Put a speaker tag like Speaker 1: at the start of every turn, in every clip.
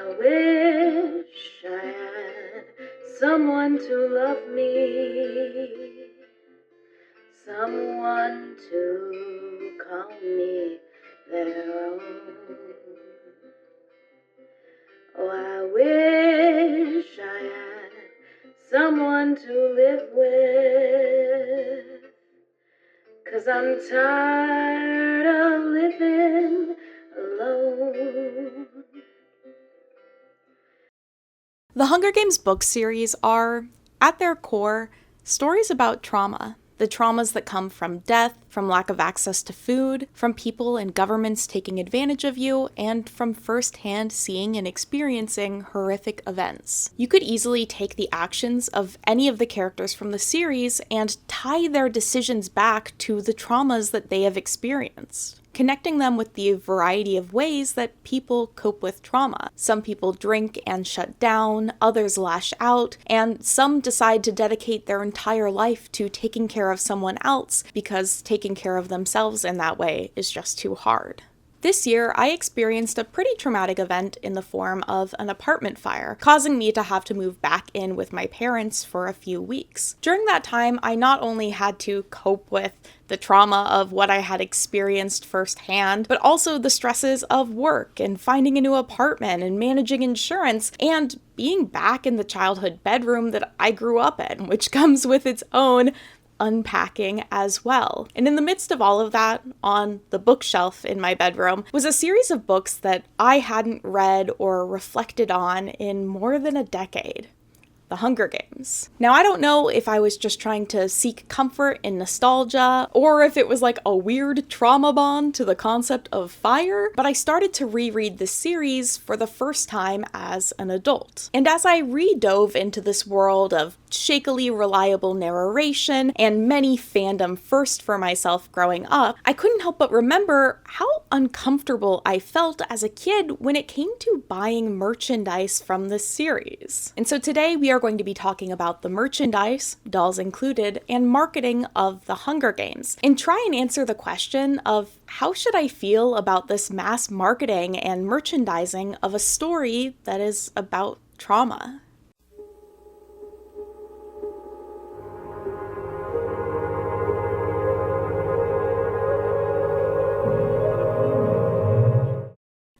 Speaker 1: I wish I had someone to love me, someone to call me their own. Oh, I wish I had someone to live with, 'cause I'm tired of living alone.
Speaker 2: The Hunger Games book series are, at their core, stories about trauma. The traumas that come from death, from lack of access to food, from people and governments taking advantage of you, and from firsthand seeing and experiencing horrific events. You could easily take the actions of any of the characters from the series and tie their decisions back to the traumas that they have experienced, connecting them with the variety of ways that people cope with trauma. Some people drink and shut down, others lash out, and some decide to dedicate their entire life to taking care of someone else because taking care of themselves in that way is just too hard. This year, I experienced a pretty traumatic event in the form of an apartment fire, causing me to have to move back in with my parents for a few weeks. During that time, I not only had to cope with the trauma of what I had experienced firsthand, but also the stresses of work and finding a new apartment and managing insurance and being back in the childhood bedroom that I grew up in, which comes with its own unpacking as well. And in the midst of all of that, on the bookshelf in my bedroom, was a series of books that I hadn't read or reflected on in more than a decade. The Hunger Games. Now, I don't know if I was just trying to seek comfort in nostalgia, or if it was like a weird trauma bond to the concept of fire, but I started to reread the series for the first time as an adult. And as I redove into this world of shakily reliable narration and many fandom first for myself growing up, I couldn't help but remember how uncomfortable I felt as a kid when it came to buying merchandise from the series. And so today we are going to be talking about the merchandise, dolls included, and marketing of the Hunger Games, and try and answer the question of how should I feel about this mass marketing and merchandising of a story that is about trauma.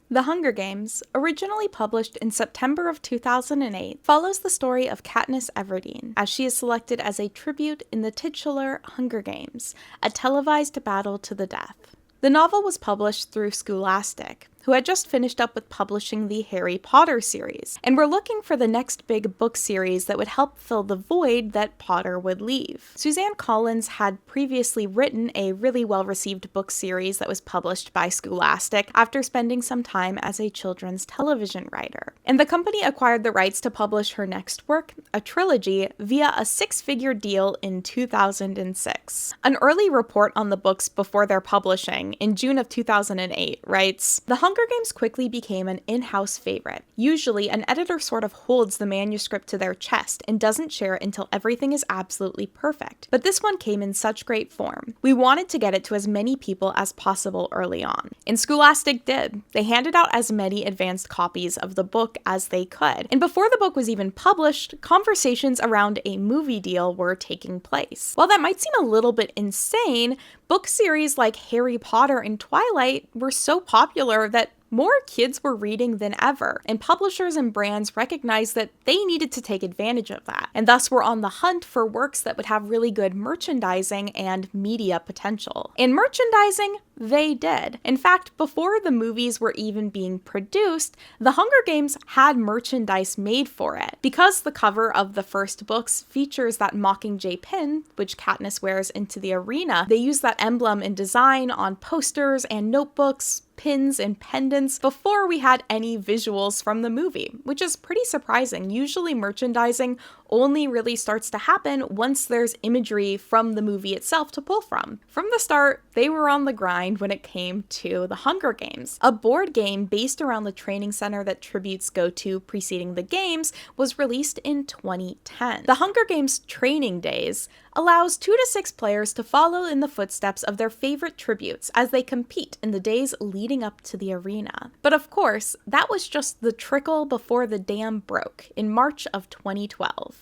Speaker 2: The Hunger Games, originally published in September of 2008, follows the story of Katniss Everdeen, as she is selected as a tribute in the titular Hunger Games, a televised battle to the death. The novel was published through Scholastic, who had just finished up with publishing the Harry Potter series, and were looking for the next big book series that would help fill the void that Potter would leave. Suzanne Collins had previously written a really well-received book series that was published by Scholastic after spending some time as a children's television writer. And the company acquired the rights to publish her next work, a trilogy, via a six-figure deal in 2006. An early report on the books before their publishing, in June of 2008, writes, "The Hunger Games quickly became an in-house favorite. Usually, an editor sort of holds the manuscript to their chest and doesn't share it until everything is absolutely perfect. But this one came in such great form. We wanted to get it to as many people as possible early on. And Scholastic did. They handed out as many advanced copies of the book as they could. And before the book was even published, conversations around a movie deal were taking place. While that might seem a little bit insane, book series like Harry Potter and Twilight were so popular that more kids were reading than ever, and publishers and brands recognized that they needed to take advantage of that, and thus were on the hunt for works that would have really good merchandising and media potential. And merchandising, they did. In fact, before the movies were even being produced, The Hunger Games had merchandise made for it. Because the cover of the first books features that Mockingjay pin, which Katniss wears into the arena, they use that emblem and design on posters and notebooks, pins, and pendants before we had any visuals from the movie, which is pretty surprising. Usually merchandising only really starts to happen once there's imagery from the movie itself to pull from. From the start, they were on the grind when it came to The Hunger Games. A board game based around the training center that tributes go to preceding the games was released in 2010. The Hunger Games Training Days allows 2 to 6 players to follow in the footsteps of their favorite tributes as they compete in the days leading up to the arena. But of course, that was just the trickle before the dam broke in March of 2012.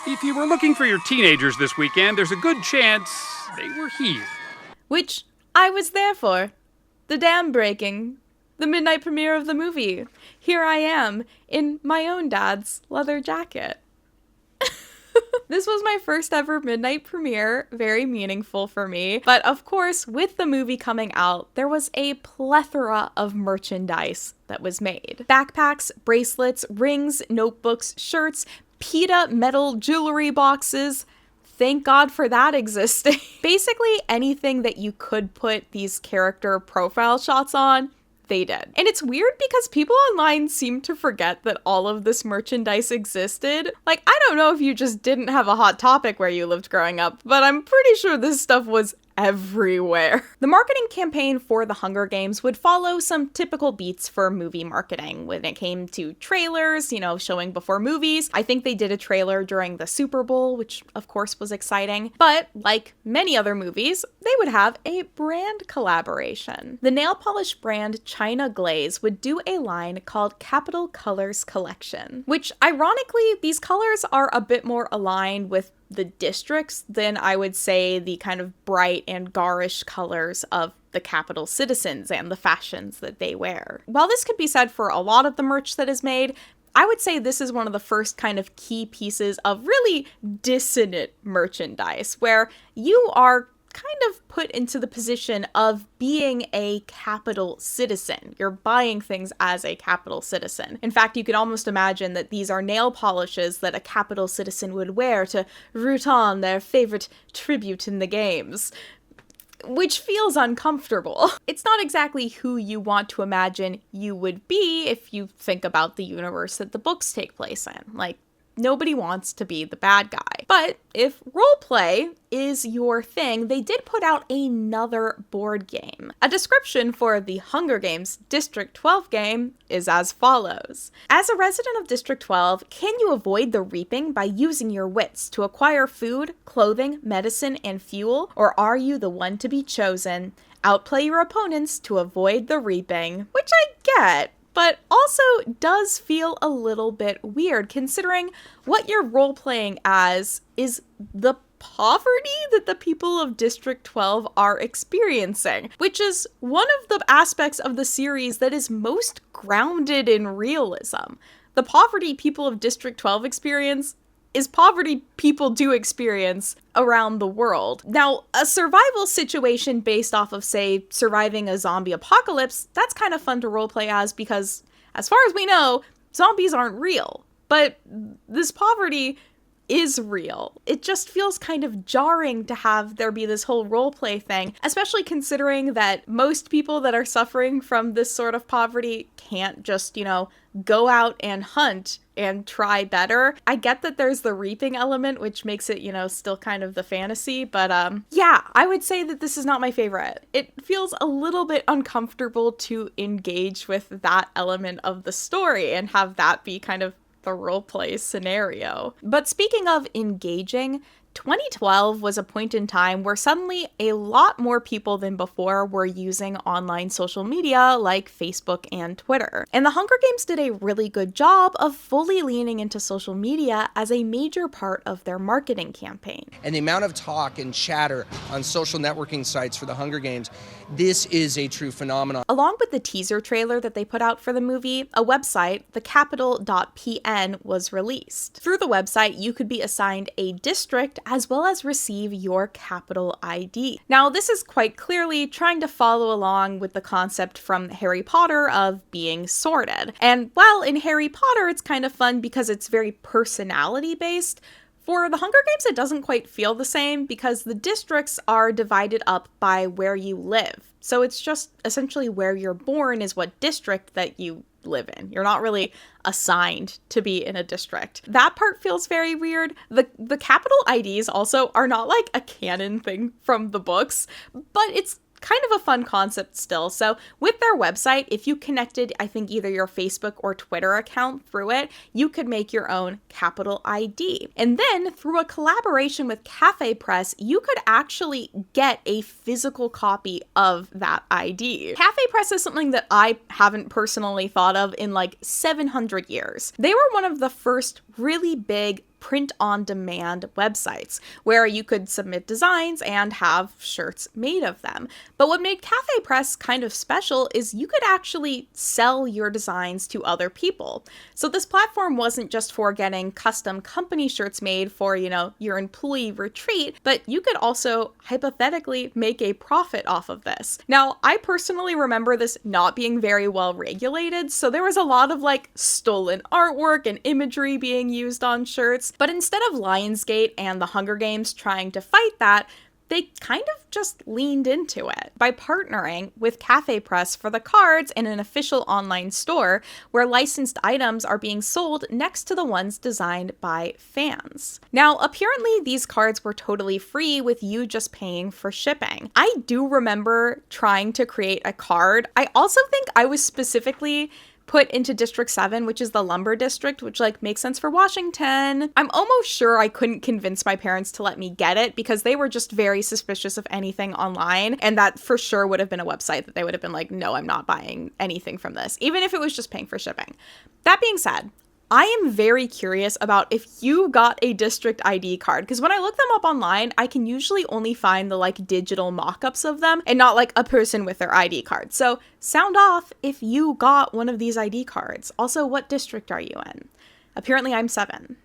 Speaker 3: If you were looking for your teenagers this weekend, there's a good chance they were here.
Speaker 2: Which I was there for. The dam breaking. The midnight premiere of the movie. Here I am, in my own dad's leather jacket. This was my first ever midnight premiere, very meaningful for me. But of course, with the movie coming out, there was a plethora of merchandise that was made. Backpacks, bracelets, rings, notebooks, shirts, PETA metal jewelry boxes. Thank God for that existing. Basically anything that you could put these character profile shots on, they did. And it's weird because people online seem to forget that all of this merchandise existed. Like, I don't know if you just didn't have a Hot Topic where you lived growing up, but I'm pretty sure this stuff was everywhere. The marketing campaign for The Hunger Games would follow some typical beats for movie marketing when it came to trailers, showing before movies. I think they did a trailer during the Super Bowl, which of course was exciting. But like many other movies, they would have a brand collaboration. The nail polish brand China Glaze would do a line called Capital Colors Collection, which ironically, these colors are a bit more aligned with the districts than I would say the kind of bright and garish colors of the capital citizens and the fashions that they wear. While this could be said for a lot of the merch that is made, I would say this is one of the first kind of key pieces of really dissonant merchandise where you are kind of put into the position of being a capital citizen. You're buying things as a capital citizen. In fact, you could almost imagine that these are nail polishes that a capital citizen would wear to root on their favorite tribute in the games, which feels uncomfortable. It's not exactly who you want to imagine you would be if you think about the universe that the books take place in. Like, nobody wants to be the bad guy. But if roleplay is your thing, they did put out another board game. A description for the Hunger Games District 12 game is as follows. As a resident of District 12, can you avoid the reaping by using your wits to acquire food, clothing, medicine, and fuel? Or are you the one to be chosen? Outplay your opponents to avoid the reaping. Which I get, but also does feel a little bit weird considering what you're role-playing as is the poverty that the people of District 12 are experiencing, which is one of the aspects of the series that is most grounded in realism. The poverty people of District 12 experience is poverty people do experience around the world. Now, a survival situation based off of, say, surviving a zombie apocalypse, that's kind of fun to roleplay as because, as far as we know, zombies aren't real. But this poverty is real. It just feels kind of jarring to have there be this whole roleplay thing, especially considering that most people that are suffering from this sort of poverty can't just, go out and hunt and try better. I get that there's the reaping element, which makes it, still kind of the fantasy, but yeah, I would say that this is not my favorite. It feels a little bit uncomfortable to engage with that element of the story and have that be kind of the roleplay scenario. But speaking of engaging, 2012 was a point in time where suddenly a lot more people than before were using online social media like Facebook and Twitter. And the Hunger Games did a really good job of fully leaning into social media as a major part of their marketing campaign.
Speaker 4: And the amount of talk and chatter on social networking sites for the Hunger Games, this is a true phenomenon.
Speaker 2: Along with the teaser trailer that they put out for the movie, a website, thecapital.pn, was released. Through the website, you could be assigned a district as well as receive your capital ID. Now, this is quite clearly trying to follow along with the concept from Harry Potter of being sorted. And while in Harry Potter, it's kind of fun because it's very personality-based, for the Hunger Games, it doesn't quite feel the same because the districts are divided up by where you live. So it's just essentially where you're born is what district that you live in. You're not really assigned to be in a district. That part feels very weird. The capital IDs also are not like a canon thing from the books, but it's kind of a fun concept still. So with their website, if you connected, I think either your Facebook or Twitter account through it, you could make your own capital ID. And then through a collaboration with Cafe Press, you could actually get a physical copy of that ID. Cafe Press is something that I haven't personally thought of in like 700 years. They were one of the first really big print-on-demand websites where you could submit designs and have shirts made of them. But what made Cafe Press kind of special is you could actually sell your designs to other people. So this platform wasn't just for getting custom company shirts made for, your employee retreat, but you could also hypothetically make a profit off of this. Now, I personally remember this not being very well regulated, so there was a lot of like stolen artwork and imagery being used on shirts. But instead of Lionsgate and the Hunger Games trying to fight that, they kind of just leaned into it by partnering with Cafe Press for the cards in an official online store where licensed items are being sold next to the ones designed by fans. Now, apparently these cards were totally free with you just paying for shipping. I do remember trying to create a card. I also think I was specifically put into District 7, which is the lumber district, which like makes sense for Washington. I'm almost sure I couldn't convince my parents to let me get it because they were just very suspicious of anything online, and that for sure would have been a website that they would have been like, no, I'm not buying anything from this, even if it was just paying for shipping. That being said, I am very curious about if you got a district ID card, because when I look them up online, I can usually only find the like digital mock-ups of them and not like a person with their ID card. So sound off if you got one of these ID cards. Also, what district are you in? Apparently I'm 7.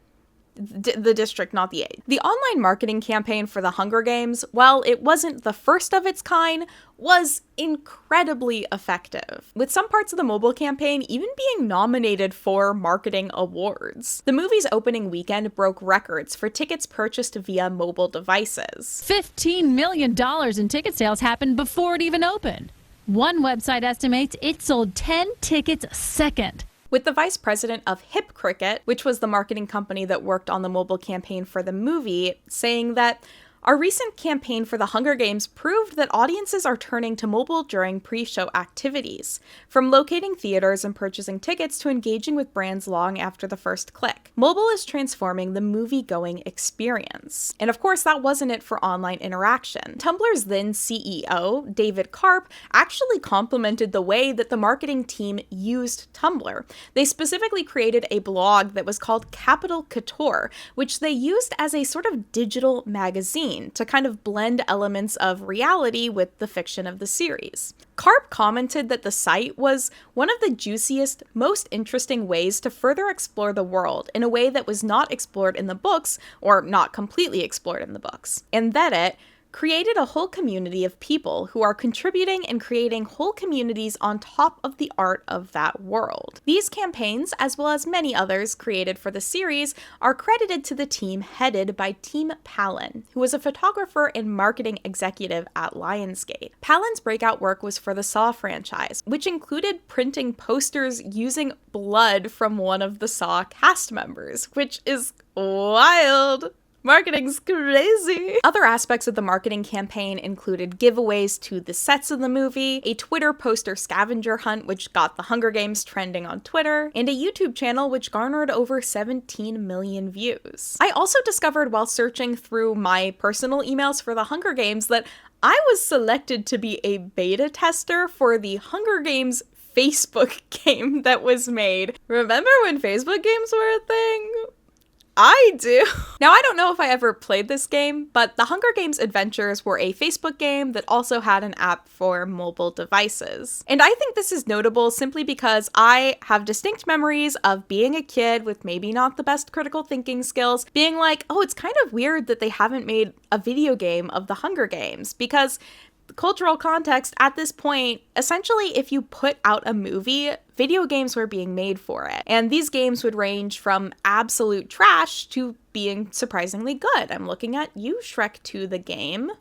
Speaker 2: The district, not the 8. The online marketing campaign for the Hunger Games, while it wasn't the first of its kind, was incredibly effective, with some parts of the mobile campaign even being nominated for marketing awards. The movie's opening weekend broke records for tickets purchased via mobile devices.
Speaker 5: $15 million in ticket sales happened before it even opened. One website estimates it sold 10 tickets a second.
Speaker 2: With the vice president of Hip Cricket, which was the marketing company that worked on the mobile campaign for the movie, saying that our recent campaign for the Hunger Games proved that audiences are turning to mobile during pre-show activities, from locating theaters and purchasing tickets to engaging with brands long after the first click. Mobile is transforming the movie-going experience. And of course, that wasn't it for online interaction. Tumblr's then CEO, David Karp, actually complimented the way that the marketing team used Tumblr. They specifically created a blog that was called Capital Couture, which they used as a sort of digital magazine to kind of blend elements of reality with the fiction of the series. Karp commented that the site was one of the juiciest, most interesting ways to further explore the world in a way that was not explored in the books, or not completely explored in the books, and that it created a whole community of people who are contributing and creating whole communities on top of the art of that world. These campaigns, as well as many others created for the series, are credited to the team headed by Team Palin, who was a photographer and marketing executive at Lionsgate. Palin's breakout work was for the Saw franchise, which included printing posters using blood from one of the Saw cast members, which is wild. Marketing's crazy. Other aspects of the marketing campaign included giveaways to the sets of the movie, a Twitter poster scavenger hunt which got the Hunger Games trending on Twitter, and a YouTube channel which garnered over 17 million views. I also discovered while searching through my personal emails for the Hunger Games that I was selected to be a beta tester for the Hunger Games Facebook game that was made. Remember when Facebook games were a thing? I do. Now, I don't know if I ever played this game, but the Hunger Games Adventures were a Facebook game that also had an app for mobile devices. And I think this is notable simply because I have distinct memories of being a kid with maybe not the best critical thinking skills, being like, oh, it's kind of weird that they haven't made a video game of the Hunger Games, because the cultural context at this point, essentially if you put out a movie, video games were being made for it. And these games would range from absolute trash to being surprisingly good. I'm looking at you, Shrek 2 the game.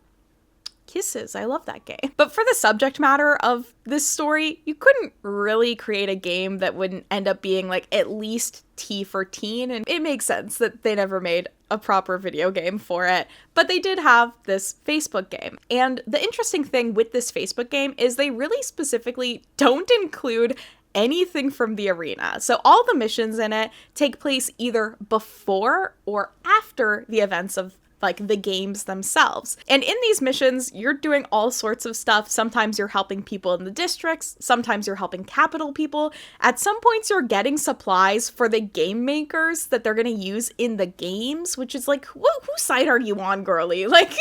Speaker 2: Kisses. I love that game. But for the subject matter of this story, you couldn't really create a game that wouldn't end up being like at least T for teen, and it makes sense that they never made a proper video game for it. But they did have this Facebook game. And the interesting thing with this Facebook game is they really specifically don't include anything from the arena. So all the missions in it take place either before or after the events of like the games themselves. And in these missions, you're doing all sorts of stuff. Sometimes you're helping people in the districts. Sometimes you're helping capital people. At some points, you're getting supplies for the game makers that they're going to use in the games, which is like, whose side are you on, girly? Like,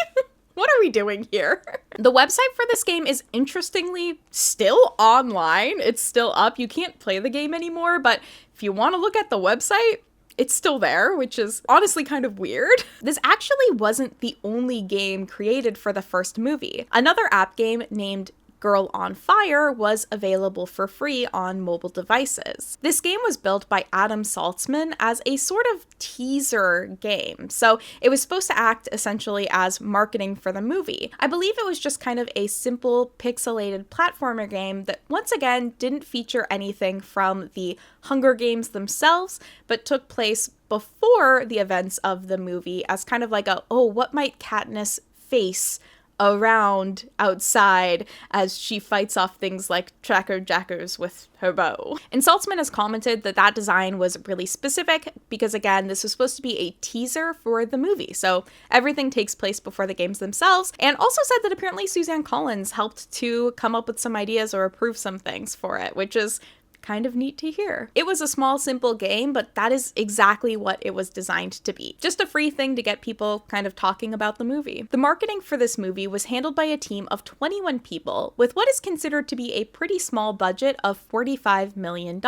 Speaker 2: what are we doing here? The website for this game is interestingly still online. It's still up. You can't play the game anymore, but if you want to look at the website, it's still there, which is honestly kind of weird. This actually wasn't the only game created for the first movie. Another app game named Girl on Fire was available for free on mobile devices. This game was built by Adam Saltzman as a sort of teaser game, so it was supposed to act essentially as marketing for the movie. I believe it was just kind of a simple pixelated platformer game that once again didn't feature anything from the Hunger Games themselves, but took place before the events of the movie as kind of like a, oh, what might Katniss face around outside as she fights off things like tracker jackers with her bow. And Saltzman has commented that that design was really specific because, again, this was supposed to be a teaser for the movie, so everything takes place before the games themselves, and also said that apparently Suzanne Collins helped to come up with some ideas or approve some things for it, which is kind of neat to hear. It was a small, simple game, but that is exactly what it was designed to be. Just a free thing to get people kind of talking about the movie. The marketing for this movie was handled by a team of 21 people with what is considered to be a pretty small budget of $45 million.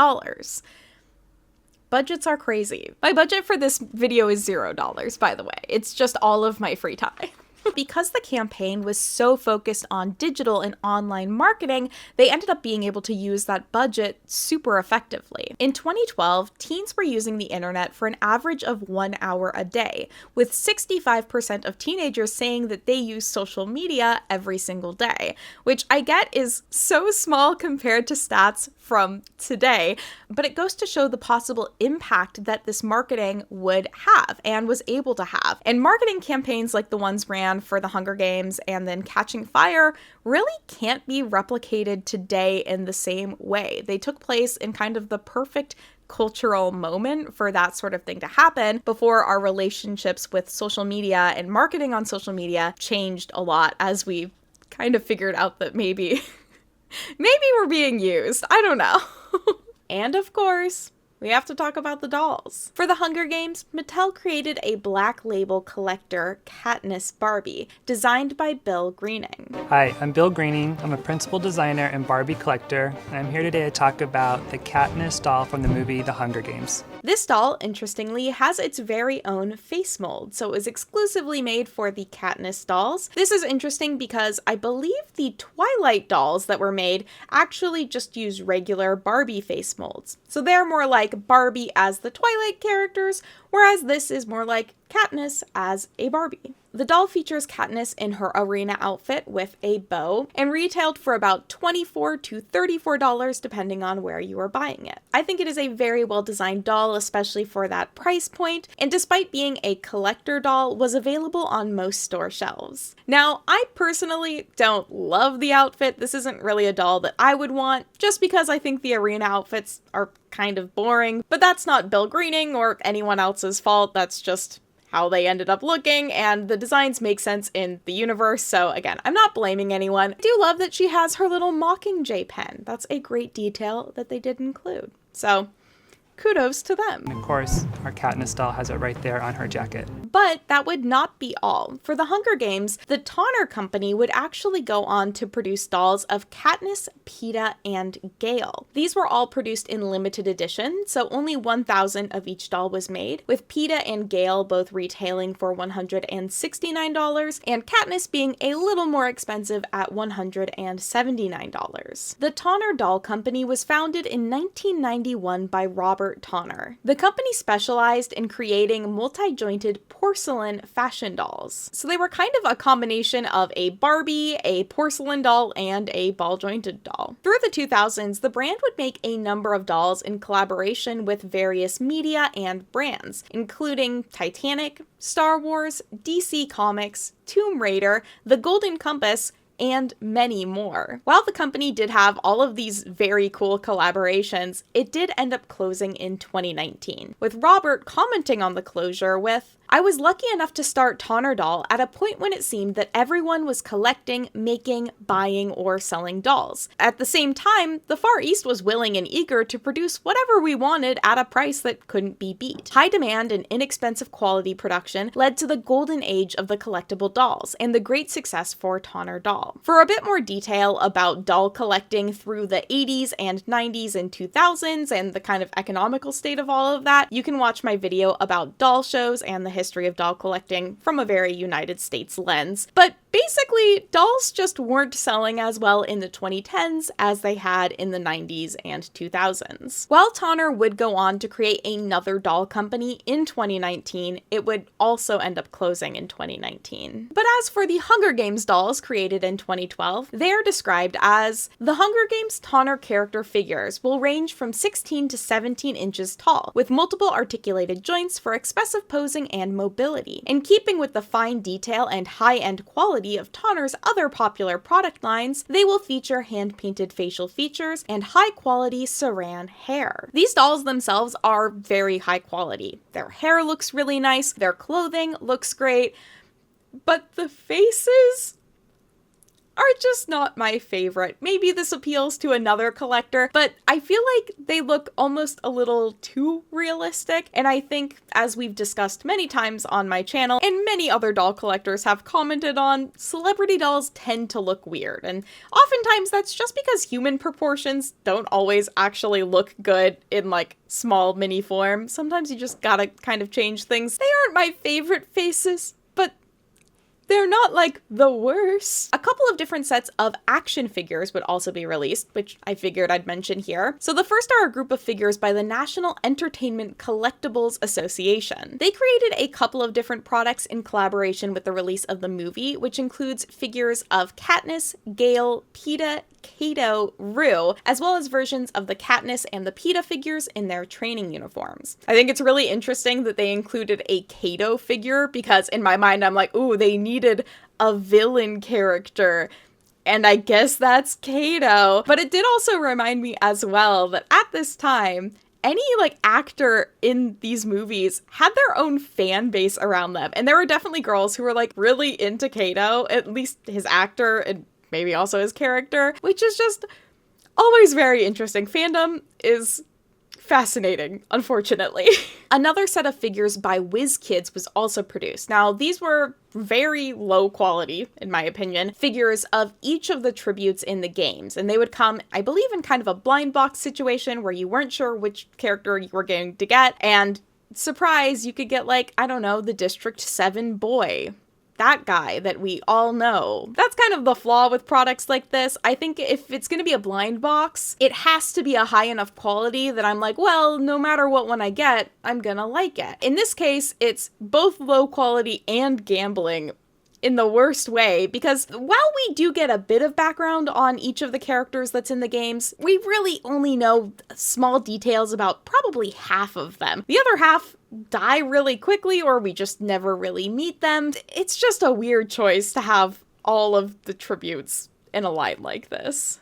Speaker 2: Budgets are crazy. My budget for this video is $0, by the way. It's just all of my free time. Because the campaign was so focused on digital and online marketing, they ended up being able to use that budget super effectively. In 2012, teens were using the internet for an average of 1 hour a day, with 65% of teenagers saying that they use social media every single day, which I get is so small compared to stats from today, but it goes to show the possible impact that this marketing would have and was able to have. And marketing campaigns like the ones ran for the Hunger Games and then Catching Fire really can't be replicated today in the same way. They took place in kind of the perfect cultural moment for that sort of thing to happen before our relationships with social media and marketing on social media changed a lot as we kind of figured out that maybe we're being used. I don't know. And of course, we have to talk about the dolls. For the Hunger Games, Mattel created a black label collector, Katniss Barbie, designed by Bill Greening.
Speaker 6: Hi, I'm Bill Greening. I'm a principal designer and Barbie collector, and I'm here today to talk about the Katniss doll from the movie The Hunger Games.
Speaker 2: This doll, interestingly, has its very own face mold, so it was exclusively made for the Katniss dolls. This is interesting because I believe the Twilight dolls that were made actually just use regular Barbie face molds. So they're more like Barbie as the Twilight characters, whereas this is more like Katniss as a Barbie. The doll features Katniss in her arena outfit with a bow and retailed for about $24 to $34 depending on where you are buying it. I think it is a very well designed doll, especially for that price point, and despite being a collector doll, was available on most store shelves. Now, I personally don't love the outfit. This isn't really a doll that I would want, just because I think the arena outfits are kind of boring, but that's not Bill Greening or anyone else's fault. That's just how they ended up looking, and the designs make sense in the universe, so again, I'm not blaming anyone. I do love that she has her little Mockingjay pen. That's a great detail that they did include. So, kudos to them.
Speaker 6: And of course, our Katniss doll has it right there on her jacket.
Speaker 2: But that would not be all. For the Hunger Games, the Tonner Company would actually go on to produce dolls of Katniss, Peeta, and Gale. These were all produced in limited edition, so only 1,000 of each doll was made, with Peeta and Gale both retailing for $169 and Katniss being a little more expensive at $179. The Tonner Doll Company was founded in 1991 by Robert Robert Tonner. The company specialized in creating multi-jointed porcelain fashion dolls. So they were kind of a combination of a Barbie, a porcelain doll, and a ball-jointed doll. Through the 2000s, the brand would make a number of dolls in collaboration with various media and brands, including Titanic, Star Wars, DC Comics, Tomb Raider, The Golden Compass, and many more. While the company did have all of these very cool collaborations, it did end up closing in 2019, with Robert commenting on the closure with, "I was lucky enough to start Tonner Doll at a point when it seemed that everyone was collecting, making, buying, or selling dolls. At the same time, the Far East was willing and eager to produce whatever we wanted at a price that couldn't be beat. High demand and inexpensive quality production led to the golden age of the collectible dolls and the great success for Tonner Doll." For a bit more detail about doll collecting through the 80s and 90s and 2000s and the kind of economical state of all of that, you can watch my video about doll shows and the history of doll collecting from a very United States lens. But basically, dolls just weren't selling as well in the 2010s as they had in the 90s and 2000s. While Tonner would go on to create another doll company in 2019, it would also end up closing in 2019. But as for the Hunger Games dolls created in 2012, they are described as, "The Hunger Games Tonner character figures will range from 16 to 17 inches tall, with multiple articulated joints for expressive posing and mobility. In keeping with the fine detail and high-end quality of Tonner's other popular product lines, they will feature hand-painted facial features and high-quality saran hair." These dolls themselves are very high quality. Their hair looks really nice, their clothing looks great, but the faces are just not my favorite. Maybe this appeals to another collector, but I feel like they look almost a little too realistic, and I think, as we've discussed many times on my channel, and many other doll collectors have commented on, celebrity dolls tend to look weird, and oftentimes that's just because human proportions don't always actually look good in, like, small mini form. Sometimes you just gotta kind of change things. They aren't my favorite faces, but they're not, like, the worst. A couple of different sets of action figures would also be released, which I figured I'd mention here. So the first are a group of figures by the National Entertainment Collectibles Association. They created a couple of different products in collaboration with the release of the movie, which includes figures of Katniss, Gale, Peeta, Kato, Rue, as well as versions of the Katniss and the Peeta figures in their training uniforms. I think it's really interesting that they included a Kato figure because in my mind I'm like, ooh, they needed a villain character. And I guess that's Kato. But it did also remind me as well that at this time, any like actor in these movies had their own fan base around them. And there were definitely girls who were like really into Kato, at least his actor and maybe also his character, which is just always very interesting. Fandom is fascinating, unfortunately. Another set of figures by WizKids was also produced. Now, these were very low quality, in my opinion, figures of each of the tributes in the games. And they would come, I believe, in kind of a blind box situation where you weren't sure which character you were going to get. And surprise, you could get like, I don't know, the District 7 boy. That guy that we all know. That's kind of the flaw with products like this. I think if it's going to be a blind box, it has to be a high enough quality that I'm like, well, no matter what one I get, I'm gonna like it. In this case, it's both low quality and gambling in the worst way, because while we do get a bit of background on each of the characters that's in the games, we really only know small details about probably half of them. The other half die really quickly, or we just never really meet them. It's just a weird choice to have all of the tributes in a line like this.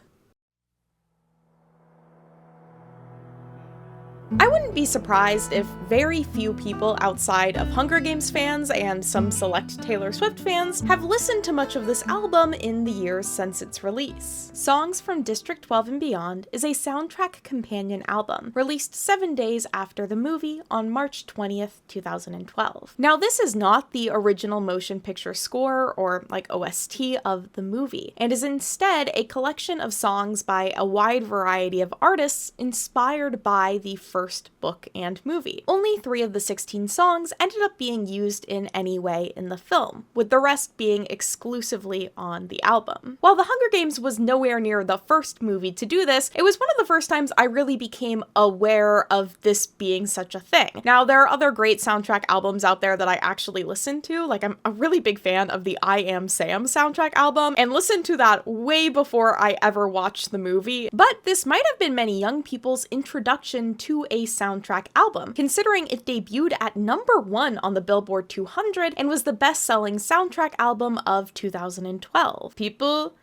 Speaker 2: I wouldn't be surprised if very few people outside of Hunger Games fans and some select Taylor Swift fans have listened to much of this album in the years since its release. Songs from District 12 and Beyond is a soundtrack companion album, released 7 days after the movie on March 20th, 2012. Now, this is not the original motion picture score or like OST of the movie, and is instead a collection of songs by a wide variety of artists inspired by the first first book and movie. Only 3 of the 16 songs ended up being used in any way in the film, with the rest being exclusively on the album. While The Hunger Games was nowhere near the first movie to do this, it was one of the first times I really became aware of this being such a thing. Now, there are other great soundtrack albums out there that I actually listen to. Like, I'm a really big fan of the I Am Sam soundtrack album and listened to that way before I ever watched the movie. But this might have been many young people's introduction to a soundtrack album, considering it debuted at number 1 on the Billboard 200 and was the best-selling soundtrack album of 2012. People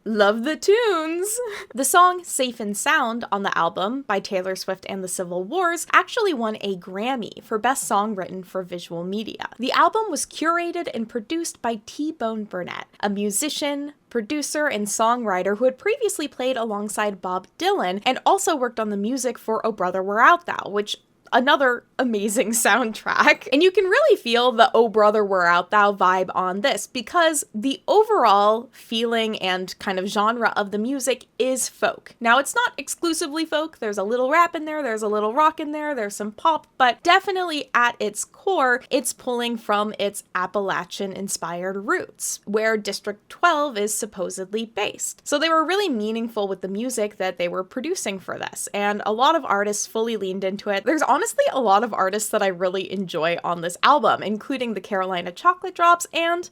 Speaker 2: love the tunes! The song Safe and Sound on the album, by Taylor Swift and the Civil Wars, actually won a Grammy for Best Song Written for Visual Media. The album was curated and produced by T-Bone Burnett, a musician, producer, and songwriter who had previously played alongside Bob Dylan and also worked on the music for Oh Brother Where Art Thou, which another amazing soundtrack. And you can really feel the Oh Brother Where Art Thou vibe on this because the overall feeling and kind of genre of the music is folk. Now, it's not exclusively folk. There's a little rap in there, there's a little rock in there, there's some pop, but definitely at its core, it's pulling from its Appalachian-inspired roots, where District 12 is supposedly based. So they were really meaningful with the music that they were producing for this, and a lot of artists fully leaned into it. There's honestly a lot of artists that I really enjoy on this album, including the Carolina Chocolate Drops and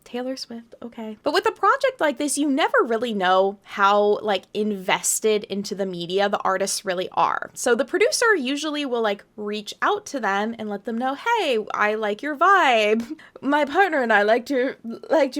Speaker 2: Taylor Swift, okay. But with a project like this, you never really know how, like, invested into the media the artists really are. So the producer usually will, like, reach out to them and let them know, hey, I like your vibe. My partner and I liked your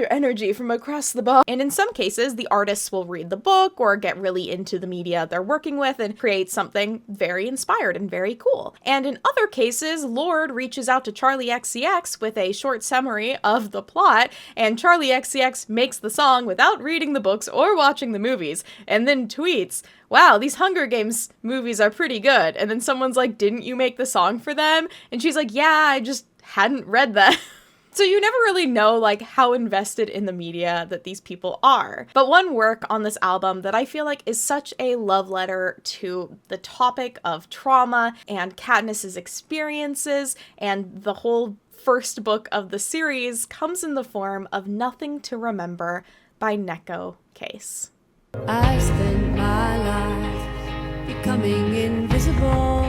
Speaker 2: energy from across the bar. And in some cases, the artists will read the book or get really into the media they're working with and create something very inspired and very cool. And in other cases, Lorde reaches out to Charli XCX with a short summary of the plot, and Charli XCX makes the song without reading the books or watching the movies, and then tweets, wow, these Hunger Games movies are pretty good. And then someone's like, didn't you make the song for them? And she's like, yeah, I just hadn't read that. So you never really know, like, how invested in the media that these people are. But one work on this album that I feel like is such a love letter to the topic of trauma and Katniss's experiences and the whole first book of the series comes in the form of Nothing to Remember by Neko Case.
Speaker 7: I spent my life becoming invisible.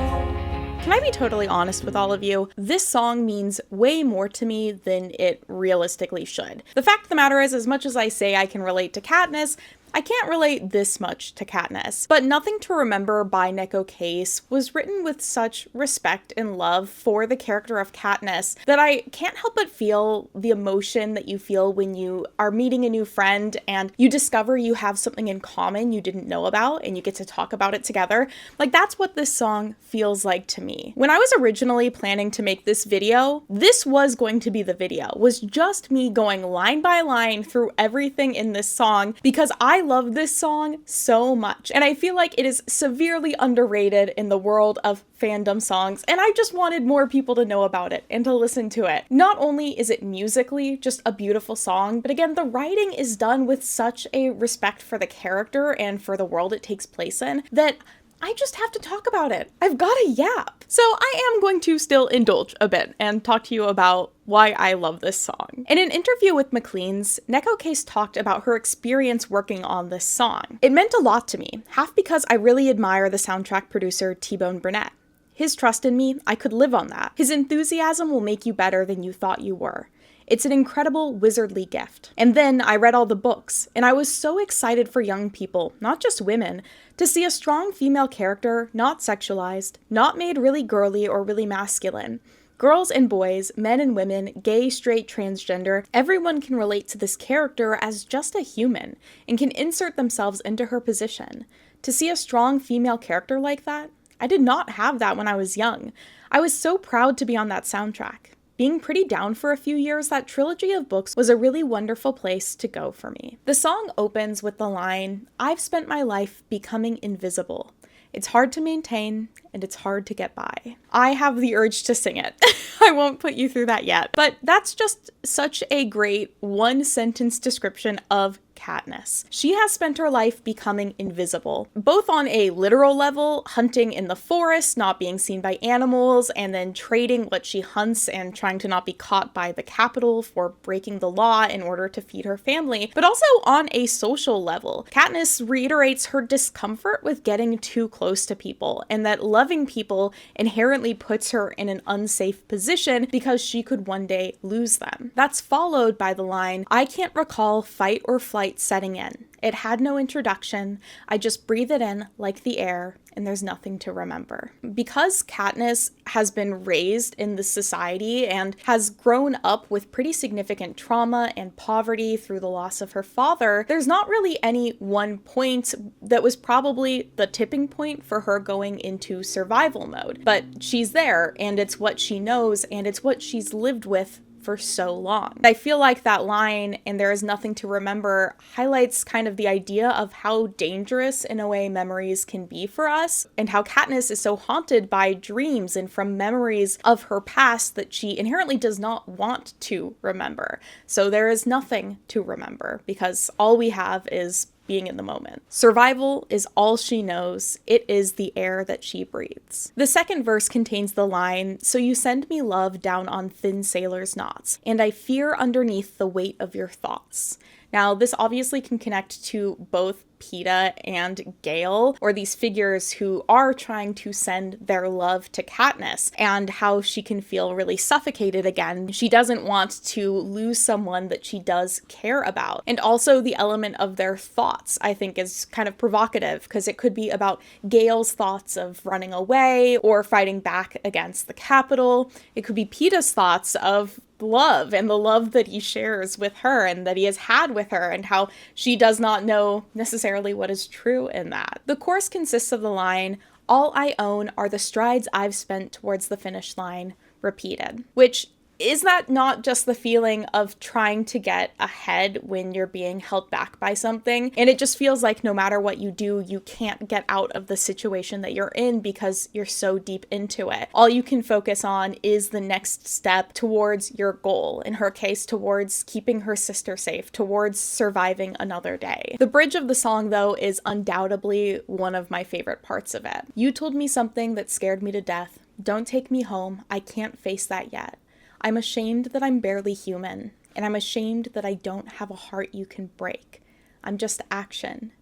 Speaker 2: Can I be totally honest with all of you? This song means way more to me than it realistically should. The fact of the matter is, as much as I say I can relate to Katniss, I can't relate this much to Katniss, but Nothing to Remember by Neko Case was written with such respect and love for the character of Katniss that I can't help but feel the emotion that you feel when you are meeting a new friend and you discover you have something in common you didn't know about and you get to talk about it together. Like, that's what this song feels like to me. When I was originally planning to make this video, this was going to be the video, was just me going line by line through everything in this song because I love this song so much, and I feel like it is severely underrated in the world of fandom songs, and I just wanted more people to know about it and to listen to it. Not only is it musically just a beautiful song, but again, the writing is done with such a respect for the character and for the world it takes place in that I just have to talk about it. I've got a yap. So I am going to still indulge a bit and talk to you about why I love this song. In an interview with Maclean's, Neko Case talked about her experience working on this song. It meant a lot to me, half because I really admire the soundtrack producer T-Bone Burnett. His trust in me, I could live on that. His enthusiasm will make you better than you thought you were. It's an incredible wizardly gift. And then I read all the books, and I was so excited for young people, not just women, to see a strong female character, not sexualized, not made really girly or really masculine. Girls and boys, men and women, gay, straight, transgender, everyone can relate to this character as just a human and can insert themselves into her position. To see a strong female character like that, I did not have that when I was young. I was so proud to be on that soundtrack. Being pretty down for a few years, that trilogy of books was a really wonderful place to go for me. The song opens with the line, "I've spent my life becoming invisible. It's hard to maintain, and it's hard to get by." I have the urge to sing it. I won't put you through that yet. But that's just such a great one-sentence description of Katniss. She has spent her life becoming invisible, both on a literal level, hunting in the forest, not being seen by animals, and then trading what she hunts and trying to not be caught by the Capitol for breaking the law in order to feed her family, but also on a social level. Katniss reiterates her discomfort with getting too close to people, and that loving people inherently puts her in an unsafe position because she could one day lose them. That's followed by the line, "I can't recall fight or flight setting in. It had no introduction. I just breathe it in like the air, and there's nothing to remember." Because Katniss has been raised in this society and has grown up with pretty significant trauma and poverty through the loss of her father, there's not really any one point that was probably the tipping point for her going into survival mode. But she's there, and it's what she knows, and it's what she's lived with for so long. I feel like that line, "and there is nothing to remember," highlights kind of the idea of how dangerous in a way memories can be for us, and how Katniss is so haunted by dreams and from memories of her past that she inherently does not want to remember. So there is nothing to remember because all we have is being in the moment. Survival is all she knows. It is the air that she breathes. The second verse contains the line, "So you send me love down on thin sailor's knots, and I fear underneath the weight of your thoughts." Now, this obviously can connect to both Peeta and Gale, or these figures who are trying to send their love to Katniss, and how she can feel really suffocated again. She doesn't want to lose someone that she does care about. And also the element of their thoughts, I think, is kind of provocative, because it could be about Gale's thoughts of running away or fighting back against the Capitol. It could be Peeta's thoughts of love and the love that he shares with her and that he has had with her, and how she does not know necessarily what is true in that. The chorus consists of the line, "All I own are the strides I've spent towards the finish line," repeated, which is that not just the feeling of trying to get ahead when you're being held back by something? And it just feels like no matter what you do, you can't get out of the situation that you're in because you're so deep into it. All you can focus on is the next step towards your goal. In her case, towards keeping her sister safe, towards surviving another day. The bridge of the song, though, is undoubtedly one of my favorite parts of it. "You told me something that scared me to death. Don't take me home. I can't face that yet. I'm ashamed that I'm barely human, and I'm ashamed that I don't have a heart you can break. I'm just action,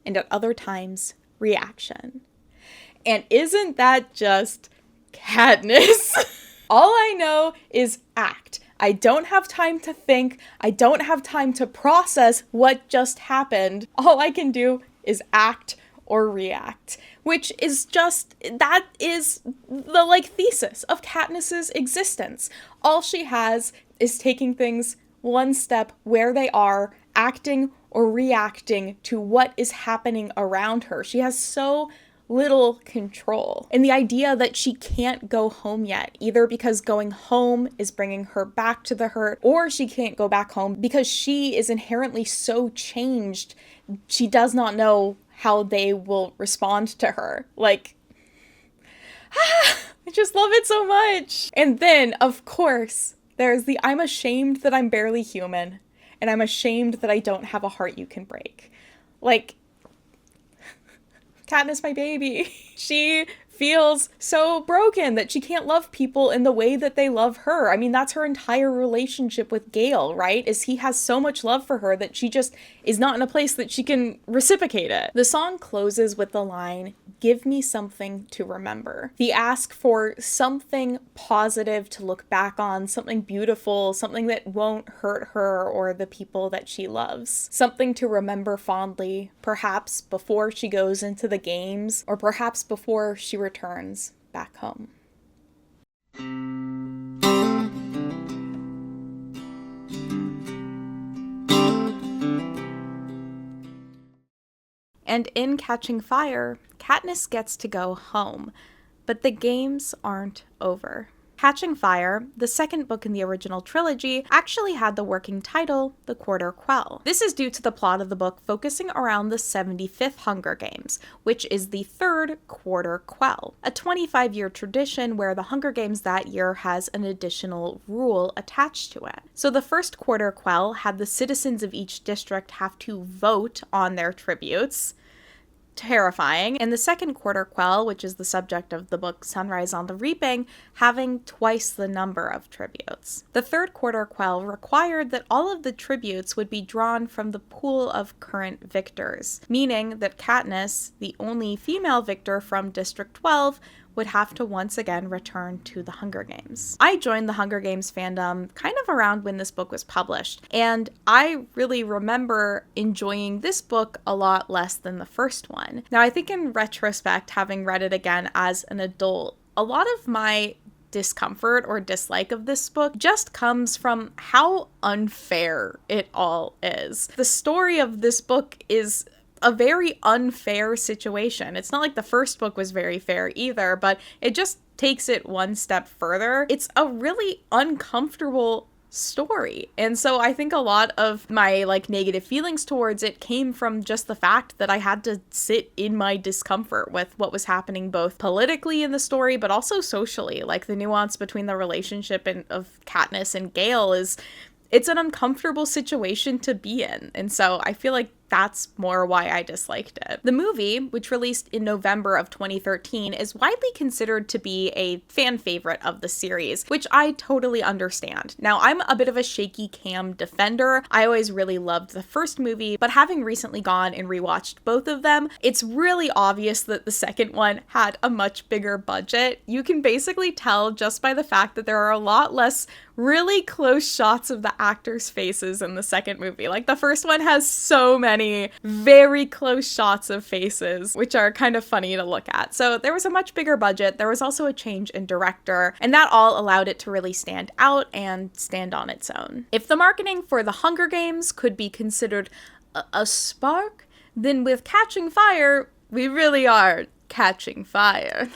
Speaker 2: and at other times, reaction." And isn't that just Katniss? All I know is act. I don't have time to think. I don't have time to process what just happened. All I can do is act or react, which is just, that is the thesis of Katniss's existence. All she has is taking things one step where they are, acting or reacting to what is happening around her. She has so little control. And the idea that she can't go home yet, either because going home is bringing her back to the hurt, or she can't go back home because she is inherently so changed, she does not know how they will respond to her. I just love it so much. And then, of course, there's the "I'm ashamed that I'm barely human, and I'm ashamed that I don't have a heart you can break." Katniss, my baby. She feels so broken that she can't love people in the way that they love her. I mean, that's her entire relationship with Gale, right? Is he has so much love for her that she just is not in a place that she can reciprocate it. The song closes with the line, "Give me something to remember." The ask for something positive to look back on, something beautiful, something that won't hurt her or the people that she loves. Something to remember fondly, perhaps before she goes into the games, or perhaps before she returns back home. And in Catching Fire, Katniss gets to go home, but the games aren't over. Catching Fire, the second book in the original trilogy, actually had the working title, The Quarter Quell. This is due to the plot of the book focusing around the 75th Hunger Games, which is the third Quarter Quell, a 25-year tradition where the Hunger Games that year has an additional rule attached to it. So the first Quarter Quell had the citizens of each district have to vote on their tributes. Terrifying. And the second Quarter Quell, which is the subject of the book Sunrise on the Reaping, having twice the number of tributes. The third Quarter Quell required that all of the tributes would be drawn from the pool of current victors, meaning that Katniss, the only female victor from District 12, would have to once again return to the Hunger Games. I joined the Hunger Games fandom kind of around when this book was published, and I really remember enjoying this book a lot less than the first one. Now, I think in retrospect, having read it again as an adult, a lot of my discomfort or dislike of this book just comes from how unfair it all is. The story of this book is a very unfair situation. It's not like the first book was very fair either, but it just takes it one step further. It's a really uncomfortable story. And so I think a lot of my negative feelings towards it came from just the fact that I had to sit in my discomfort with what was happening both politically in the story, but also socially. Like the nuance between the relationship of Katniss and Gale it's an uncomfortable situation to be in. And so I feel like that's more why I disliked it. The movie, which released in November of 2013, is widely considered to be a fan favorite of the series, which I totally understand. Now, I'm a bit of a shaky cam defender. I always really loved the first movie, but having recently gone and rewatched both of them, it's really obvious that the second one had a much bigger budget. You can basically tell just by the fact that there are a lot less really close shots of the actors' faces in the second movie. Like the first one has so many very close shots of faces, which are kind of funny to look at. So there was a much bigger budget. There was also a change in director, and that all allowed it to really stand out and stand on its own. If the marketing for the Hunger Games could be considered a spark, then with Catching Fire, we really are catching fire.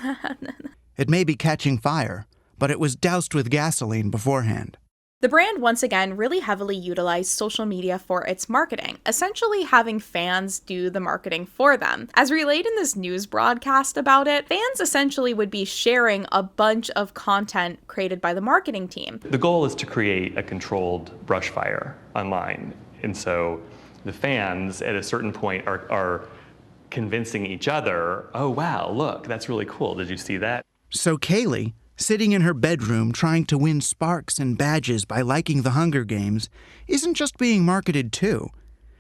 Speaker 8: It may be catching fire, but it was doused with gasoline beforehand.
Speaker 2: The brand once again really heavily utilized social media for its marketing, essentially having fans do the marketing for them. As relayed in this news broadcast about it, fans essentially would be sharing a bunch of content created by the marketing team.
Speaker 9: The goal is to create a controlled brush fire online. And so the fans at a certain point are convincing each other, oh wow, look, that's really cool. Did you see that?
Speaker 8: So Kaylee, sitting in her bedroom trying to win sparks and badges by liking the Hunger Games, isn't just being marketed to.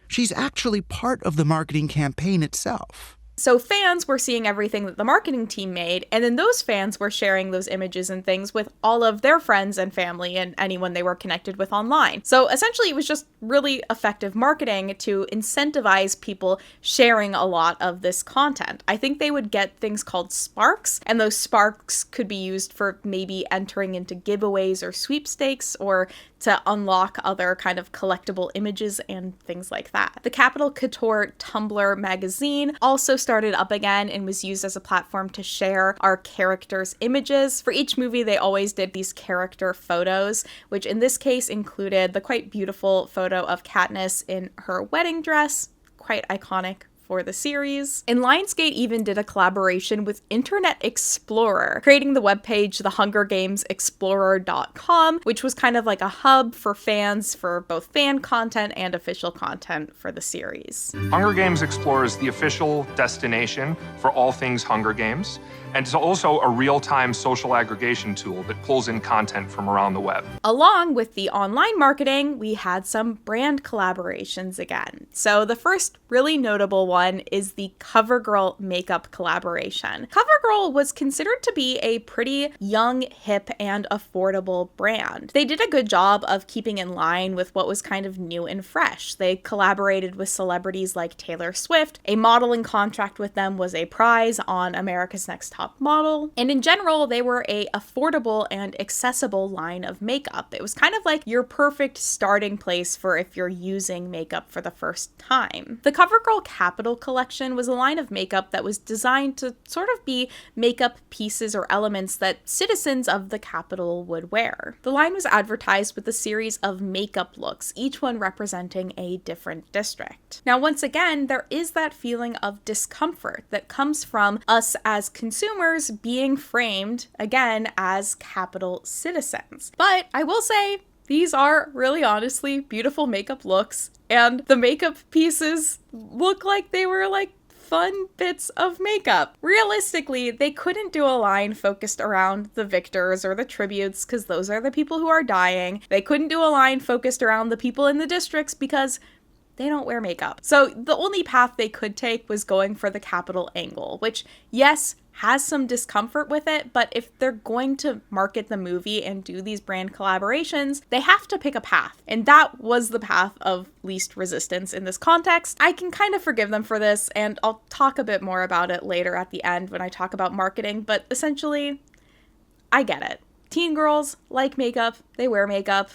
Speaker 8: She's actually part of the marketing campaign itself.
Speaker 2: So fans were seeing everything that the marketing team made, and then those fans were sharing those images and things with all of their friends and family and anyone they were connected with online. So essentially it was just really effective marketing to incentivize people sharing a lot of this content. I think they would get things called sparks, and those sparks could be used for maybe entering into giveaways or sweepstakes or to unlock other kind of collectible images and things like that. The Capital Couture Tumblr magazine also started up again and was used as a platform to share our characters' images. For each movie, they always did these character photos, which in this case included the quite beautiful photo of Katniss in her wedding dress, quite iconic for the series. And Lionsgate even did a collaboration with Internet Explorer, creating the webpage thehungergamesexplorer.com, which was kind of like a hub for fans for both fan content and official content for the series.
Speaker 10: Hunger Games Explorer is the official destination for all things Hunger Games, and it's also a real-time social aggregation tool that pulls in content from around the web. Along
Speaker 2: with the online marketing, we had some brand collaborations again. So the first really notable one is the CoverGirl makeup collaboration. CoverGirl was considered to be a pretty young, hip, and affordable brand. They did a good job of keeping in line with what was kind of new and fresh. They collaborated with celebrities like Taylor Swift. A modeling contract with them was a prize on America's Next top model. And in general, they were a affordable and accessible line of makeup. It was kind of like your perfect starting place for if you're using makeup for the first time. The CoverGirl Capital collection was a line of makeup that was designed to sort of be makeup pieces or elements that citizens of the capital would wear. The line was advertised with a series of makeup looks, each one representing a different district. Now, once again, there is that feeling of discomfort that comes from us as consumers being framed, again, as capital citizens. But I will say, these are really honestly beautiful makeup looks, and the makeup pieces look like they were like fun bits of makeup. Realistically, they couldn't do a line focused around the victors or the tributes because those are the people who are dying. They couldn't do a line focused around the people in the districts because they don't wear makeup. So the only path they could take was going for the capital angle, which, yes, has some discomfort with it, but if they're going to market the movie and do these brand collaborations, they have to pick a path. And that was the path of least resistance in this context. I can kind of forgive them for this, and I'll talk a bit more about it later at the end when I talk about marketing, but essentially, I get it. Teen girls like makeup, they wear makeup.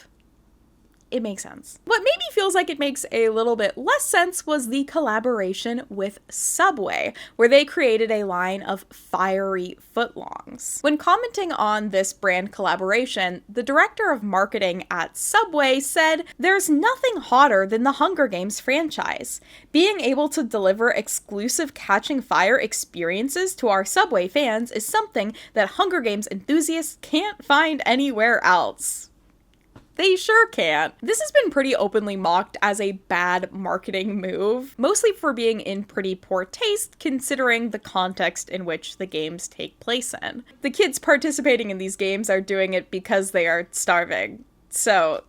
Speaker 2: It makes sense. What maybe feels like it makes a little bit less sense was the collaboration with Subway, where they created a line of fiery footlongs. When commenting on this brand collaboration, the director of marketing at Subway said, "There's nothing hotter than the Hunger Games franchise. Being able to deliver exclusive catching fire experiences to our Subway fans is something that Hunger Games enthusiasts can't find anywhere else." They sure can't. This has been pretty openly mocked as a bad marketing move, mostly for being in pretty poor taste considering the context in which the games take place in. The kids participating in these games are doing it because they are starving. So,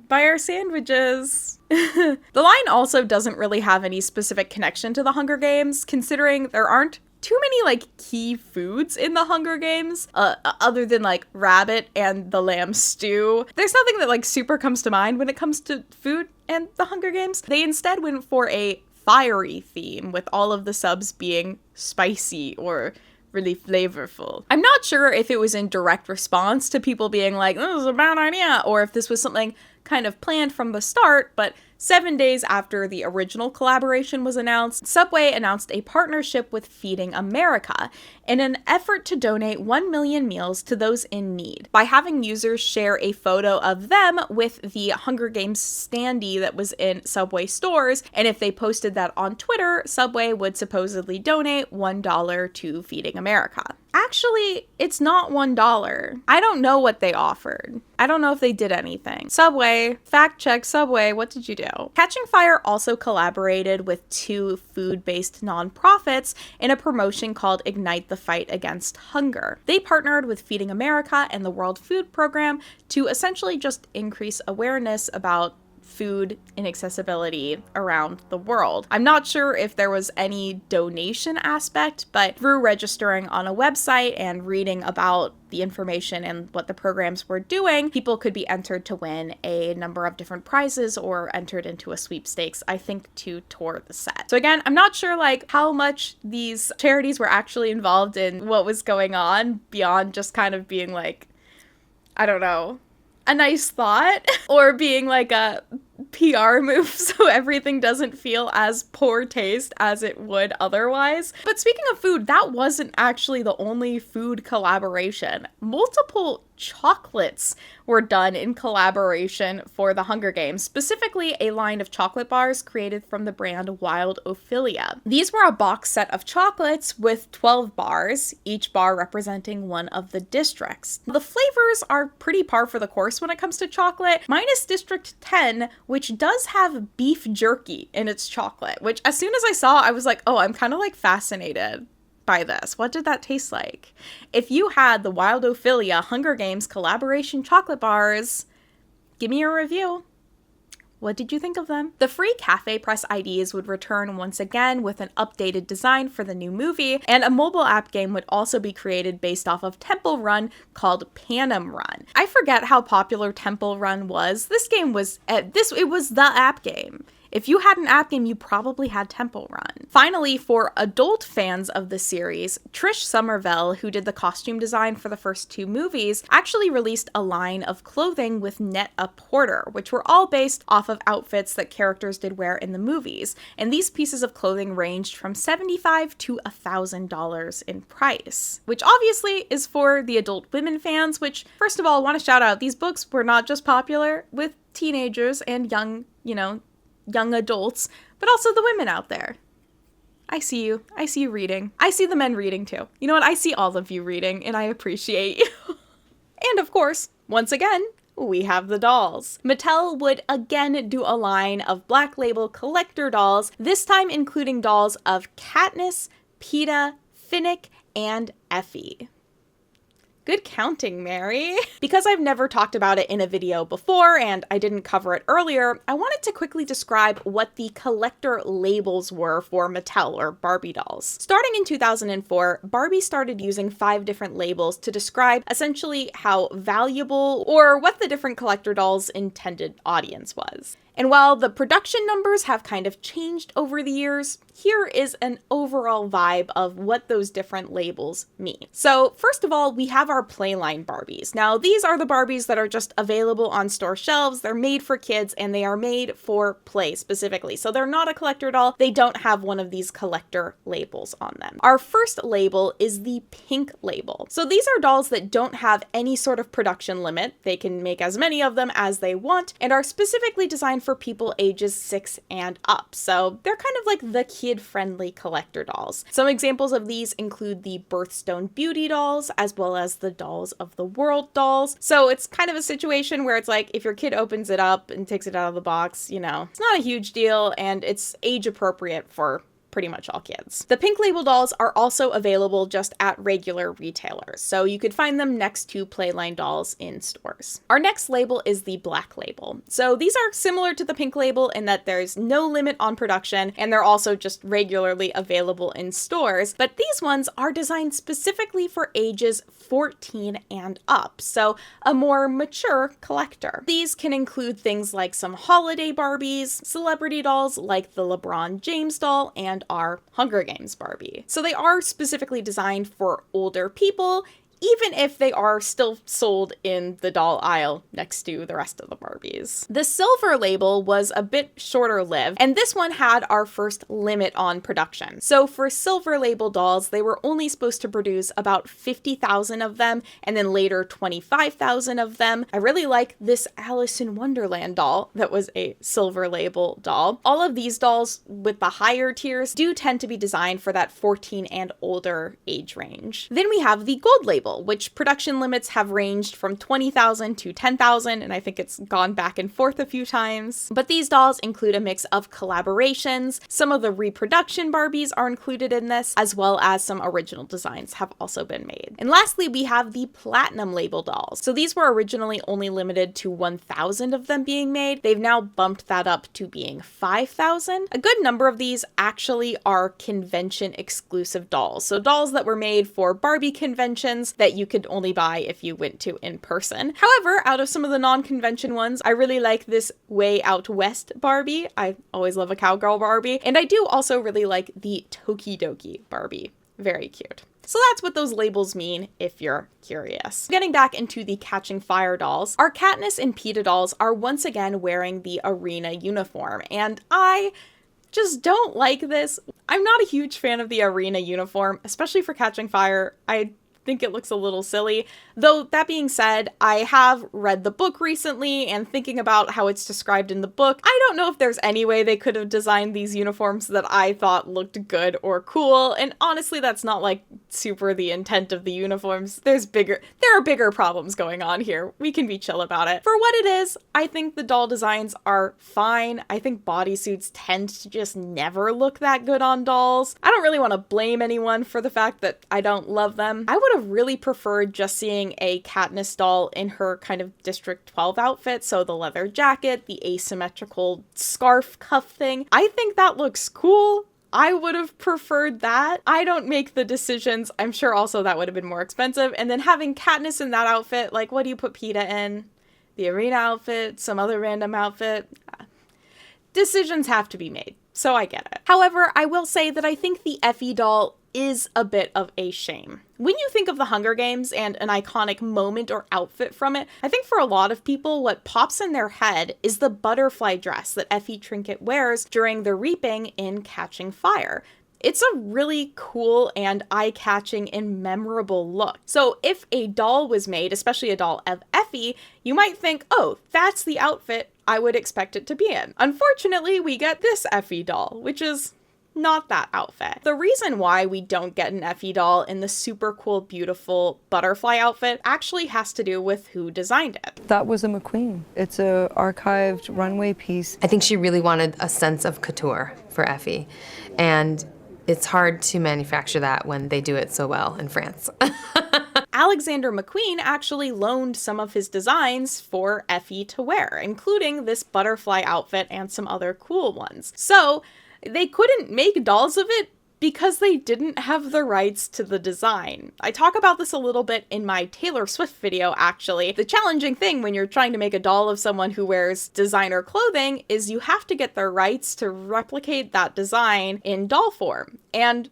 Speaker 2: buy our sandwiches. The line also doesn't really have any specific connection to the Hunger Games, considering there aren't too many like key foods in the Hunger Games other than like rabbit and the lamb stew. There's nothing that like super comes to mind when it comes to food and the Hunger Games. They instead went for a fiery theme with all of the subs being spicy or really flavorful. I'm not sure if it was in direct response to people being like, this is a bad idea, or if this was something kind of planned from the start, but 7 days after the original collaboration was announced, Subway announced a partnership with Feeding America in an effort to donate 1 million meals to those in need by having users share a photo of them with the Hunger Games standee that was in Subway stores, and if they posted that on Twitter, Subway would supposedly donate $1 to Feeding America. Actually, it's not $1. I don't know what they offered. I don't know if they did anything. Subway, fact check Subway, what did you do? Catching Fire also collaborated with 2 food-based nonprofits in a promotion called Ignite the Fight Against Hunger. They partnered with Feeding America and the World Food Program to essentially just increase awareness about food inaccessibility around the world. I'm not sure if there was any donation aspect, but through registering on a website and reading about the information and what the programs were doing, people could be entered to win a number of different prizes or entered into a sweepstakes, I think, to tour the set. So again, I'm not sure like how much these charities were actually involved in what was going on beyond just kind of being like, I don't know, a nice thought or being like a PR move so everything doesn't feel as poor taste as it would otherwise. But speaking of food, that wasn't actually the only food collaboration. Multiple chocolates were done in collaboration for the Hunger Games, specifically a line of chocolate bars created from the brand Wild Ophelia. These were a box set of chocolates with 12 bars, each bar representing one of the districts. The flavors are pretty par for the course when it comes to chocolate, minus District 10, which does have beef jerky in its chocolate, which as soon as I saw, I was like, oh, I'm kind of like fascinated by this. What did that taste like? If you had the Wild Ophelia Hunger Games collaboration chocolate bars, give me a review. What did you think of them? The free Cafe Press IDs would return once again with an updated design for the new movie, and a mobile app game would also be created based off of Temple Run called Panem Run. I forget how popular Temple Run was. This game was, it was the app game. If you had an app game, you probably had Temple Run. Finally, for adult fans of the series, Trish Somerville, who did the costume design for the first 2 movies, actually released a line of clothing with Net-a-Porter, which were all based off of outfits that characters did wear in the movies. And these pieces of clothing ranged from $75 to $1,000 in price, which obviously is for the adult women fans, which, first of all, I want to shout out, these books were not just popular with teenagers and young adults, but also the women out there. I see you. I see you reading. I see the men reading too. You know what? I see all of you reading, and I appreciate you. And of course, once again, we have the dolls. Mattel would again do a line of Black Label collector dolls, this time including dolls of Katniss, Peeta, Finnick, and Effie. Good counting, Mary. Because I've never talked about it in a video before and I didn't cover it earlier, I wanted to quickly describe what the collector labels were for Mattel or Barbie dolls. Starting in 2004, Barbie started using 5 different labels to describe essentially how valuable or what the different collector dolls' intended audience was. And while the production numbers have kind of changed over the years, here is an overall vibe of what those different labels mean. So first of all, we have our Playline Barbies. Now, these are the Barbies that are just available on store shelves. They're made for kids and they are made for play specifically. So they're not a collector doll. They don't have one of these collector labels on them. Our first label is the pink label. So these are dolls that don't have any sort of production limit. They can make as many of them as they want and are specifically designed for people ages 6 and up. So they're kind of like the kid-friendly collector dolls. Some examples of these include the Birthstone Beauty dolls, as well as the Dolls of the World dolls. So it's kind of a situation where it's like, if your kid opens it up and takes it out of the box, you know, it's not a huge deal and it's age appropriate for pretty much all kids. The pink label dolls are also available just at regular retailers, so you could find them next to Playline dolls in stores. Our next label is the black label. So these are similar to the pink label in that there's no limit on production and they're also just regularly available in stores, but these ones are designed specifically for ages 14 and up, so a more mature collector. These can include things like some holiday Barbies, celebrity dolls like the LeBron James doll, and our Hunger Games Barbie. So they are specifically designed for older people, even if they are still sold in the doll aisle next to the rest of the Barbies. The silver label was a bit shorter lived, and this one had our first limit on production. So for silver label dolls, they were only supposed to produce about 50,000 of them, and then later 25,000 of them. I really like this Alice in Wonderland doll that was a silver label doll. All of these dolls with the higher tiers do tend to be designed for that 14 and older age range. Then we have the gold label, which production limits have ranged from 20,000 to 10,000, and I think it's gone back and forth a few times. But these dolls include a mix of collaborations. Some of the reproduction Barbies are included in this, as well as some original designs have also been made. And lastly, we have the platinum label dolls. So these were originally only limited to 1,000 of them being made. They've now bumped that up to being 5,000. A good number of these actually are convention exclusive dolls. So dolls that were made for Barbie conventions that you could only buy if you went to in person. However, out of some of the non-convention ones, I really like this Way Out West Barbie. I always love a cowgirl Barbie. And I do also really like the Tokidoki Barbie. Very cute. So that's what those labels mean if you're curious. Getting back into the Catching Fire dolls, our Katniss and Peeta dolls are once again wearing the arena uniform, and I just don't like this. I'm not a huge fan of the arena uniform, especially for Catching Fire. I think it looks a little silly. Though, that being said, I have read the book recently and thinking about how it's described in the book, I don't know if there's any way they could have designed these uniforms that I thought looked good or cool, and honestly, that's not like super the intent of the uniforms. There are bigger problems going on here. We can be chill about it. For what it is, I think the doll designs are fine. I think bodysuits tend to just never look that good on dolls. I don't really want to blame anyone for the fact that I don't love them. I would have really preferred just seeing a Katniss doll in her kind of District 12 outfit, so the leather jacket, the asymmetrical scarf cuff thing. I think that looks cool. I would have preferred that. I don't make the decisions. I'm sure also that would have been more expensive. And then having Katniss in that outfit, like, what do you put Peeta in? The arena outfit? Some other random outfit? decisions have to be made, so I get it. However, I will say that I think the Effie doll is a bit of a shame. When you think of the Hunger Games and an iconic moment or outfit from it, I think for a lot of people, what pops in their head is the butterfly dress that Effie Trinket wears during the reaping in Catching Fire. It's a really cool and eye-catching and memorable look. So if a doll was made, especially a doll of Effie, you might think, oh, that's the outfit I would expect it to be in. Unfortunately, we get this Effie doll, which is not that outfit. The reason why we don't get an Effie doll in the super cool, beautiful butterfly outfit actually has to do with who designed it.
Speaker 11: That was a McQueen. It's a archived runway piece.
Speaker 12: I think she really wanted a sense of couture for Effie, and it's hard to manufacture that when they do it so well in France.
Speaker 2: Alexander McQueen actually loaned some of his designs for Effie to wear, including this butterfly outfit and some other cool ones. So they couldn't make dolls of it because they didn't have the rights to the design. I talk about this a little bit in my Taylor Swift video, actually. The challenging thing when you're trying to make a doll of someone who wears designer clothing is you have to get their rights to replicate that design in doll form. And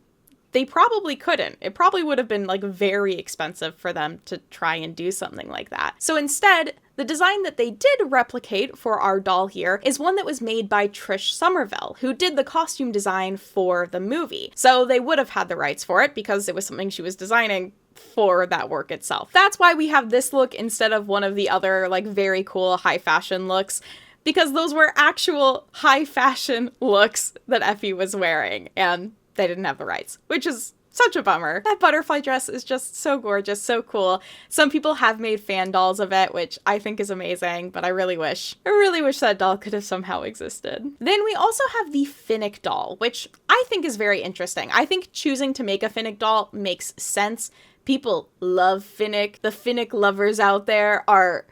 Speaker 2: they probably couldn't. It probably would have been like very expensive for them to try and do something like that. So instead, the design that they did replicate for our doll here is one that was made by Trish Somerville, who did the costume design for the movie. So they would have had the rights for it because it was something she was designing for that work itself. That's why we have this look instead of one of the other like very cool high fashion looks, because those were actual high fashion looks that Effie was wearing and they didn't have the rights, which is such a bummer. That butterfly dress is just so gorgeous, so cool. Some people have made fan dolls of it, which I think is amazing, but I really wish that doll could have somehow existed. Then we also have the Finnick doll, which I think is very interesting. I think choosing to make a Finnick doll makes sense. People love Finnick. The Finnick lovers out there are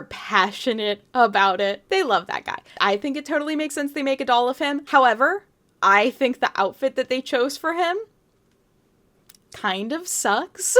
Speaker 2: passionate about it. They love that guy. I think it totally makes sense they make a doll of him. However, I think the outfit that they chose for him kind of sucks.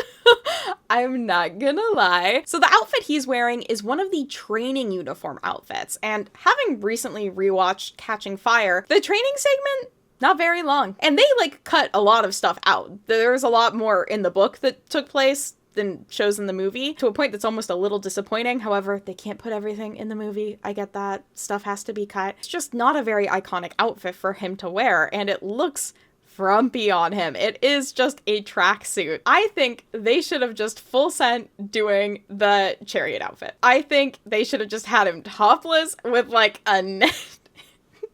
Speaker 2: I'm not gonna lie. So the outfit he's wearing is one of the training uniform outfits, and having recently rewatched Catching Fire, the training segment, not very long. And they like cut a lot of stuff out. There's a lot more in the book that took place than shows in the movie, to a point that's almost a little disappointing. However, they can't put everything in the movie. I get that. Stuff has to be cut. It's just not a very iconic outfit for him to wear, and it looks frumpy on him. It is just a tracksuit. I think they should have just full sent doing the chariot outfit. I think they should have just had him topless with like a net.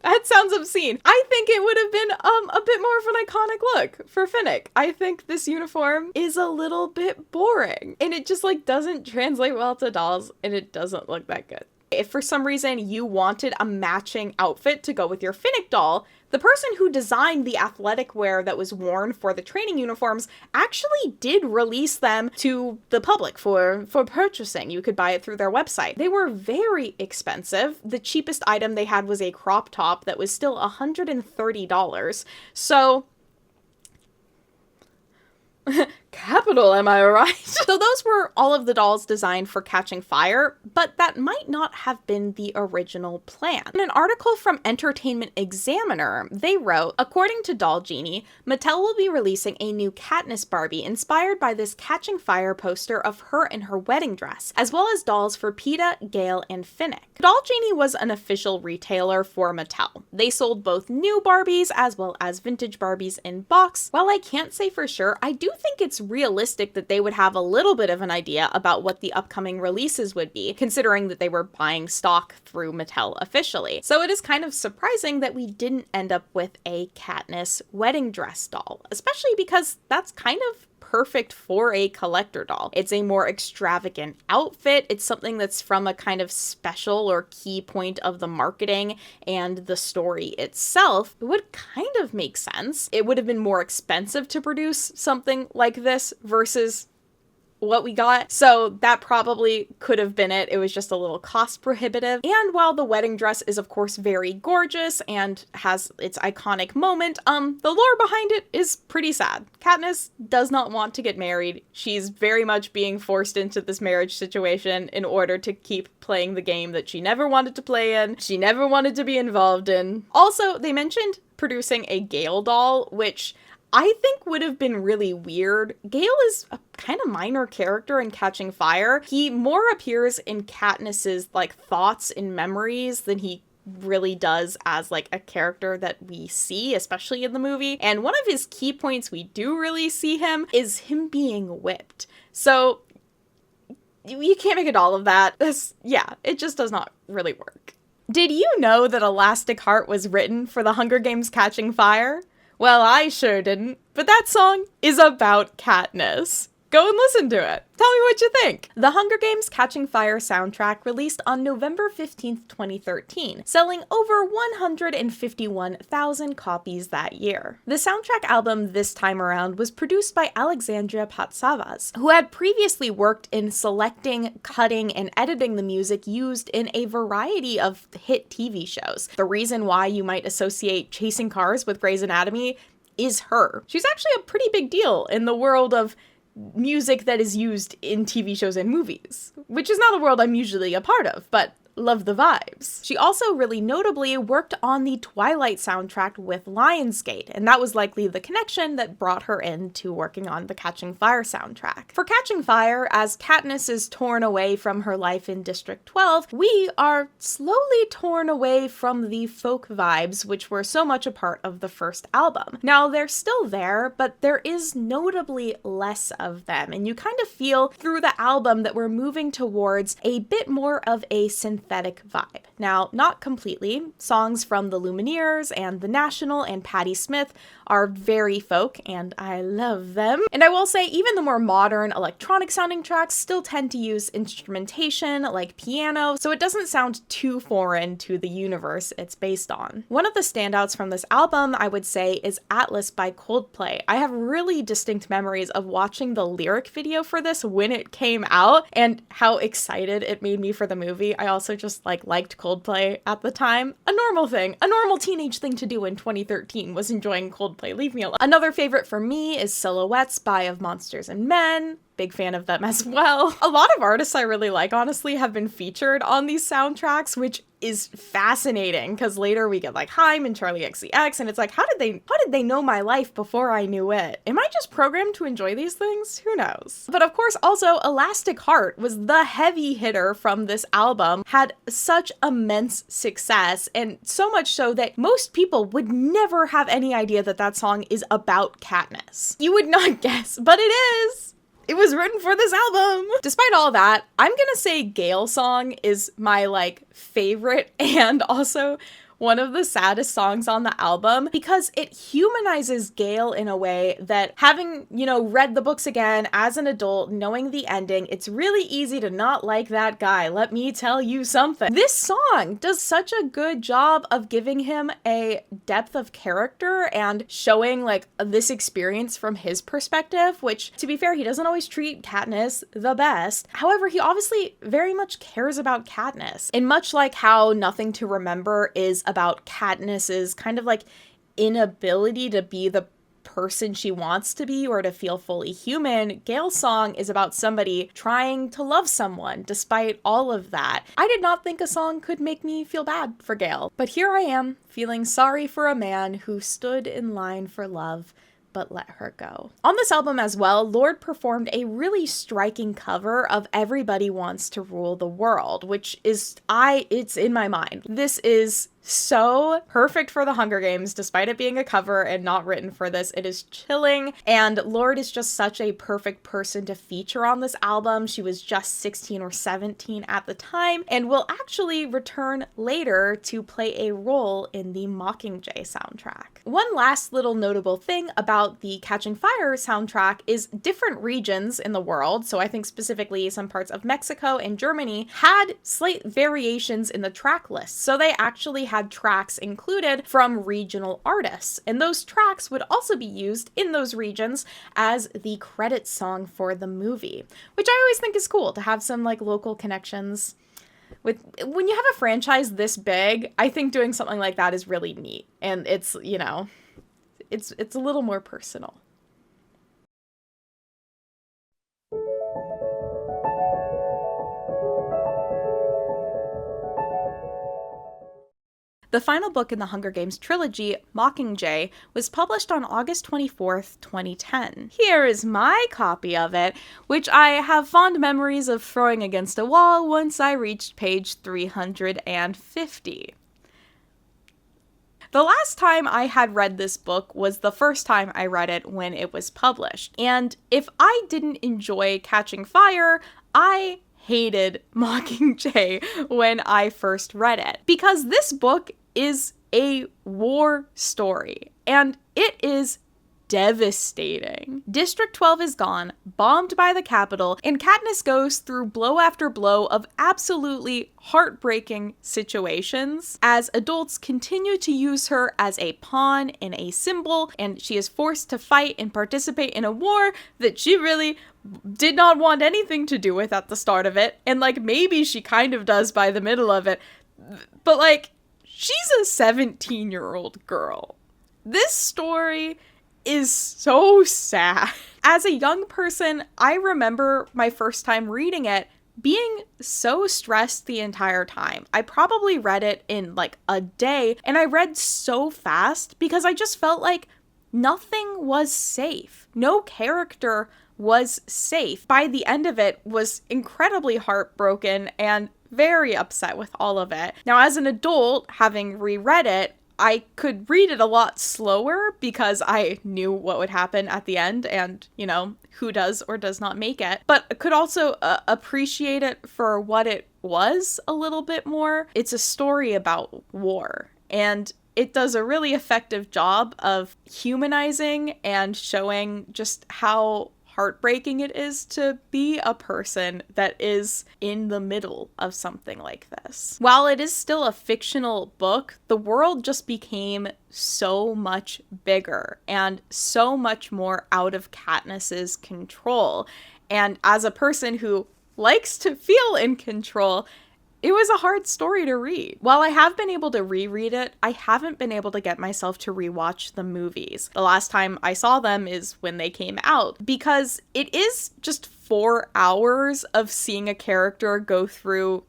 Speaker 2: That sounds obscene. I think it would have been a bit more of an iconic look for Finnick. I think this uniform is a little bit boring, and it just like doesn't translate well to dolls, and it doesn't look that good. If for some reason you wanted a matching outfit to go with your Finnick doll, the person who designed the athletic wear that was worn for the training uniforms actually did release them to the public for purchasing. You could buy it through their website. They were very expensive. The cheapest item they had was a crop top that was still $130. So capital, am I right? So those were all of the dolls designed for Catching Fire, but that might not have been the original plan. In an article from Entertainment Examiner, they wrote, according to Doll Genie, Mattel will be releasing a new Katniss Barbie inspired by this Catching Fire poster of her in her wedding dress, as well as dolls for Peeta, Gale, and Finnick. Doll Genie was an official retailer for Mattel. They sold both new Barbies as well as vintage Barbies in box. While I can't say for sure, I do think it's realistic that they would have a little bit of an idea about what the upcoming releases would be, considering that they were buying stock through Mattel officially. So it is kind of surprising that we didn't end up with a Katniss wedding dress doll, especially because that's kind of perfect for a collector doll. It's a more extravagant outfit. It's something that's from a kind of special or key point of the marketing and the story itself. It would kind of make sense. It would have been more expensive to produce something like this versus what we got. So that probably could have been it. It was just a little cost prohibitive. And while the wedding dress is of course very gorgeous and has its iconic moment, the lore behind it is pretty sad. Katniss does not want to get married. She's very much being forced into this marriage situation in order to keep playing the game that she never wanted to play in, she never wanted to be involved in. Also, they mentioned producing a Gale doll, which I think would have been really weird. Gale is a kind of minor character in Catching Fire. He more appears in Katniss's like thoughts and memories than he really does as like a character that we see, especially in the movie. And one of his key points we do really see him is him being whipped. So you can't make a doll of that. It just does not really work. Did you know that Elastic Heart was written for the Hunger Games Catching Fire? Well, I sure didn't, but that song is about Katniss. Go and listen to it. Tell me what you think. The Hunger Games Catching Fire soundtrack released on November 15th, 2013, selling over 151,000 copies that year. The soundtrack album this time around was produced by Alexandria Patsavas, who had previously worked in selecting, cutting, and editing the music used in a variety of hit TV shows. The reason why you might associate Chasing Cars with Grey's Anatomy is her. She's actually a pretty big deal in the world of music that is used in TV shows and movies, which is not a world I'm usually a part of, but love the vibes. She also really notably worked on the Twilight soundtrack with Lionsgate, and that was likely the connection that brought her into working on the Catching Fire soundtrack. For Catching Fire, as Katniss is torn away from her life in District 12, we are slowly torn away from the folk vibes, which were so much a part of the first album. Now, they're still there, but there is notably less of them, and you kind of feel through the album that we're moving towards a bit more of a synthetic vibe. Now, not completely. Songs from the Lumineers and The National and Patti Smith are very folk, and I love them. And I will say, even the more modern electronic sounding tracks still tend to use instrumentation like piano, so it doesn't sound too foreign to the universe it's based on. One of the standouts from this album, I would say, is Atlas by Coldplay. I have really distinct memories of watching the lyric video for this when it came out and how excited it made me for the movie. I also just liked Coldplay at the time. A normal thing, a normal teenage thing to do in 2013 was enjoying Coldplay. Leave me alone. Another favorite for me is Silhouettes by Of Monsters and Men. Big fan of them as well. A lot of artists I really like, honestly, have been featured on these soundtracks, which is fascinating because later we get Haim and Charlie XCX, and it's how did they know my life before I knew it? Am I just programmed to enjoy these things? Who knows? But of course, also Elastic Heart was the heavy hitter from this album, had such immense success, and so much so that most people would never have any idea that that song is about Katniss. You would not guess, but it is! It was written for this album. Despite all that, I'm gonna say Gale Song is my favorite and also one of the saddest songs on the album because it humanizes Gale in a way that, having, read the books again as an adult, knowing the ending, it's really easy to not like that guy. Let me tell you something. This song does such a good job of giving him a depth of character and showing this experience from his perspective, which, to be fair, he doesn't always treat Katniss the best. However, he obviously very much cares about Katniss. And much like how Nothing to Remember is about Katniss's kind of inability to be the person she wants to be or to feel fully human, Gale's song is about somebody trying to love someone despite all of that. I did not think a song could make me feel bad for Gale, but here I am feeling sorry for a man who stood in line for love but let her go. On this album as well, Lorde performed a really striking cover of Everybody Wants to Rule the World, which is, it's in my mind. This is so perfect for the Hunger Games, despite it being a cover and not written for this. It is chilling, and Lorde is just such a perfect person to feature on this album. She was just 16 or 17 at the time, and will actually return later to play a role in the Mockingjay soundtrack. One last little notable thing about the Catching Fire soundtrack is different regions in the world, so I think specifically some parts of Mexico and Germany, had slight variations in the track list. So they actually had tracks included from regional artists, and those tracks would also be used in those regions as the credit song for the movie, which I always think is cool to have some like local connections. When you have a franchise this big, I think doing something like that is really neat, and it's, you know, it's a little more personal. The final book in the Hunger Games trilogy, Mockingjay, was published on August 24th, 2010. Here is my copy of it, which I have fond memories of throwing against a wall once I reached page 350. The last time I had read this book was the first time I read it when it was published, and if I didn't enjoy Catching Fire, I hated Mockingjay when I first read it, because this book is a war story, and it is devastating. District 12 is gone, bombed by the Capitol, and Katniss goes through blow after blow of absolutely heartbreaking situations as adults continue to use her as a pawn and a symbol, and she is forced to fight and participate in a war that she really did not want anything to do with at the start of it, and like maybe she kind of does by the middle of it, but like she's a 17-year-old girl. This story is so sad. As a young person, I remember my first time reading it being so stressed the entire time. I probably read it in like a day, and I read so fast because I just felt like nothing was safe. No character was safe. By the end of it, was incredibly heartbroken and very upset with all of it. Now, as an adult, having reread it, I could read it a lot slower because I knew what would happen at the end and, you know, who does or does not make it, but could also appreciate it for what it was a little bit more. It's a story about war, and it does a really effective job of humanizing and showing just how heartbreaking it is to be a person that is in the middle of something like this. While it is still a fictional book, the world just became so much bigger and so much more out of Katniss's control. And as a person who likes to feel in control, it was a hard story to read. While I have been able to reread it, I haven't been able to get myself to rewatch the movies. The last time I saw them is when they came out, because it is just 4 hours of seeing a character go through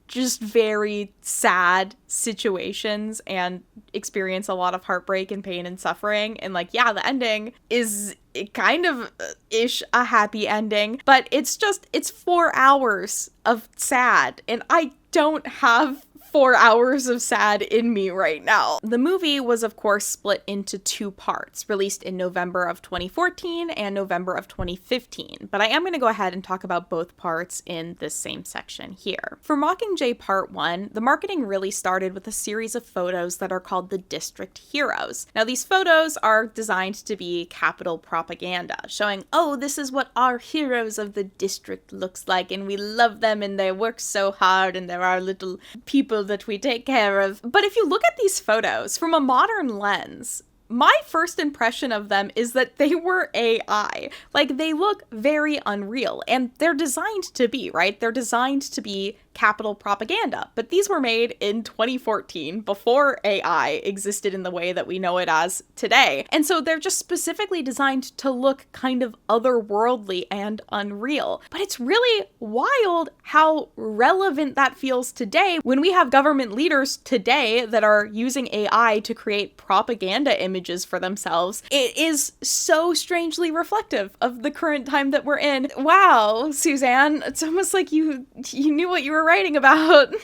Speaker 2: just very sad situations and experience a lot of heartbreak and pain and suffering. And like, yeah, the ending is kind of ish a happy ending, but it's 4 hours of sad, and I don't have 4 hours of sad in me right now. The movie was, of course, split into 2 parts, released in November of 2014 and November of 2015, but I am going to go ahead and talk about both parts in this same section here. For Mockingjay Part 1, the marketing really started with a series of photos that are called the District Heroes. Now, these photos are designed to be Capitol propaganda, showing, oh, this is what our heroes of the district looks like, and we love them, and they work so hard, and they're our little people that we take care of. But if you look at these photos from a modern lens, my first impression of them is that they were AI. Like, they look very unreal, and they're designed to be, right? They're designed to be Capitol propaganda, but these were made in 2014, before AI existed in the way that we know it as today. And so they're just specifically designed to look kind of otherworldly and unreal. But it's really wild how relevant that feels today when we have government leaders today that are using AI to create propaganda images for themselves. It is so strangely reflective of the current time that we're in. Wow, Suzanne, it's almost like you knew what you were writing about.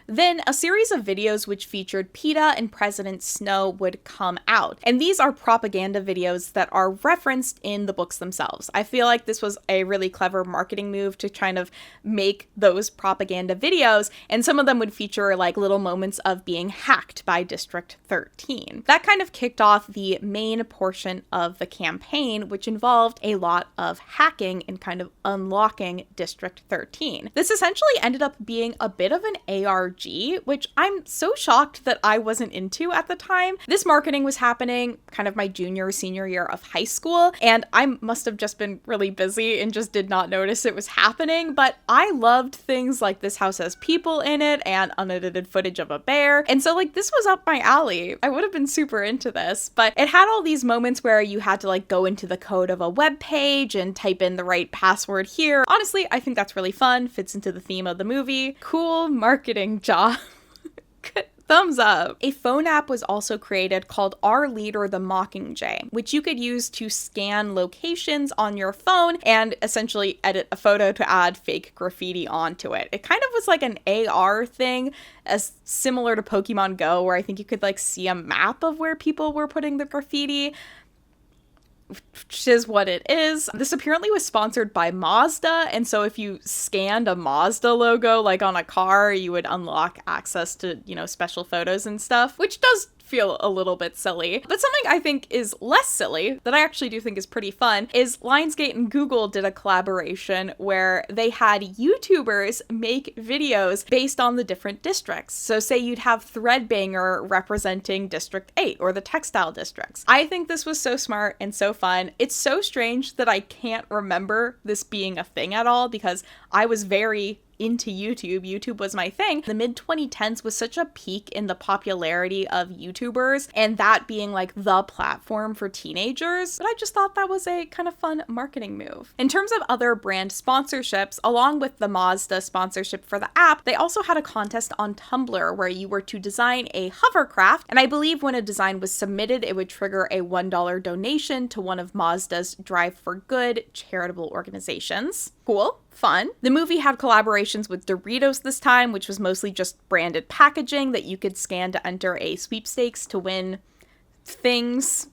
Speaker 2: Then a series of videos which featured PETA and President Snow would come out. And these are propaganda videos that are referenced in the books themselves. I feel like this was a really clever marketing move to kind of make those propaganda videos, and some of them would feature like little moments of being hacked by District 13. That kind of kicked off the main portion of the campaign, which involved a lot of hacking and kind of unlocking District 13. This essentially ended up being a bit of an ARG RPG, which I'm so shocked that I wasn't into at the time. This marketing was happening kind of my junior or senior year of high school, and I must have just been really busy and just did not notice it was happening, but I loved things like This House Has People in It and unedited footage of a bear, and so like this was up my alley. I would have been super into this, but it had all these moments where you had to like go into the code of a web page and type in the right password here. Honestly, I think that's really fun, fits into the theme of the movie. Cool marketing job. Thumbs up. A phone app was also created called Our Leader the Mockingjay, which you could use to scan locations on your phone and essentially edit a photo to add fake graffiti onto it. It kind of was like an AR thing, as similar to Pokemon Go, where I think you could like see a map of where people were putting the graffiti, which is what it is. This apparently was sponsored by Mazda, and so if you scanned a Mazda logo like on a car, you would unlock access to, you know, special photos and stuff, which does feel a little bit silly. But something I think is less silly, that I actually do think is pretty fun, is Lionsgate and Google did a collaboration where they had YouTubers make videos based on the different districts. So say you'd have Threadbanger representing District 8 or the textile districts. I think this was so smart and so fun. It's so strange that I can't remember this being a thing at all because I was very into YouTube. YouTube was my thing. The mid-2010s was such a peak in the popularity of YouTubers and that being like the platform for teenagers, but I just thought that was a kind of fun marketing move. In terms of other brand sponsorships, along with the Mazda sponsorship for the app, they also had a contest on Tumblr where you were to design a hovercraft, and I believe when a design was submitted, it would trigger a $1 donation to one of Mazda's Drive for Good charitable organizations. Cool. Fun. The movie had collaborations with Doritos this time, which was mostly just branded packaging that you could scan to enter a sweepstakes to win things.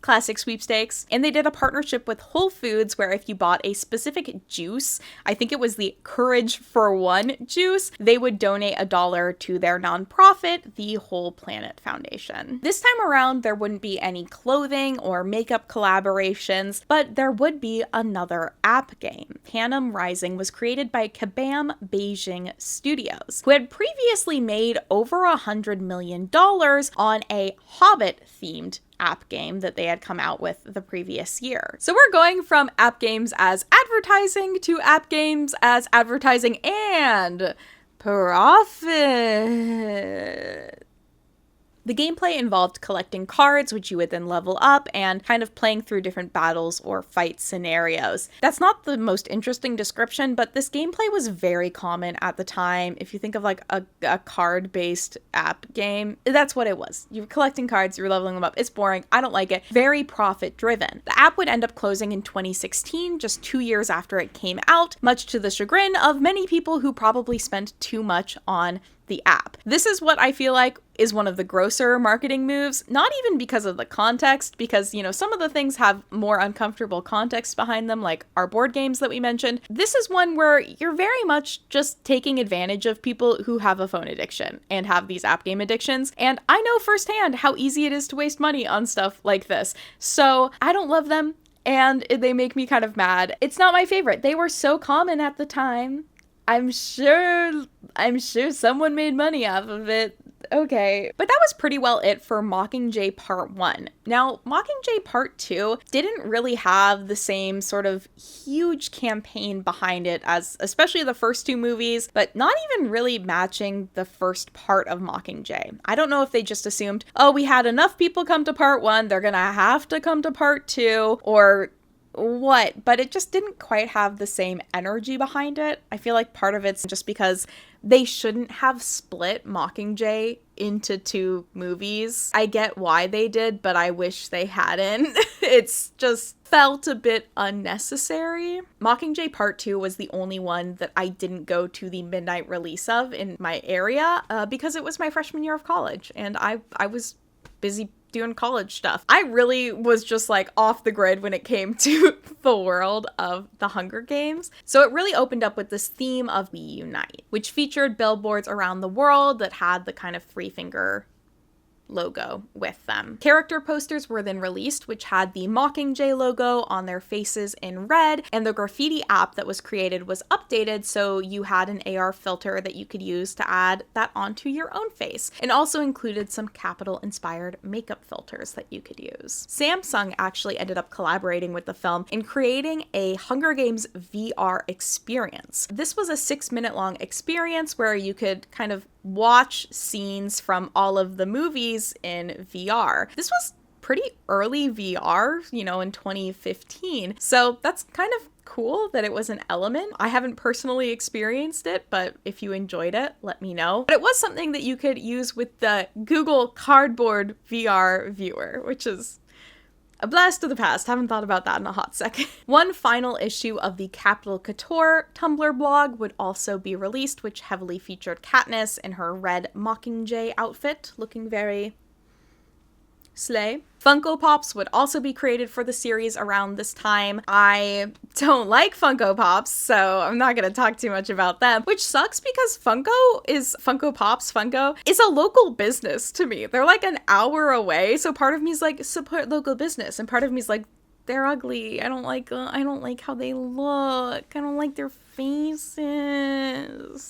Speaker 2: Classic sweepstakes. And they did a partnership with Whole Foods where if you bought a specific juice, I think it was the Courage for One juice, they would donate $1 to their nonprofit, the Whole Planet Foundation. This time around, there wouldn't be any clothing or makeup collaborations, but there would be another app game. Panem Rising was created by Kabam Beijing Studios, who had previously made over $100 million on a Hobbit-themed app game that they had come out with the previous year. So we're going from app games as advertising to app games as advertising and profit. The gameplay involved collecting cards, which you would then level up, and kind of playing through different battles or fight scenarios. That's not the most interesting description, but this gameplay was very common at the time. If you think of like a card-based app game, that's what it was. You're collecting cards, you're leveling them up. It's boring. I don't like it. Very profit-driven. The app would end up closing in 2016, just 2 years after it came out, much to the chagrin of many people who probably spent too much on the app. This is what I feel like is one of the grosser marketing moves, not even because of the context, because, you know, some of the things have more uncomfortable context behind them, like our board games that we mentioned. This is one where you're very much just taking advantage of people who have a phone addiction and have these app game addictions, and I know firsthand how easy it is to waste money on stuff like this. So I don't love them, and they make me kind of mad. It's not my favorite. They were so common at the time. I'm sure someone made money off of it. Okay. But that was pretty well it for Mockingjay Part 1. Now, Mockingjay Part 2 didn't really have the same sort of huge campaign behind it as especially the first two movies, but not even really matching the first part of Mockingjay. I don't know if they just assumed, oh, we had enough people come to Part 1, they're gonna have to come to Part 2, or what, but it just didn't quite have the same energy behind it. I feel like part of it's just because they shouldn't have split Mockingjay into two movies. I get why they did, but I wish they hadn't. It's just felt a bit unnecessary. Mockingjay Part 2 was the only one that I didn't go to the midnight release of in my area because it was my freshman year of college and I was busy doing college stuff. I really was just like off the grid when it came to the world of the Hunger Games. So it really opened up with this theme of We Unite, which featured billboards around the world that had the kind of three-finger logo with them. Character posters were then released, which had the Mockingjay logo on their faces in red, and the graffiti app that was created was updated so you had an AR filter that you could use to add that onto your own face, and also included some Capitol-inspired makeup filters that you could use. Samsung actually ended up collaborating with the film in creating a Hunger Games VR experience. This was a 6-minute long experience where you could kind of watch scenes from all of the movies in VR. This was pretty early VR, in 2015. So that's kind of cool that it was an element. I haven't personally experienced it, but if you enjoyed it, let me know. But it was something that you could use with the Google Cardboard VR viewer, which is a blast of the past. Haven't thought about that in a hot second. One final issue of the Capital Couture Tumblr blog would also be released, which heavily featured Katniss in her red Mockingjay outfit, looking very slay. Funko Pops would also be created for the series around this time. I don't like Funko Pops, so I'm not going to talk too much about them, which sucks because Funko is a local business to me. They're like an hour away, so part of me is like, support local business, and part of me is like, they're ugly. I don't like how they look. I don't like their faces.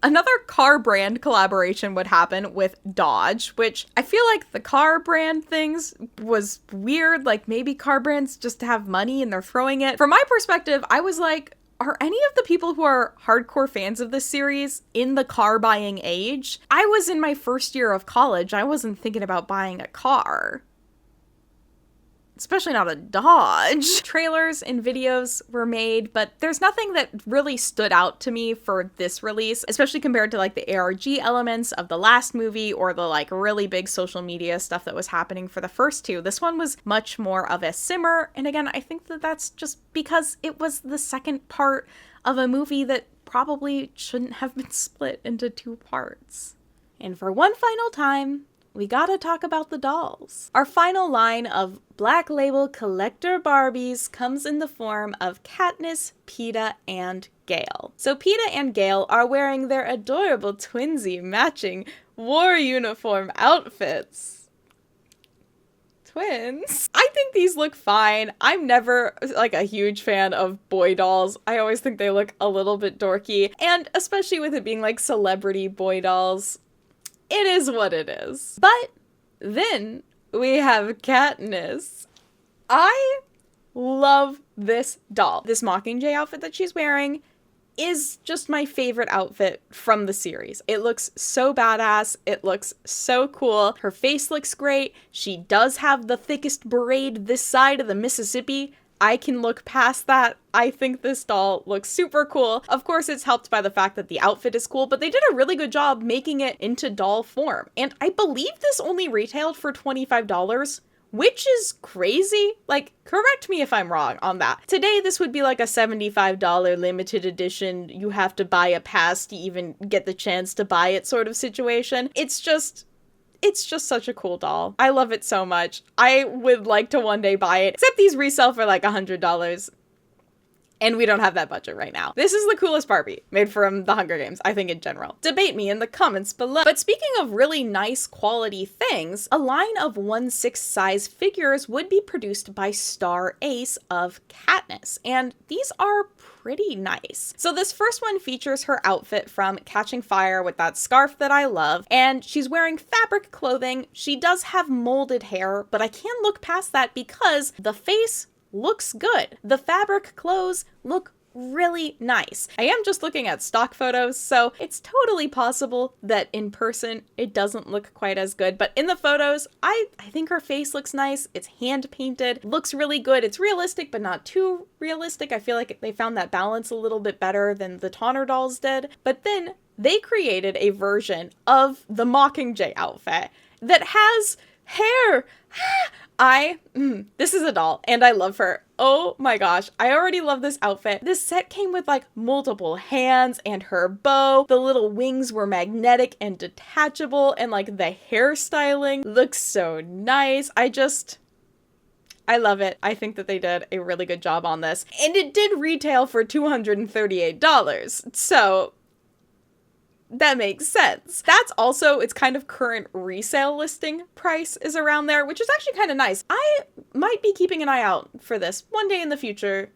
Speaker 2: Another car brand collaboration would happen with Dodge, which I feel like the car brand things was weird. Like maybe car brands just have money and they're throwing it. From my perspective, I was like, are any of the people who are hardcore fans of this series in the car buying age? I was in my first year of college. I wasn't thinking about buying a car. Especially not a Dodge. Trailers and videos were made, but there's nothing that really stood out to me for this release, especially compared to like the ARG elements of the last movie or the like really big social media stuff that was happening for the first two. This one was much more of a simmer, and again, I think that that's just because it was the second part of a movie that probably shouldn't have been split into 2 parts. And for one final time, we gotta talk about the dolls. Our final line of Black Label collector Barbies comes in the form of Katniss, Peeta, and Gale. So Peeta and Gale are wearing their adorable twinsy matching war uniform outfits. Twins. I think these look fine. I'm never like a huge fan of boy dolls. I always think they look a little bit dorky, and especially with it being like celebrity boy dolls, it is what it is. But then we have Katniss. I love this doll. This Mockingjay outfit that she's wearing is just my favorite outfit from the series. It looks so badass. It looks so cool. Her face looks great. She does have the thickest braid this side of the Mississippi. I can look past that. I think this doll looks super cool. Of course, it's helped by the fact that the outfit is cool, but they did a really good job making it into doll form. And I believe this only retailed for $25, which is crazy. Like, correct me if I'm wrong on that. Today, this would be like a $75 limited edition, you have to buy a pass to even get the chance to buy it sort of situation. It's just such a cool doll. I love it so much. I would like to one day buy it, except these resell for like $100. And we don't have that budget right now. This is the coolest Barbie made from the Hunger Games, I think, in general. Debate me in the comments below. But speaking of really nice quality things, a line of 1/6 size figures would be produced by Star Ace of Katniss, and these are pretty nice. So this first one features her outfit from Catching Fire with that scarf that I love, and she's wearing fabric clothing. She does have molded hair, but I can't look past that because the face looks good. The fabric clothes look really nice. I am just looking at stock photos, so it's totally possible that in person it doesn't look quite as good, but in the photos, I think her face looks nice. It's hand painted, looks really good. It's realistic, but not too realistic. I feel like they found that balance a little bit better than the Tonner dolls did. But then they created a version of the Mockingjay outfit that has hair. This is a doll, and I love her. Oh my gosh, I already love this outfit. This set came with like multiple hands and her bow. The little wings were magnetic and detachable, and like the hairstyling looks so nice. I love it. I think that they did a really good job on this, and it did retail for $238. So That makes sense. That's also its kind of current resale listing price is around there, which is actually kind of nice. I might be keeping an eye out for this one day in the future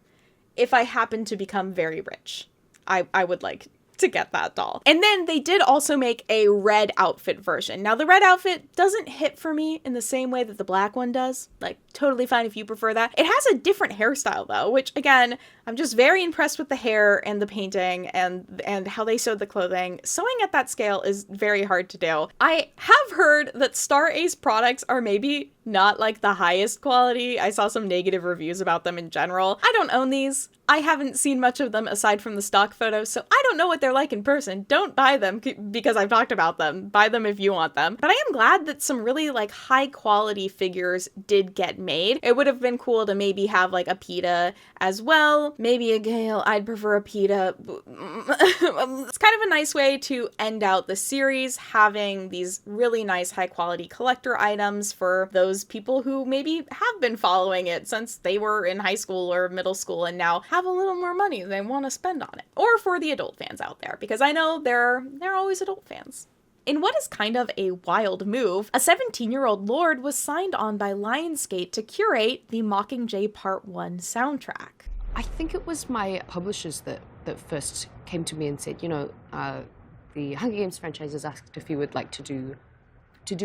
Speaker 2: if I happen to become very rich. I would like to get that doll. And then they did also make a red outfit version. Now the red outfit doesn't hit for me in the same way that the black one does. Like, totally fine if you prefer that. It has a different hairstyle though, which again, I'm just very impressed with the hair and the painting and how they sewed the clothing. Sewing at that scale is very hard to do. I have heard that Star Ace products are maybe not like the highest quality. I saw some negative reviews about them in general. I don't own these. I haven't seen much of them aside from the stock photos, so I don't know what they're like in person. Don't buy them because I've talked about them. Buy them if you want them. But I am glad that some really like high quality figures did get made. It would have been cool to maybe have like a PETA as well. Maybe a Gale. I'd prefer a PETA. It's kind of a nice way to end out the series, having these really nice high quality collector items for those people who maybe have been following it since they were in high school or middle school and now have a little more money they want to spend on it. Or for the adult fans out there, because I know there are always adult fans. In what is kind of a wild move, a 17-year-old Lorde was signed on by Lionsgate to curate the Mockingjay Part 1 soundtrack.
Speaker 13: I think it was my publishers that first came to me and said, you know, the Hunger Games franchise has asked if you would like to do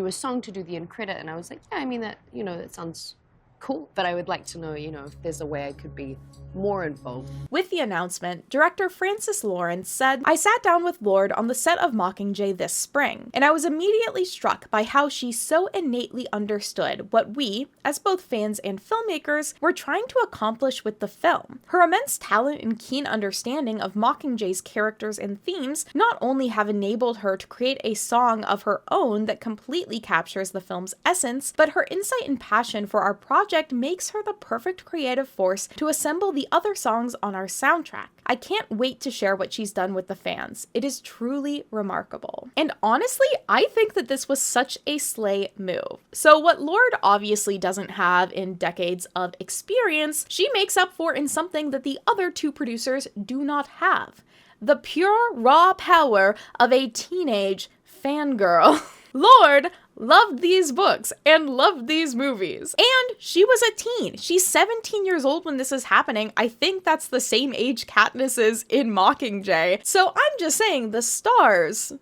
Speaker 13: a song to do the end credit, and I was like, yeah, I mean, that, you know, that sounds cool, but I would like to know, you know, if there's a way I could be more involved.
Speaker 2: With the announcement, director Francis Lawrence said, "I sat down with Lorde on the set of Mockingjay this spring, and I was immediately struck by how she so innately understood what we, as both fans and filmmakers, were trying to accomplish with the film. Her immense talent and keen understanding of Mockingjay's characters and themes not only have enabled her to create a song of her own that completely captures the film's essence, but her insight and passion for our project makes her the perfect creative force to assemble the other songs on our soundtrack. I can't wait to share what she's done with the fans. It is truly remarkable." And honestly, I think that this was such a slay move. So what Lorde obviously doesn't have in decades of experience, she makes up for in something that the other two producers do not have: the pure, raw power of a teenage fangirl. Lorde loved these books and loved these movies. And she was a teen. She's 17 years old when this is happening. I think that's the same age Katniss is in Mockingjay. So I'm just saying the stars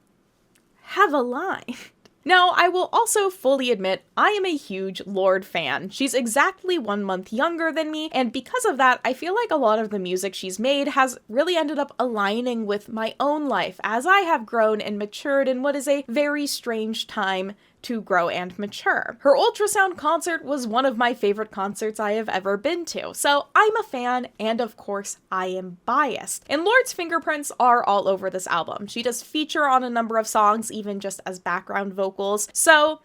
Speaker 2: have aligned. Now, I will also fully admit I am a huge Lorde fan. She's exactly 1 month younger than me, and because of that, I feel like a lot of the music she's made has really ended up aligning with my own life as I have grown and matured in what is a very strange time to grow and mature. Her ultrasound concert was one of my favorite concerts I have ever been to, so I'm a fan, and of course I am biased. And Lorde's fingerprints are all over this album. She does feature on a number of songs, even just as background vocals, so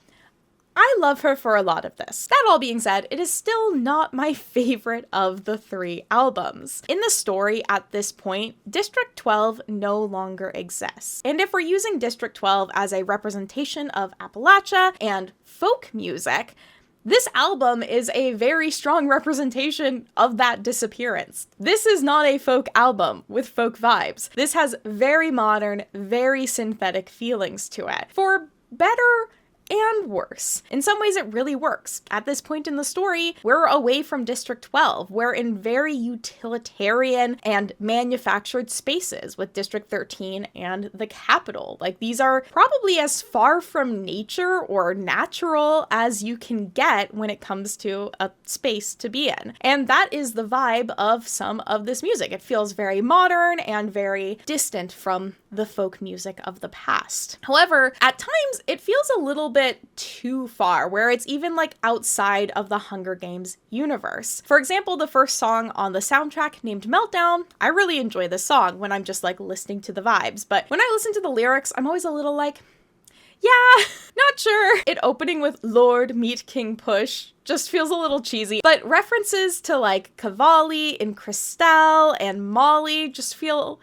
Speaker 2: I love her for a lot of this. That all being said, it is still not my favorite of the 3 albums. In the story at this point, District 12 no longer exists. And if we're using District 12 as a representation of Appalachia and folk music, this album is a very strong representation of that disappearance. This is not a folk album with folk vibes. This has very modern, very synthetic feelings to it. For better and worse. In some ways, it really works. At this point in the story, we're away from District 12. We're in very utilitarian and manufactured spaces with District 13 and the Capitol. Like, these are probably as far from nature or natural as you can get when it comes to a space to be in. And that is the vibe of some of this music. It feels very modern and very distant from the folk music of the past. However, at times, it feels a little bit too far, where it's even like outside of the Hunger Games universe. For example, the first song on the soundtrack, named Meltdown, I really enjoy this song when I'm just like listening to the vibes, but when I listen to the lyrics, I'm always a little like, yeah, not sure. It opening with Lorde meet King Push just feels a little cheesy, but references to like Cavalli and Christelle and Molly just feel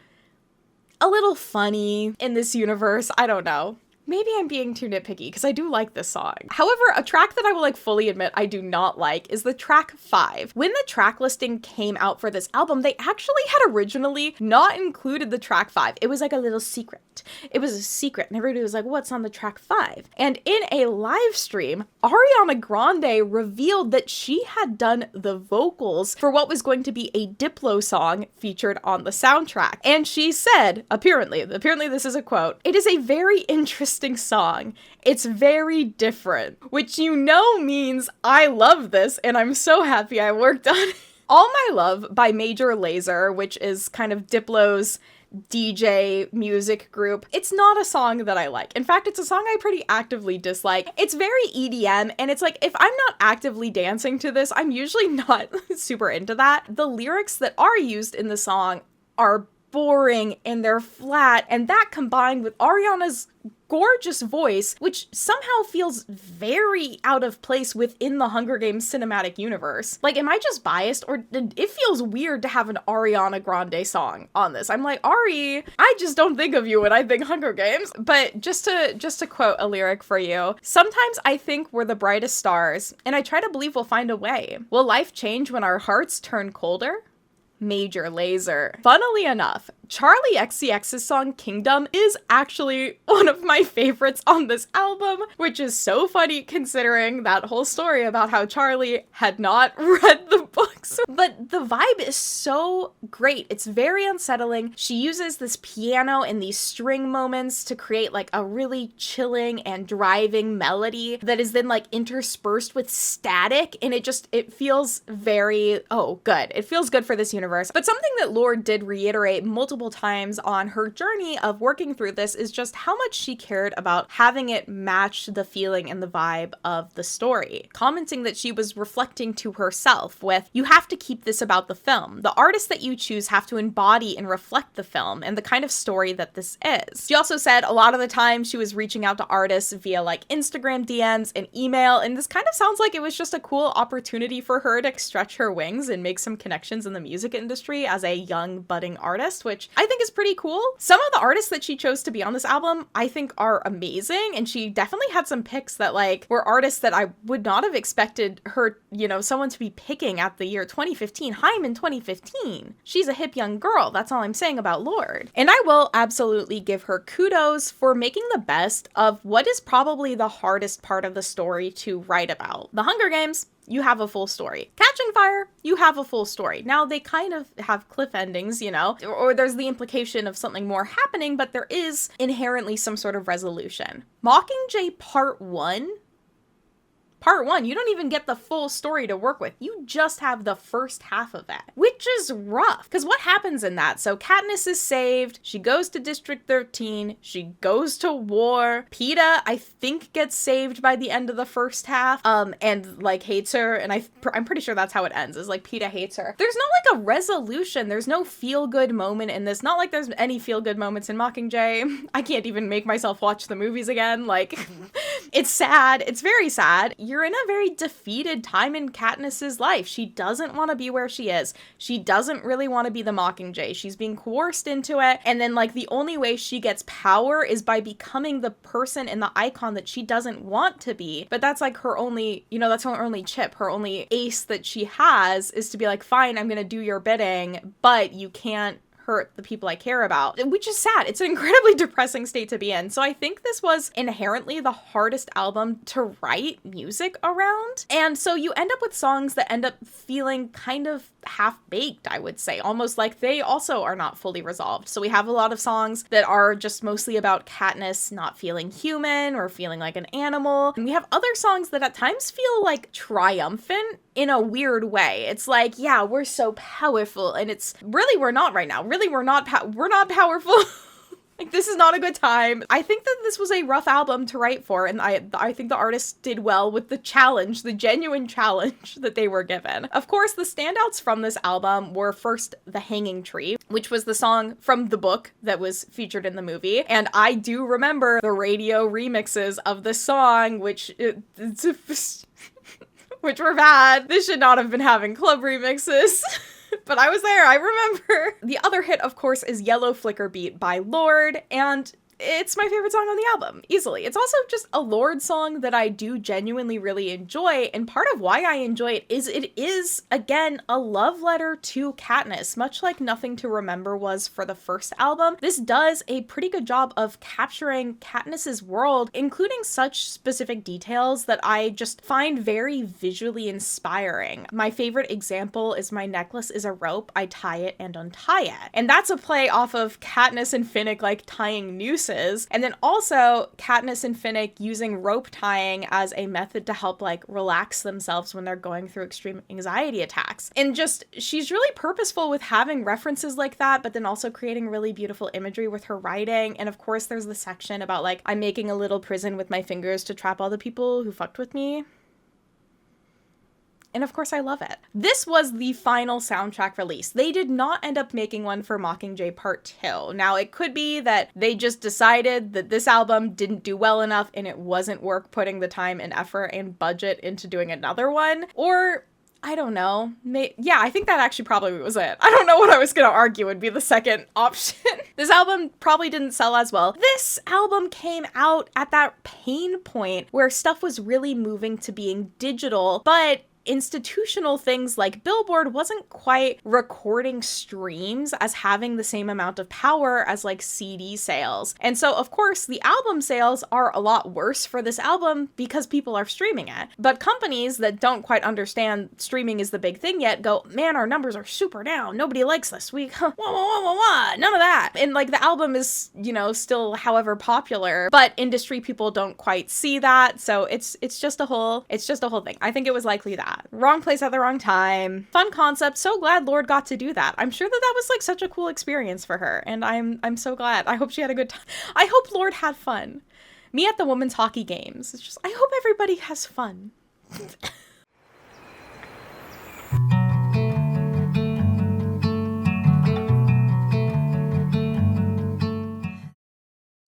Speaker 2: a little funny in this universe. I don't know. Maybe I'm being too nitpicky because I do like this song. However, a track that I will like fully admit I do not like is the track 5. When the track listing came out for this album, they actually had originally not included the track 5. It was like a little secret. It was a secret and everybody was like, what's on the track 5? And in a live stream, Ariana Grande revealed that she had done the vocals for what was going to be a Diplo song featured on the soundtrack. And she said, apparently this is a quote, "It is a very interesting song. It's very different," which means I love this and I'm so happy I worked on it. All My Love by Major Lazer, which is kind of Diplo's DJ music group. It's not a song that I like. In fact, it's a song I pretty actively dislike. It's very EDM, and it's like, if I'm not actively dancing to this, I'm usually not super into that. The lyrics that are used in the song are boring and they're flat, and that combined with Ariana's gorgeous voice, which somehow feels very out of place within the Hunger Games cinematic universe. Like, am I just biased, or it feels weird to have an Ariana Grande song on this? I'm like, Ari, I just don't think of you when I think Hunger Games. But just to quote a lyric for you, "Sometimes I think we're the brightest stars, and I try to believe we'll find a way. Will life change when our hearts turn colder?" Major Lazer. Funnily enough, Charlie XCX's song Kingdom is actually one of my favorites on this album, which is so funny considering that whole story about how Charlie had not read the books. But the vibe is so great. It's very unsettling. She uses this piano and these string moments to create like a really chilling and driving melody that is then like interspersed with static, and it feels very, good. It feels good for this universe. But something that Lorde did reiterate multiple times on her journey of working through this is just how much she cared about having it match the feeling and the vibe of the story, commenting that she was reflecting to herself with, "You have to keep this about the film. The artists that you choose have to embody and reflect the film and the kind of story that this is." She also said a lot of the time she was reaching out to artists via like Instagram DMs and email, and this kind of sounds like it was just a cool opportunity for her to stretch her wings and make some connections in the music industry as a young budding artist, which I think is pretty cool. Some of the artists that she chose to be on this album I think are amazing, and she definitely had some picks that like were artists that I would not have expected her, someone to be picking at the year 2015. Hyman 2015. She's a hip young girl. That's all I'm saying about Lorde. And I will absolutely give her kudos for making the best of what is probably the hardest part of the story to write about. The Hunger Games, you have a full story. Catching Fire, you have a full story. Now, they kind of have cliff endings, or there's the implication of something more happening, but there is inherently some sort of resolution. Mockingjay Part 1, you don't even get the full story to work with. You just have the first half of that, which is rough. Because what happens in that? So Katniss is saved. She goes to District 13. She goes to war. Peeta, I think, gets saved by the end of the first half, and like hates her. And I'm pretty sure that's how it ends, is like Peeta hates her. There's no like a resolution. There's no feel-good moment in this. Not like there's any feel-good moments in Mockingjay. I can't even make myself watch the movies again. Like, it's sad. It's very sad. You're in a very defeated time in Katniss's life. She doesn't want to be where she is. She doesn't really want to be the Mockingjay. She's being coerced into it. And then like the only way she gets power is by becoming the person and the icon that she doesn't want to be. But that's like her only, that's her only chip, her only ace that she has is to be like, fine, I'm going to do your bidding, but you can't hurt the people I care about, which is sad. It's an incredibly depressing state to be in. So I think this was inherently the hardest album to write music around. And so you end up with songs that end up feeling kind of half-baked, I would say, almost like they also are not fully resolved. So we have a lot of songs that are just mostly about Katniss not feeling human or feeling like an animal. And we have other songs that at times feel like triumphant in a weird way. It's like, yeah, we're so powerful, and it's really, we're not right now. Really, we're not powerful. Like, this is not a good time. I think that this was a rough album to write for, and I think the artists did well with the challenge, the genuine challenge that they were given. Of course, the standouts from this album were first The Hanging Tree, which was the song from the book that was featured in the movie. And I do remember the radio remixes of the song, which were bad. This should not have been having club remixes. But I was there, I remember. The other hit, of course, is Yellow Flicker Beat by Lorde, and it's my favorite song on the album, easily. It's also just a Lorde song that I do genuinely really enjoy, and part of why I enjoy it is, again, a love letter to Katniss, much like Nothing to Remember was for the first album. This does a pretty good job of capturing Katniss's world, including such specific details that I just find very visually inspiring. My favorite example is "My necklace is a rope, I tie it and untie it." And that's a play off of Katniss and Finnick like tying nooses, and then also Katniss and Finnick using rope tying as a method to help like relax themselves when they're going through extreme anxiety attacks. And just, she's really purposeful with having references like that, but then also creating really beautiful imagery with her writing. And of course there's the section about like, I'm making a little prison with my fingers to trap all the people who fucked with me. And of course I love it. This was the final soundtrack release. They did not end up making one for Mockingjay Part 2. Now it could be that they just decided that this album didn't do well enough and it wasn't worth putting the time and effort and budget into doing another one. Or I don't know. Yeah, I think that actually probably was it. I don't know what I was gonna argue would be the second option. This album probably didn't sell as well. This album came out at that pain point where stuff was really moving to being digital, but institutional things like Billboard wasn't quite recording streams as having the same amount of power as like CD sales. And so of course the album sales are a lot worse for this album because people are streaming it. But companies that don't quite understand streaming is the big thing yet go, man, our numbers are super down. Nobody likes this. None of that. And like the album is, you know, still however popular, but industry people don't quite see that. So it's just a whole thing. I think it was likely that. Wrong place at the wrong time. Fun concept. So glad Lorde got to do that. I'm sure that was like such a cool experience for her, and I'm so glad. I hope she had a good time. I hope Lorde had fun. Me at the women's hockey games. It's just, I hope everybody has fun.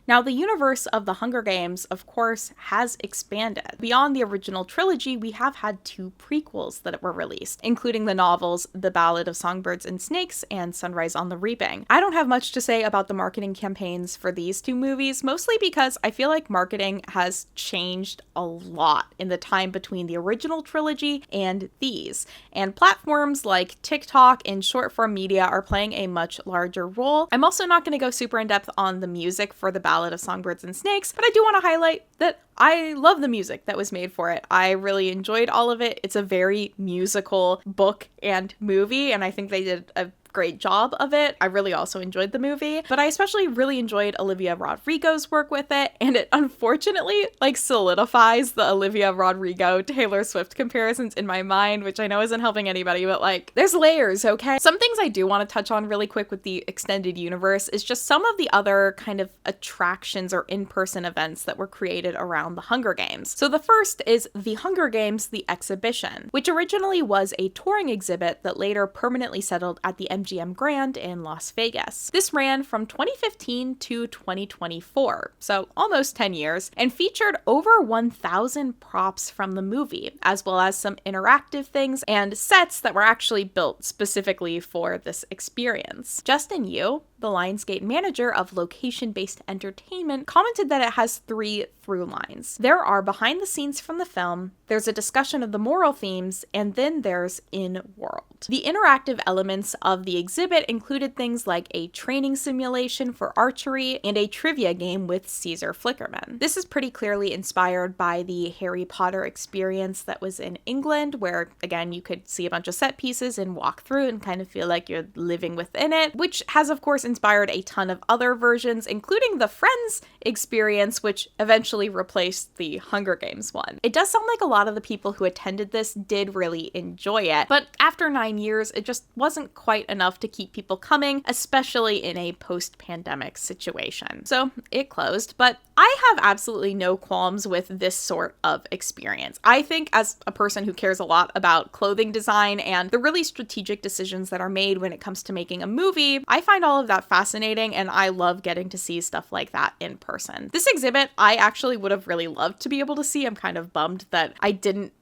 Speaker 2: Now, the universe of the Hunger Games, of course, has expanded. Beyond the original trilogy, we have had 2 prequels that were released, including the novels The Ballad of Songbirds and Snakes and Sunrise on the Reaping. I don't have much to say about the marketing campaigns for these 2 movies, mostly because I feel like marketing has changed a lot in the time between the original trilogy and these. And platforms like TikTok and short-form media are playing a much larger role. I'm also not going to go super in-depth on the music for The Ballad of Songbirds and Snakes, but I do want to highlight that I love the music that was made for it. I really enjoyed all of it. It's a very musical book and movie, and I think they did a great job of it. I really also enjoyed the movie, but I especially really enjoyed Olivia Rodrigo's work with it, and it unfortunately like solidifies the Olivia Rodrigo Taylor Swift comparisons in my mind, which I know isn't helping anybody, but like there's layers, okay? Some things I do want to touch on really quick with the extended universe is just some of the other kind of attractions or in-person events that were created around the Hunger Games. So the first is the Hunger Games, the exhibition, which originally was a touring exhibit that later permanently settled at the MGM Grand in Las Vegas. This ran from 2015 to 2024, so almost 10 years, and featured over 1,000 props from the movie, as well as some interactive things and sets that were actually built specifically for this experience. Justin Yu, the Lionsgate manager of location-based entertainment, commented that it has 3 through lines. There are behind the scenes from the film, there's a discussion of the moral themes, and then there's in-world. The interactive elements of the exhibit included things like a training simulation for archery and a trivia game with Caesar Flickerman. This is pretty clearly inspired by the Harry Potter experience that was in England, where again you could see a bunch of set pieces and walk through and kind of feel like you're living within it, which has of course inspired a ton of other versions, including the Friends experience, which eventually replaced the Hunger Games one. It does sound like a lot of the people who attended this did really enjoy it, but after 9 years, it just wasn't quite enough to keep people coming, especially in a post-pandemic situation. So it closed, but I have absolutely no qualms with this sort of experience. I think as a person who cares a lot about clothing design and the really strategic decisions that are made when it comes to making a movie, I find all of that fascinating, and I love getting to see stuff like that in person. This exhibit, I actually would have really loved to be able to see. I'm kind of bummed that I didn't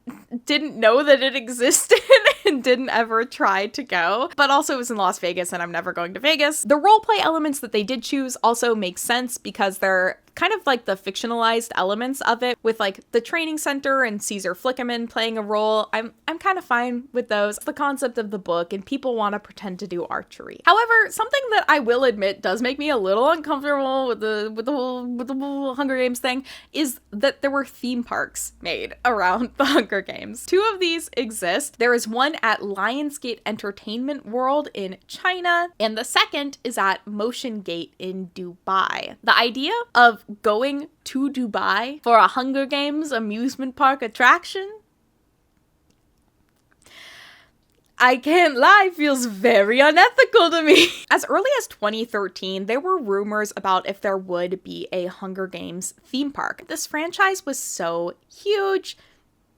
Speaker 2: know that it existed and didn't ever try to go, but also it was in Las Vegas and I'm never going to Vegas. The roleplay elements that they did choose also make sense because they're kind of like the fictionalized elements of it, with like the training center and Caesar Flickerman playing a role. I'm kind of fine with those. The concept of the book, and people want to pretend to do archery. However, something that I will admit does make me a little uncomfortable with the whole Hunger Games thing is that there were theme parks made around the Hunger Games. 2 of these exist. There is one at Lionsgate Entertainment World in China, and the second is at Motion Gate in Dubai. The idea of going to Dubai for a Hunger Games amusement park attraction, I can't lie, feels very unethical to me. As early as 2013, there were rumors about if there would be a Hunger Games theme park. This franchise was so huge,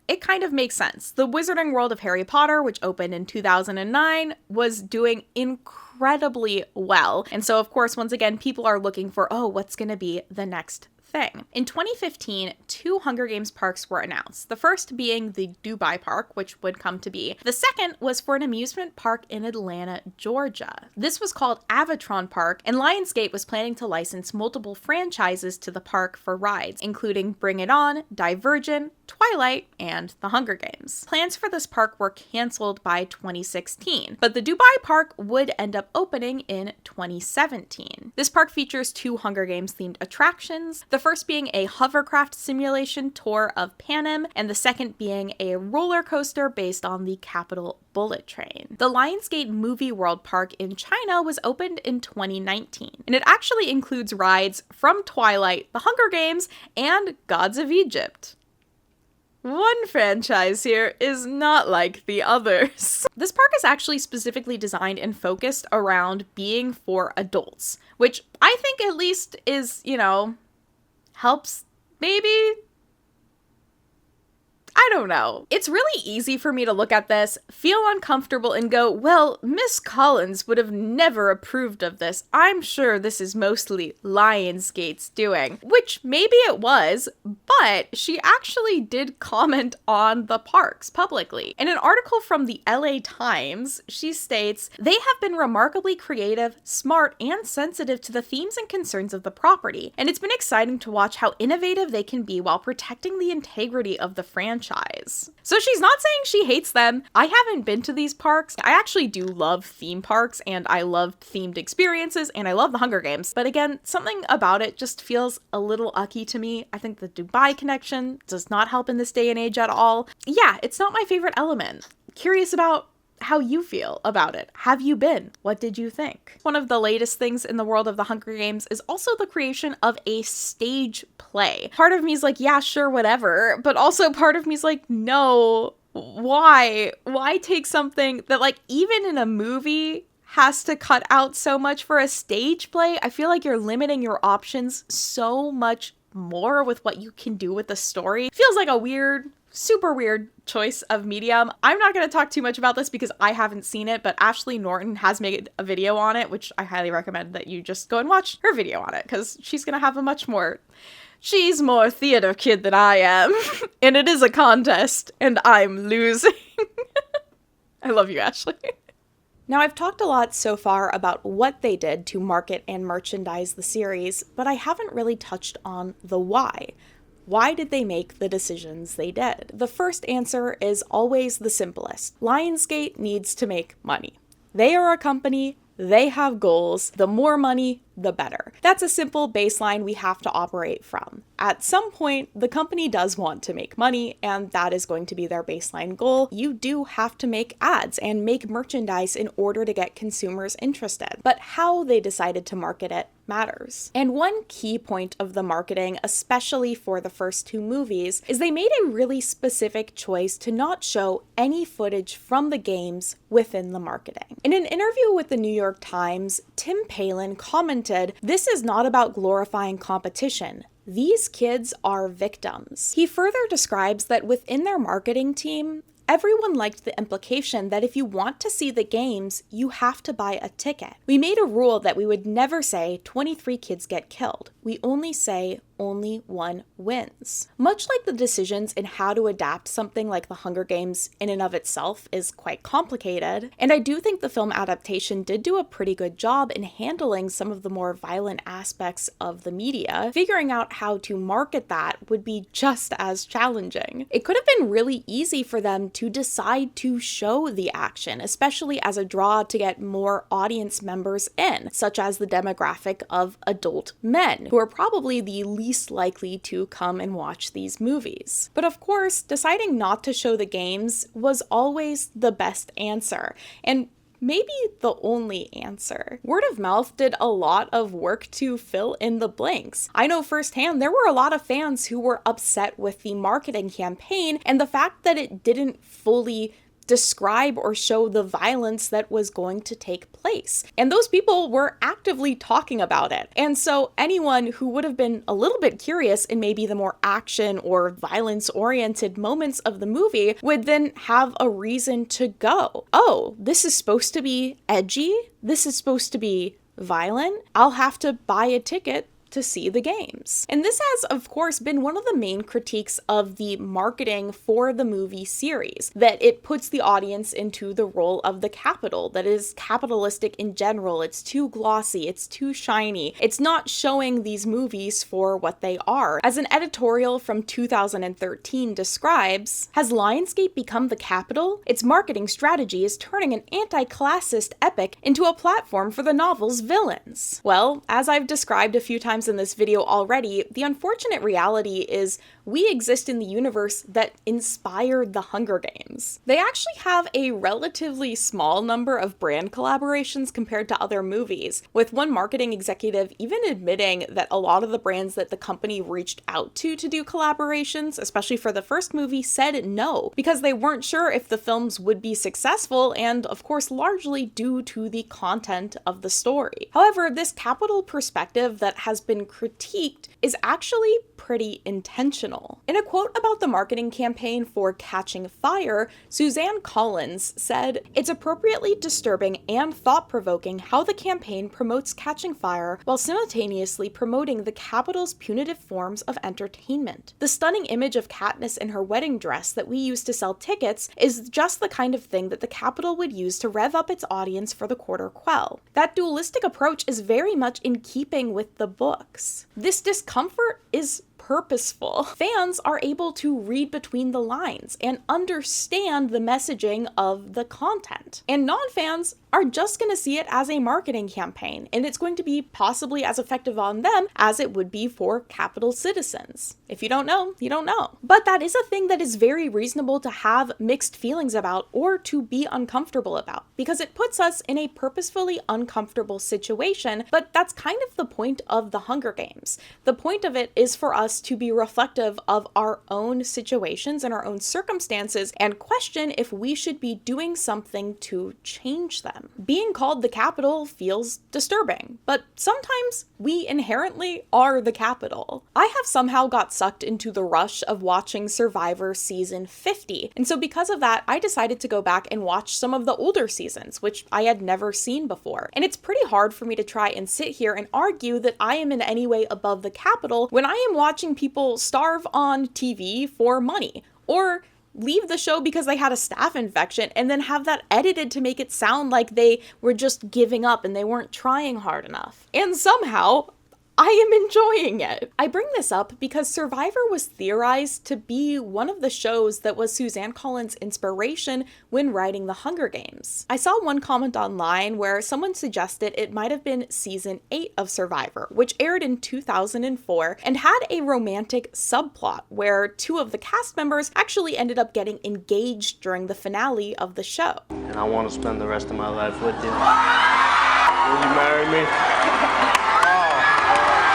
Speaker 2: it kind of makes sense. The Wizarding World of Harry Potter, which opened in 2009, was doing incredibly well. And so, of course, once again, people are looking for, oh, what's going to be the next thing. In 2015, 2 Hunger Games parks were announced. The first being the Dubai Park, which would come to be. The second was for an amusement park in Atlanta, Georgia. This was called Avatron Park, and Lionsgate was planning to license multiple franchises to the park for rides, including Bring It On, Divergent, Twilight, and The Hunger Games. Plans for this park were canceled by 2016, but the Dubai Park would end up opening in 2017. This park features 2 Hunger Games themed attractions, the first being a hovercraft simulation tour of Panem, and the second being a roller coaster based on the Capitol Bullet Train. The Lionsgate Movie World Park in China was opened in 2019, and it actually includes rides from Twilight, The Hunger Games, and Gods of Egypt. One franchise here is not like the others. This park is actually specifically designed and focused around being for adults, which I think at least is, helps maybe? I don't know. It's really easy for me to look at this, feel uncomfortable, and go, well, Miss Collins would have never approved of this. I'm sure this is mostly Lionsgate's doing. Which maybe it was, but she actually did comment on the parks publicly. In an article from the LA Times, she states, "They have been remarkably creative, smart, and sensitive to the themes and concerns of the property, and it's been exciting to watch how innovative they can be while protecting the integrity of the franchise." So she's not saying she hates them. I haven't been to these parks. I actually do love theme parks, and I love themed experiences, and I love the Hunger Games. But again, something about it just feels a little ucky to me. I think the Dubai connection does not help in this day and age at all. Yeah, it's not my favorite element. Curious about how you feel about it. Have you been? What did you think? One of the latest things in the world of the Hunger Games is also the creation of a stage play. Part of me is like, yeah, sure, whatever. But also part of me is like, no, why? Why take something that, like, even in a movie has to cut out so much for a stage play? I feel like you're limiting your options so much more with what you can do with the story. Feels like a weird, super weird choice of medium. I'm not going to talk too much about this because I haven't seen it, but Ashley Norton has made a video on it, which I highly recommend that you just go and watch her video on it, because she's going to have a much more... She's more theater kid than I am, and it is a contest, and I'm losing. I love you, Ashley. Now, I've talked a lot so far about what they did to market and merchandise the series, but I haven't really touched on the why. Why did they make the decisions they did? The first answer is always the simplest. Lionsgate needs to make money. They are a company, they have goals. The more money, the better. That's a simple baseline we have to operate from. At some point, the company does want to make money, and that is going to be their baseline goal. You do have to make ads and make merchandise in order to get consumers interested. But how they decided to market it matters. And one key point of the marketing, especially for the first 2 movies, is they made a really specific choice to not show any footage from the games within the marketing. In an interview with the New York Times, Tim Palin commented, "This is not about glorifying competition. These kids are victims." He further describes that within their marketing team, everyone liked the implication that if you want to see the games, you have to buy a ticket. We made a rule that we would never say 23 kids get killed. we only say only one wins. Much like the decisions in how to adapt something like The Hunger Games in and of itself is quite complicated, and I do think the film adaptation did do a pretty good job in handling some of the more violent aspects of the media. Figuring out how to market that would be just as challenging. It could have been really easy for them to decide to show the action, especially as a draw to get more audience members in, such as the demographic of adult men, who are probably the least likely to come and watch these movies. But of course, deciding not to show the games was always the best answer, and maybe the only answer. Word of mouth did a lot of work to fill in the blanks. I know firsthand there were a lot of fans who were upset with the marketing campaign and the fact that it didn't fully describe or show the violence that was going to take place. And those people were actively talking about it. And so anyone who would have been a little bit curious in maybe the more action or violence-oriented moments of the movie would then have a reason to go. Oh, this is supposed to be edgy? This is supposed to be violent? I'll have to buy a ticket to see the games. And this has, of course, been one of the main critiques of the marketing for the movie series, that it puts the audience into the role of the Capitol, that is capitalistic in general. It's too glossy, it's too shiny, it's not showing these movies for what they are. As an editorial from 2013 describes, has Lionsgate become the Capitol? Its marketing strategy is turning an anti-classist epic into a platform for the novel's villains. Well, as I've described a few times in this video already, the unfortunate reality is we exist in the universe that inspired the Hunger Games. They actually have a relatively small number of brand collaborations compared to other movies, with one marketing executive even admitting that a lot of the brands that the company reached out to do collaborations, especially for the first movie, said no, because they weren't sure if the films would be successful, and of course largely due to the content of the story. However, this Capitol perspective that has been critiqued is actually pretty intentional. In a quote about the marketing campaign for Catching Fire, Suzanne Collins said, "It's appropriately disturbing and thought-provoking how the campaign promotes catching fire while simultaneously promoting the Capitol's punitive forms of entertainment. The stunning image of Katniss in her wedding dress that we use to sell tickets is just the kind of thing that the Capitol would use to rev up its audience for the quarter quell. That dualistic approach is very much in keeping with the books. This discomfort is purposeful. Fans are able to read between the lines and understand the messaging of the content. And non-fans are just going to see it as a marketing campaign, and it's going to be possibly as effective on them as it would be for Capitol citizens. If you don't know, you don't know. But that is a thing that is very reasonable to have mixed feelings about or to be uncomfortable about, because it puts us in a purposefully uncomfortable situation, but that's kind of the point of the Hunger Games. The point of it is for us to be reflective of our own situations and our own circumstances and question if we should be doing something to change them. Being called the Capitol feels disturbing, but sometimes we inherently are the Capitol. I have somehow got sucked into the rush of watching Survivor season 50, and so because of that, I decided to go back and watch some of the older seasons, which I had never seen before. And it's pretty hard for me to try and sit here and argue that I am in any way above the Capitol when I am watching people starve on TV for money, or leave the show because they had a staph infection and then have that edited to make it sound like they were just giving up and they weren't trying hard enough. And somehow, I am enjoying it. I bring this up because Survivor was theorized to be one of the shows that was Suzanne Collins' inspiration when writing The Hunger Games. I saw one comment online where someone suggested it might have been season 8 of Survivor, which aired in 2004 and had a romantic subplot where 2 of the cast members actually ended up getting engaged during the finale of the show.
Speaker 14: And I want to spend the rest of my life with you. Will you marry me?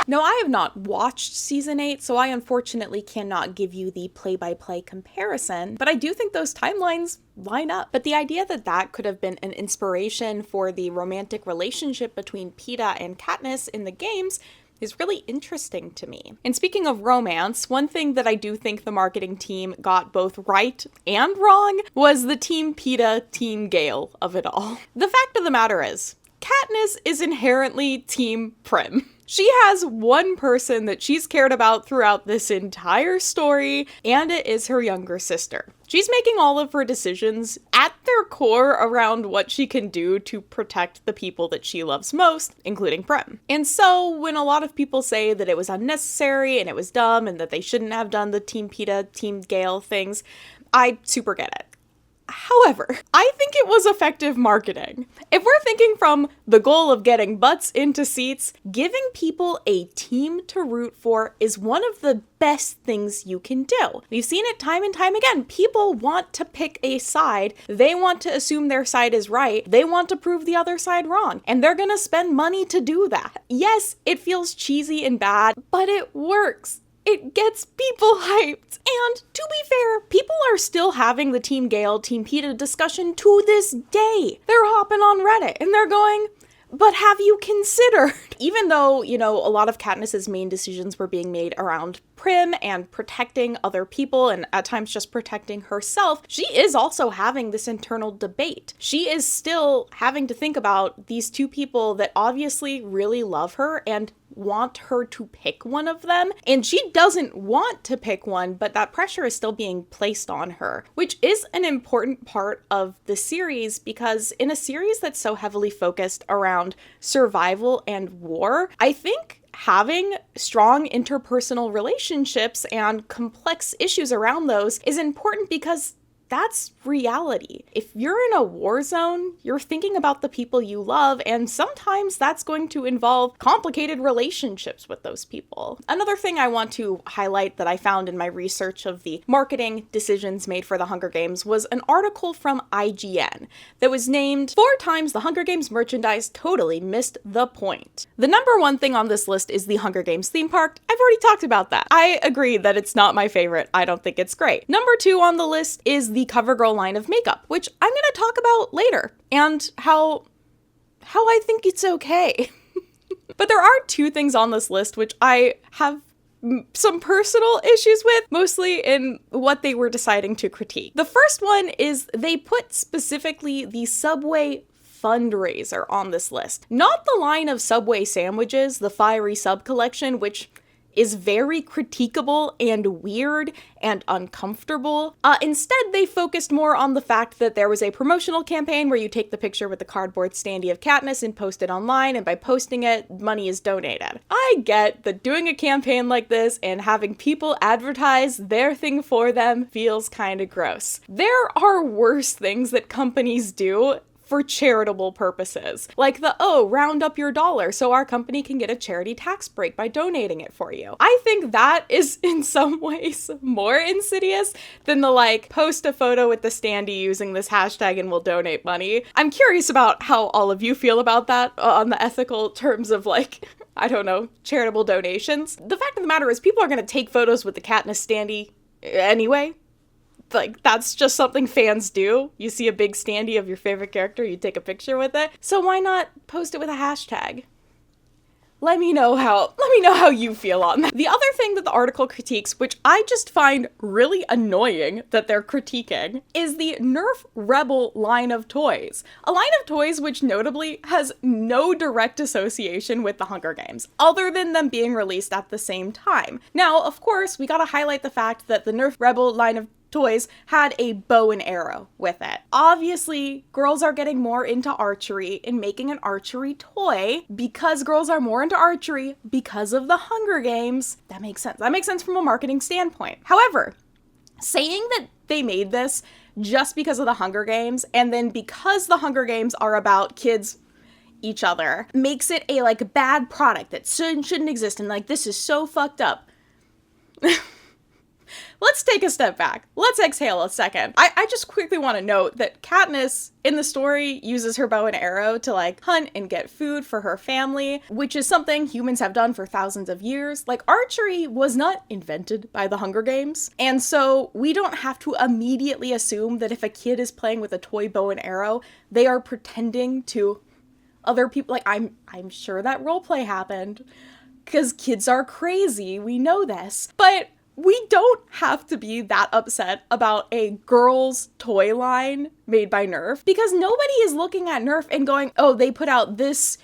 Speaker 2: Now, I have not watched season 8, so I unfortunately cannot give you the play-by-play comparison, but I do think those timelines line up. But the idea that that could have been an inspiration for the romantic relationship between Peeta and Katniss in the games is really interesting to me. And speaking of romance, one thing that I do think the marketing team got both right and wrong was the Team Peeta, Team Gale of it all. The fact of the matter is, Katniss is inherently Team Prim. She has one person that she's cared about throughout this entire story, and it is her younger sister. She's making all of her decisions at their core around what she can do to protect the people that she loves most, including Prim. And so when a lot of people say that it was unnecessary and it was dumb and that they shouldn't have done the Team Peeta, Team Gale things, I super get it. However, I think it was effective marketing. If we're thinking from the goal of getting butts into seats, giving people a team to root for is one of the best things you can do. We've seen it time and time again. People want to pick a side. They want to assume their side is right. They want to prove the other side wrong. And they're gonna spend money to do that. Yes, it feels cheesy and bad, but it works. It gets people hyped. And to be fair, people are still having the Team Gale, Team Peeta discussion to this day. They're hopping on Reddit and they're going, but have you considered? Even though, you know, a lot of Katniss's main decisions were being made around Prim and protecting other people and at times just protecting herself, she is also having this internal debate. She is still having to think about these two people that obviously really love her and want her to pick one of them, and she doesn't want to pick one, but that pressure is still being placed on her, which is an important part of the series, because in a series that's so heavily focused around survival and war, I think having strong interpersonal relationships and complex issues around those is important because that's reality. If you're in a war zone, you're thinking about the people you love, and sometimes that's going to involve complicated relationships with those people. Another thing I want to highlight that I found in my research of the marketing decisions made for the Hunger Games was an article from IGN that was named 4 times the Hunger Games merchandise totally missed the point. The number one thing on this list is the Hunger Games theme park. I've already talked about that. I agree that it's not my favorite. I don't think it's great. Number 2 on the list is the CoverGirl line of makeup, which I'm going to talk about later, and how I think it's okay. But there are 2 things on this list which I have some personal issues with, mostly in what they were deciding to critique. The first one is they put specifically the Subway fundraiser on this list, not the line of Subway sandwiches, the Fiery Sub collection, which is very critiquable and weird and uncomfortable. Instead, they focused more on the fact that there was a promotional campaign where you take the picture with the cardboard standee of Katniss and post it online, and by posting it, money is donated. I get that doing a campaign like this and having people advertise their thing for them feels kind of gross. There are worse things that companies do for charitable purposes, like the, round up your dollar so our company can get a charity tax break by donating it for you. I think that is in some ways more insidious than the post a photo with the standee using this hashtag and we'll donate money. I'm curious about how all of you feel about that on the ethical terms of I don't know, charitable donations. The fact of the matter is people are going to take photos with the Katniss standee anyway. That's just something fans do. You see a big standee of your favorite character, you take a picture with it. So why not post it with a hashtag? Let me know how you feel on that. The other thing that the article critiques, which I just find really annoying that they're critiquing, is the Nerf Rebel line of toys. A line of toys which notably has no direct association with the Hunger Games, other than them being released at the same time. Now, of course, we gotta highlight the fact that the Nerf Rebel line of toys had a bow and arrow with it. Obviously, girls are getting more into archery and making an archery toy because girls are more into archery because of the Hunger Games. That makes sense. That makes sense from a marketing standpoint. However, saying that they made this just because of the Hunger Games and then because the Hunger Games are about kids each other makes it a bad product that shouldn't exist and this is so fucked up. Let's take a step back. Let's exhale a second. I just quickly want to note that Katniss in the story uses her bow and arrow to hunt and get food for her family, which is something humans have done for thousands of years. Archery was not invented by the Hunger Games. And so we don't have to immediately assume that if a kid is playing with a toy bow and arrow, they are pretending to other people. I'm sure that roleplay happened because kids are crazy. We know this. But we don't have to be that upset about a girl's toy line made by Nerf, because nobody is looking at Nerf and going, oh, they put out this,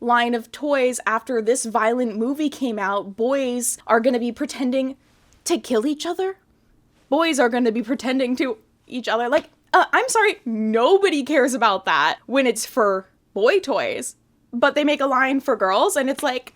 Speaker 2: line of toys after this violent movie came out. Boys are going to be pretending to kill each other. Boys are going to be pretending to each other. Like, I'm sorry, nobody cares about that when it's for boy toys, but they make a line for girls, and it's like,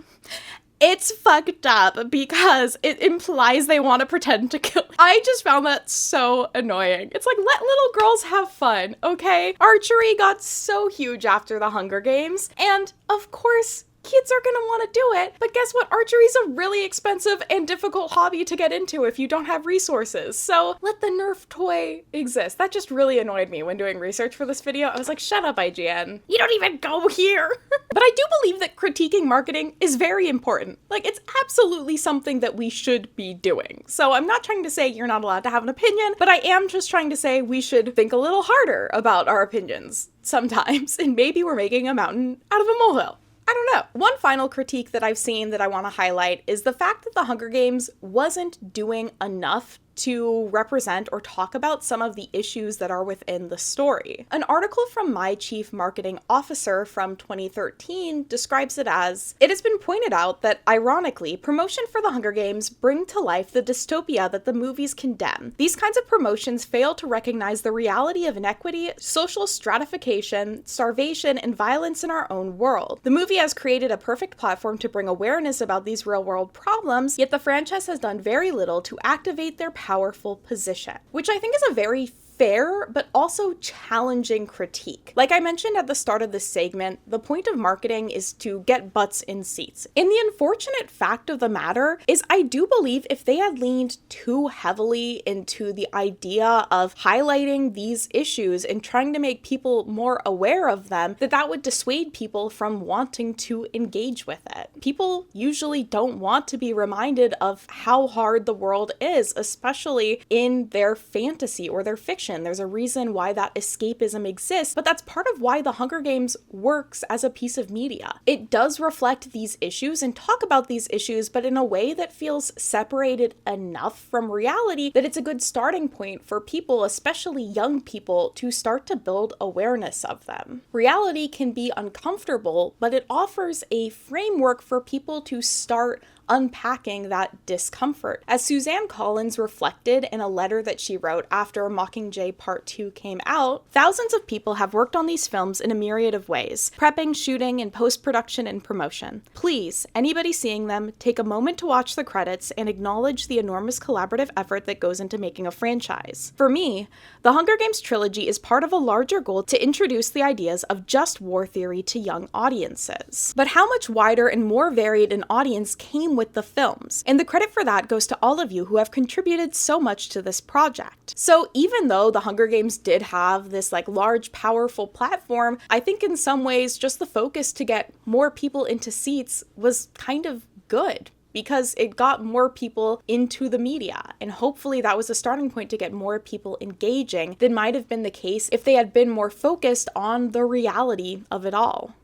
Speaker 2: it's fucked up because it implies they want to pretend to kill. I just found that so annoying. It's like, let little girls have fun, okay? Archery got so huge after the Hunger Games, and of course, kids are gonna want to do it, but guess what? Archery is a really expensive and difficult hobby to get into if you don't have resources. So let the Nerf toy exist. That just really annoyed me when doing research for this video. I was like, shut up, IGN. You don't even go here. But I do believe that critiquing marketing is very important. Like, it's absolutely something that we should be doing. So I'm not trying to say you're not allowed to have an opinion, but I am just trying to say we should think a little harder about our opinions sometimes, and maybe we're making a mountain out of a molehill. I don't know. One final critique that I've seen that I want to highlight is the fact that the Hunger Games wasn't doing enough to represent or talk about some of the issues that are within the story. An article from My Chief Marketing Officer from 2013 describes it as, it has been pointed out that, ironically, promotion for the Hunger Games bring to life the dystopia that the movies condemn. These kinds of promotions fail to recognize the reality of inequity, social stratification, starvation, and violence in our own world. The movie has created a perfect platform to bring awareness about these real-world problems, yet the franchise has done very little to activate their powerful position, which I think is a very fair but also challenging critique. Like I mentioned at the start of this segment, the point of marketing is to get butts in seats. And the unfortunate fact of the matter is I do believe if they had leaned too heavily into the idea of highlighting these issues and trying to make people more aware of them, that would dissuade people from wanting to engage with it. People usually don't want to be reminded of how hard the world is, especially in their fantasy or their fiction. There's a reason why that escapism exists, but that's part of why the Hunger Games works as a piece of media. It does reflect these issues and talk about these issues, but in a way that feels separated enough from reality that it's a good starting point for people, especially young people, to start to build awareness of them. Reality can be uncomfortable, but it offers a framework for people to start unpacking that discomfort. As Suzanne Collins reflected in a letter that she wrote after Mockingjay Part 2 came out, thousands of people have worked on these films in a myriad of ways, prepping, shooting, and post-production and promotion. Please, anybody seeing them, take a moment to watch the credits and acknowledge the enormous collaborative effort that goes into making a franchise. For me, the Hunger Games trilogy is part of a larger goal to introduce the ideas of just war theory to young audiences. But how much wider and more varied an audience came with the films, and the credit for that goes to all of you who have contributed so much to this project. So even though the Hunger Games did have this large, powerful platform, I think in some ways just the focus to get more people into seats was kind of good, because it got more people into the media, and hopefully that was a starting point to get more people engaging than might have been the case if they had been more focused on the reality of it all.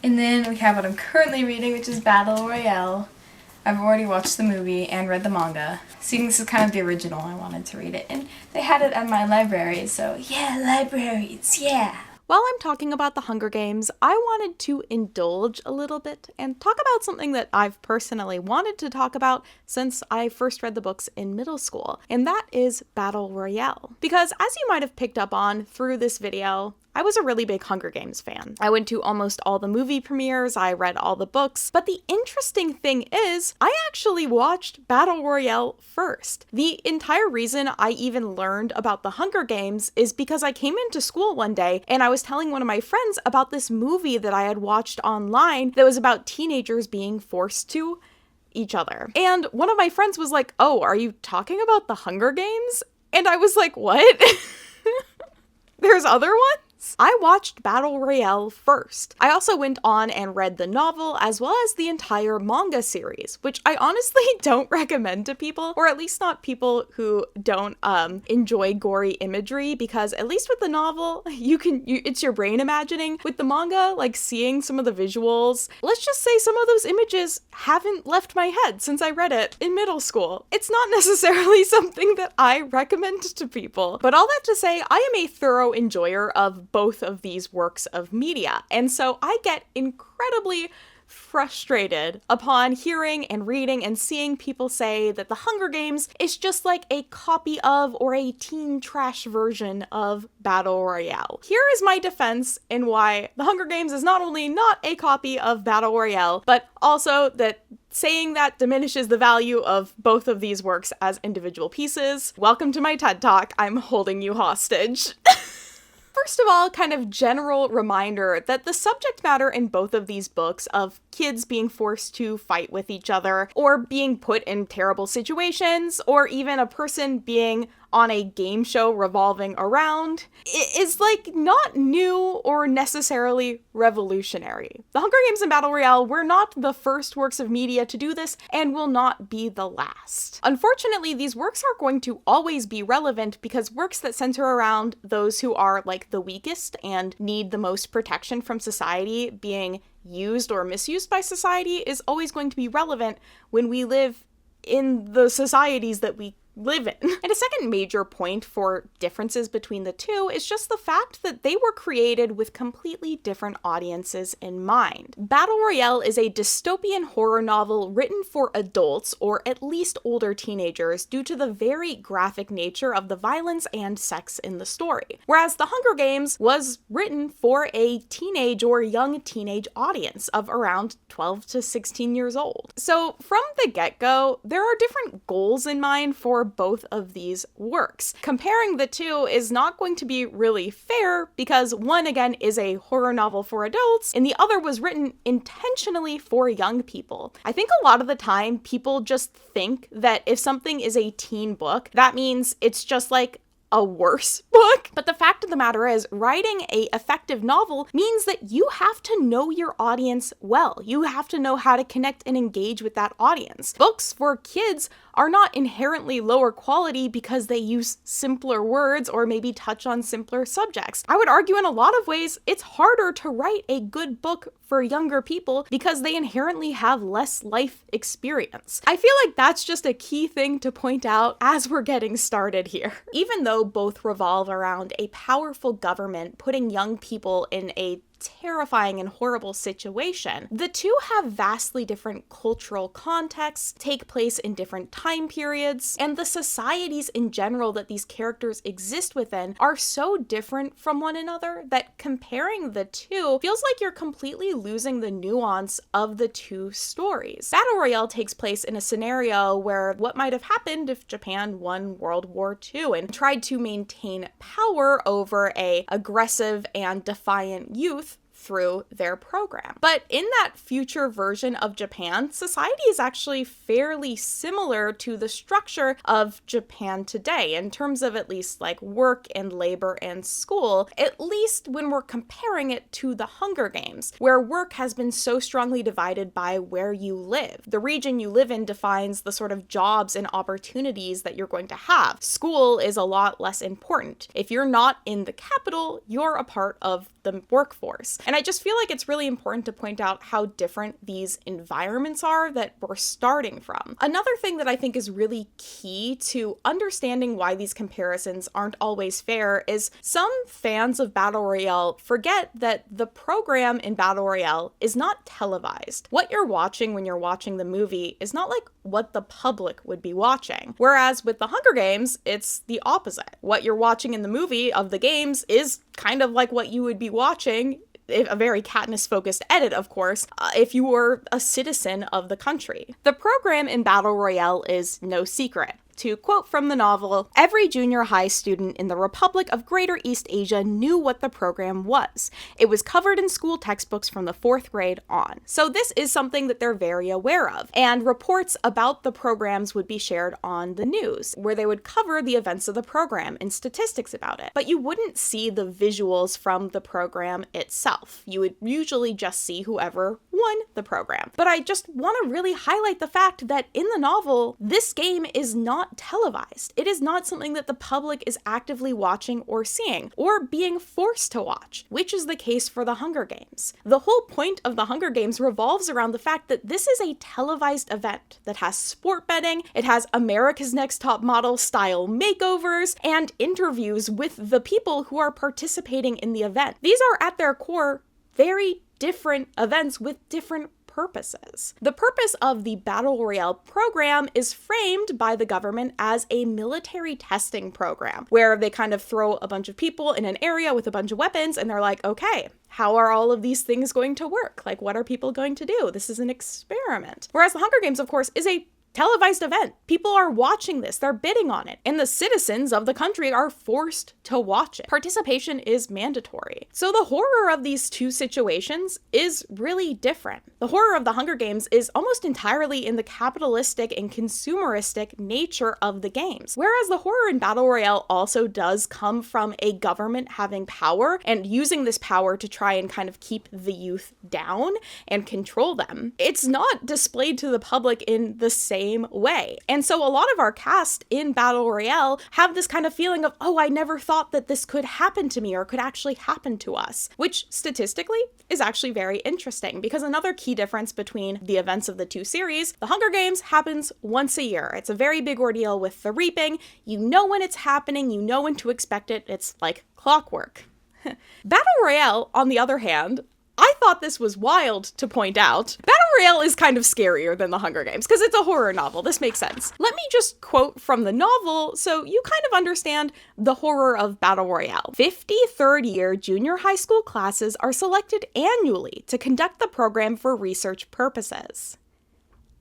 Speaker 15: And then we have what I'm currently reading, which is Battle Royale. I've already watched the movie and read the manga. Seeing this is kind of the original, I wanted to read it. And they had it at my library, so yeah, libraries, yeah.
Speaker 2: While I'm talking about the Hunger Games, I wanted to indulge a little bit and talk about something that I've personally wanted to talk about since I first read the books in middle school, and that is Battle Royale. Because as you might have picked up on through this video, I was a really big Hunger Games fan. I went to almost all the movie premieres, I read all the books, but the interesting thing is, I actually watched Battle Royale first. The entire reason I even learned about the Hunger Games is because I came into school one day and I was telling one of my friends about this movie that I had watched online that was about teenagers being forced to each other. And one of my friends was like, "Oh, are you talking about the Hunger Games?" And I was like, "What?" There's other ones? difference. I watched Battle Royale first. I also went on and read the novel as well as the entire manga series, which I honestly don't recommend to people, or at least not people who don't enjoy gory imagery, because at least with the novel, it's your brain imagining. With the manga, like seeing some of the visuals, let's just say some of those images haven't left my head since I read it in middle school. It's not necessarily something that I recommend to people. But all that to say, I am a thorough enjoyer of both of these works of media, and so I get incredibly frustrated upon hearing and reading and seeing people say that The Hunger Games is just like a copy of or a teen trash version of Battle Royale. Here is my defense in why The Hunger Games is not only not a copy of Battle Royale, but also that saying that diminishes the value of both of these works as individual pieces. Welcome to my TED Talk. I'm holding you hostage. First of all, kind of general reminder that the subject matter in both of these books of kids being forced to fight with each other, or being put in terrible situations, or even a person being on a game show revolving around, is like not new or necessarily revolutionary. The Hunger Games and Battle Royale were not the first works of media to do this and will not be the last. Unfortunately, these works are going to always be relevant because works that center around those who are like the weakest and need the most protection from society being used or misused by society is always going to be relevant when we live in the societies that we live in. And a second major point for differences between the two is just the fact that they were created with completely different audiences in mind. Battle Royale is a dystopian horror novel written for adults, or at least older teenagers, due to the very graphic nature of the violence and sex in the story. Whereas The Hunger Games was written for a teenage or young teenage audience of around 12 to 16 years old. So from the get-go, there are different goals in mind for both of these works. Comparing the two is not going to be really fair because one, again, is a horror novel for adults and the other was written intentionally for young people. I think a lot of the time people just think that if something is a teen book, that means it's just like a worse book. But the fact of the matter is, writing an effective novel means that you have to know your audience well. You have to know how to connect and engage with that audience. Books for kids are not inherently lower quality because they use simpler words or maybe touch on simpler subjects. I would argue in a lot of ways it's harder to write a good book for younger people because they inherently have less life experience. I feel like that's just a key thing to point out as we're getting started here. Even though both revolve around a powerful government putting young people in a terrifying and horrible situation, the two have vastly different cultural contexts, take place in different time periods, and the societies in general that these characters exist within are so different from one another that comparing the two feels like you're completely losing the nuance of the two stories. Battle Royale takes place in a scenario where what might have happened if Japan won World War II and tried to maintain power over an aggressive and defiant youth through their program. But in that future version of Japan, society is actually fairly similar to the structure of Japan today in terms of at least like work and labor and school, at least when we're comparing it to the Hunger Games, where work has been so strongly divided by where you live. The region you live in defines the sort of jobs and opportunities that you're going to have. School is a lot less important. If you're not in the capital, you're a part of the workforce. And I just feel like it's really important to point out how different these environments are that we're starting from. Another thing that I think is really key to understanding why these comparisons aren't always fair is some fans of Battle Royale forget that the program in Battle Royale is not televised. What you're watching when you're watching the movie is not like what the public would be watching. Whereas with the Hunger Games, it's the opposite. What you're watching in the movie of the games is kind of like what you would be watching, a very Katniss-focused edit, of course, if you were a citizen of the country. The program in Battle Royale is no secret. To quote from the novel, every junior high student in the Republic of Greater East Asia knew what the program was. It was covered in school textbooks from the 4th grade on. So this is something that they're very aware of. And reports about the programs would be shared on the news, where they would cover the events of the program and statistics about it. But you wouldn't see the visuals from the program itself. You would usually just see whoever won the program. But I just want to really highlight the fact that in the novel, this game is not televised. It is not something that the public is actively watching or seeing, or being forced to watch, which is the case for the Hunger Games. The whole point of the Hunger Games revolves around the fact that this is a televised event that has sport betting, it has America's Next Top Model style makeovers, and interviews with the people who are participating in the event. These are at their core very different events with different purposes. The purpose of the Battle Royale program is framed by the government as a military testing program, where they kind of throw a bunch of people in an area with a bunch of weapons and they're like, okay, how are all of these things going to work? Like, what are people going to do? This is an experiment. Whereas the Hunger Games, of course, is a televised event. People are watching this, they're bidding on it, and the citizens of the country are forced to watch it. Participation is mandatory. So the horror of these two situations is really different. The horror of the Hunger Games is almost entirely in the capitalistic and consumeristic nature of the games, whereas the horror in Battle Royale also does come from a government having power and using this power to try and kind of keep the youth down and control them. It's not displayed to the public in the same way. And so a lot of our cast in Battle Royale have this kind of feeling of, oh, I never thought that this could happen to me or could actually happen to us, which statistically is actually very interesting, because another key difference between the events of the two series, the Hunger Games happens once a year. It's a very big ordeal with the reaping. You know when it's happening, you know when to expect it. It's like clockwork. Battle Royale, on the other hand, I thought this was wild to point out. Battle Royale is kind of scarier than the Hunger Games because it's a horror novel. This makes sense. Let me just quote from the novel so you kind of understand the horror of Battle Royale. 50 third-year junior high school classes are selected annually to conduct the program for research purposes.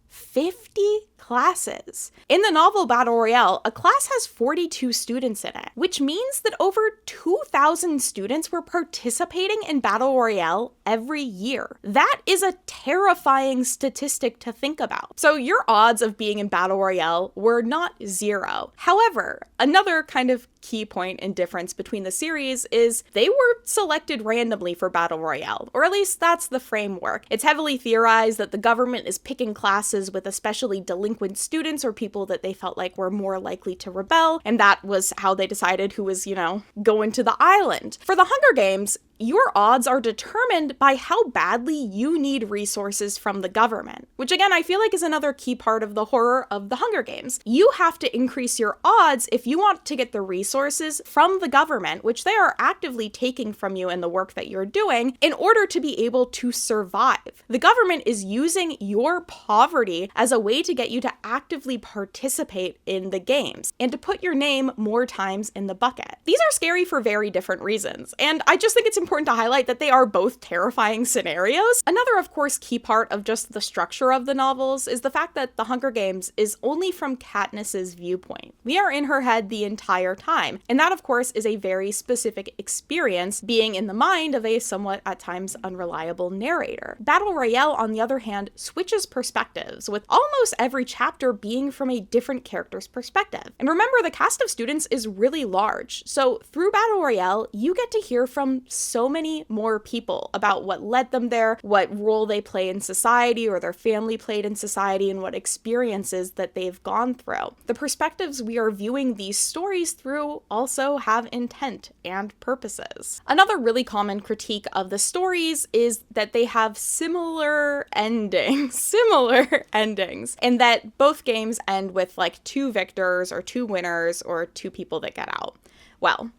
Speaker 2: 50 classes. In the novel Battle Royale, a class has 42 students in it, which means that over 2,000 students were participating in Battle Royale every year. That is a terrifying statistic to think about. So your odds of being in Battle Royale were not zero. However, another kind of key point and difference between the series is they were selected randomly for Battle Royale, or at least that's the framework. It's heavily theorized that the government is picking classes with especially delinquent students or people that they felt like were more likely to rebel, and that was how they decided who was, going to the island. For the Hunger Games, your odds are determined by how badly you need resources from the government, which again, I feel like is another key part of the horror of the Hunger Games. You have to increase your odds if you want to get the resources from the government, which they are actively taking from you in the work that you're doing, in order to be able to survive. The government is using your poverty as a way to get you to actively participate in the games and to put your name more times in the bucket. These are scary for very different reasons, and I just think it's important to highlight that they are both terrifying scenarios. Another, of course, key part of just the structure of the novels is the fact that The Hunger Games is only from Katniss's viewpoint. We are in her head the entire time, and that, of course, is a very specific experience, being in the mind of a somewhat, at times, unreliable narrator. Battle Royale, on the other hand, switches perspectives, with almost every chapter being from a different character's perspective. And remember, the cast of students is really large, so through Battle Royale, you get to hear from so many more people about what led them there, what role they play in society or their family played in society, and what experiences that they've gone through. The perspectives we are viewing these stories through also have intent and purposes. Another really common critique of the stories is that they have similar endings, and that both games end with like two victors or two winners or two people that get out. Well,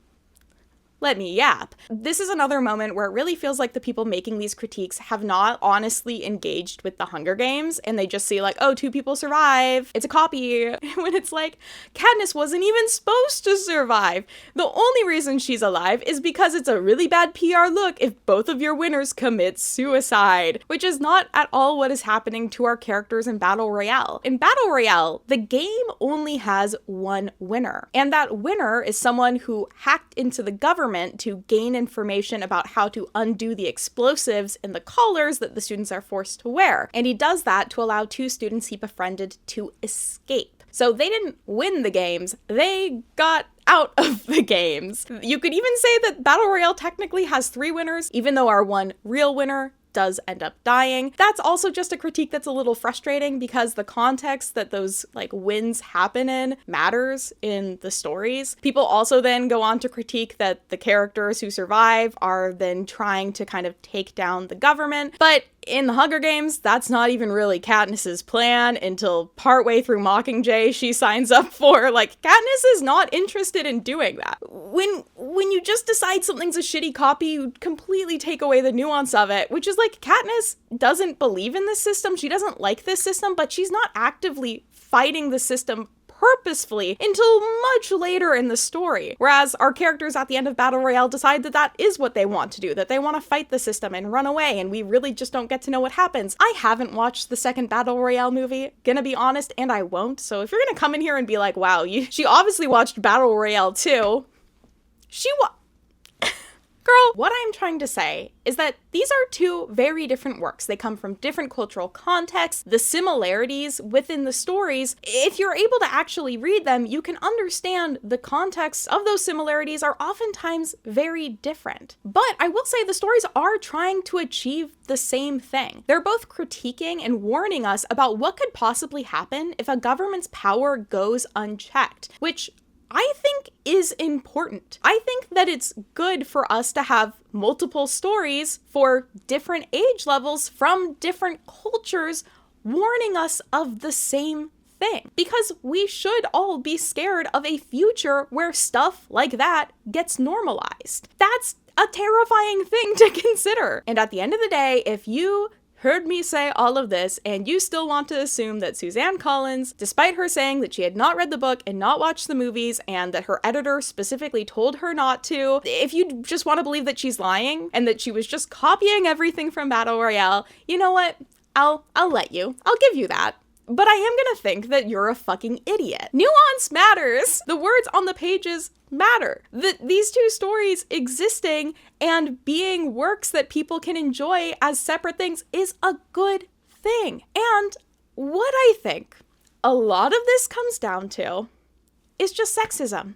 Speaker 2: let me yap. This is another moment where it really feels like the people making these critiques have not honestly engaged with the Hunger Games, and they just see like, oh, 2 people survive, it's a copy, when it's like, Katniss wasn't even supposed to survive. The only reason she's alive is because it's a really bad PR look if both of your winners commit suicide, which is not at all what is happening to our characters in Battle Royale. In Battle Royale, the game only has one winner, and that winner is someone who hacked into the government to gain information about how to undo the explosives in the collars that the students are forced to wear. And he does that to allow 2 students he befriended to escape. So they didn't win the games, they got out of the games. You could even say that Battle Royale technically has 3 winners, even though our one real winner does end up dying. That's also just a critique that's a little frustrating because the context that those like wins happen in matters in the stories. People also then go on to critique that the characters who survive are then trying to kind of take down the government, but in the Hunger Games, that's not even really Katniss's plan until partway through Mockingjay she signs up for. Like, Katniss is not interested in doing that. When you just decide something's a shitty copy, you completely take away the nuance of it, which is like, Katniss doesn't believe in this system, she doesn't like this system, but she's not actively fighting the system purposefully until much later in the story. Whereas our characters at the end of Battle Royale decide that that is what they want to do, that they want to fight the system and run away, and we really just don't get to know what happens. I haven't watched the second Battle Royale movie, gonna be honest, and I won't, so if you're gonna come in here and be like, wow, she obviously watched Battle Royale too, Girl, what I'm trying to say is that these are 2 very different works. They come from different cultural contexts. The similarities within the stories, if you're able to actually read them, you can understand the context of those similarities are oftentimes very different. But I will say the stories are trying to achieve the same thing. They're both critiquing and warning us about what could possibly happen if a government's power goes unchecked, which I think is important. I think that it's good for us to have multiple stories for different age levels from different cultures warning us of the same thing. Because we should all be scared of a future where stuff like that gets normalized. That's a terrifying thing to consider. And at the end of the day, if you heard me say all of this, and you still want to assume that Suzanne Collins, despite her saying that she had not read the book and not watched the movies, and that her editor specifically told her not to, if you just want to believe that she's lying, and that she was just copying everything from Battle Royale, you know what? I'll let you. I'll give you that. But I am gonna think that you're a fucking idiot. Nuance matters. The words on the pages matter. These 2 stories existing and being works that people can enjoy as separate things is a good thing. And what I think a lot of this comes down to is just sexism.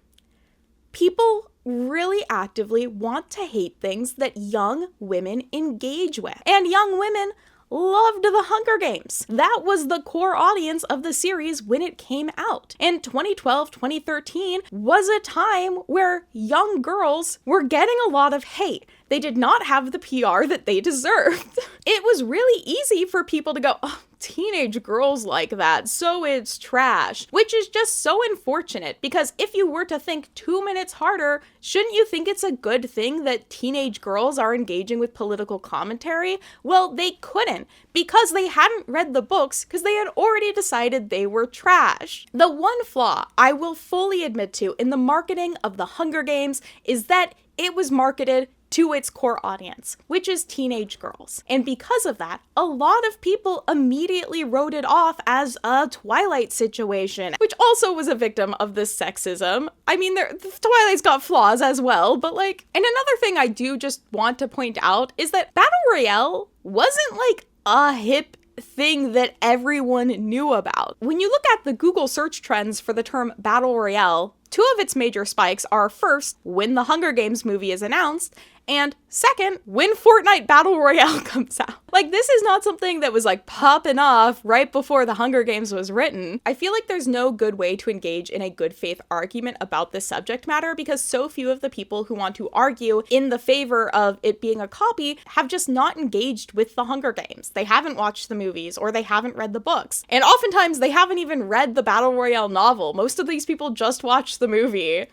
Speaker 2: People really actively want to hate things that young women engage with. And young women loved the Hunger Games. That was the core audience of the series when it came out. And 2012, 2013 was a time where young girls were getting a lot of hate. They did not have the PR that they deserved. It was really easy for people to go, oh, teenage girls like that, so it's trash, which is just so unfortunate, because if you were to think 2 minutes harder, shouldn't you think it's a good thing that teenage girls are engaging with political commentary? Well, they couldn't, because they hadn't read the books, because they had already decided they were trash. The one flaw I will fully admit to in the marketing of the Hunger Games is that it was marketed to its core audience, which is teenage girls. And because of that, a lot of people immediately wrote it off as a Twilight situation, which also was a victim of this sexism. I mean, Twilight's got flaws as well, but like, and another thing I do just want to point out is that Battle Royale wasn't like a hip thing that everyone knew about. When you look at the Google search trends for the term Battle Royale, 2 of its major spikes are first, when the Hunger Games movie is announced, and second, when Fortnite Battle Royale comes out. Like, this is not something that was like popping off right before the Hunger Games was written. I feel like there's no good way to engage in a good faith argument about this subject matter, because so few of the people who want to argue in the favor of it being a copy have just not engaged with the Hunger Games. They haven't watched the movies, or they haven't read the books. And oftentimes they haven't even read the Battle Royale novel. Most of these people just watch the movie.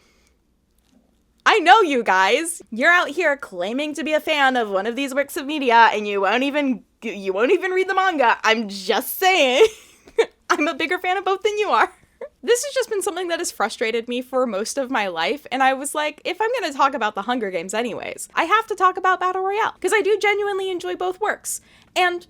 Speaker 2: I know you guys. You're out here claiming to be a fan of one of these works of media and you won't even read the manga. I'm just saying. I'm a bigger fan of both than you are. This has just been something that has frustrated me for most of my life, and I was like, if I'm going to talk about the Hunger Games anyways, I have to talk about Battle Royale, because I do genuinely enjoy both works. And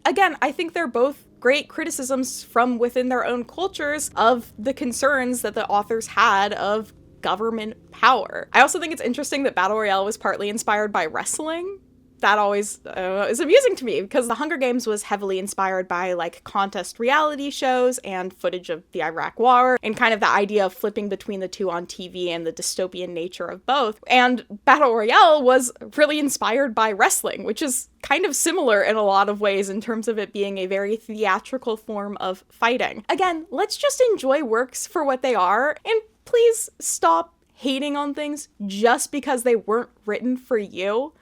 Speaker 2: again, I think they're both great criticisms from within their own cultures of the concerns that the authors had of government power. I also think it's interesting that Battle Royale was partly inspired by wrestling. That always is amusing to me, because the Hunger Games was heavily inspired by like contest reality shows and footage of the Iraq War and kind of the idea of flipping between the two on TV and the dystopian nature of both. And Battle Royale was really inspired by wrestling, which is kind of similar in a lot of ways in terms of it being a very theatrical form of fighting. Again, let's just enjoy works for what they are, and please stop hating on things just because they weren't written for you.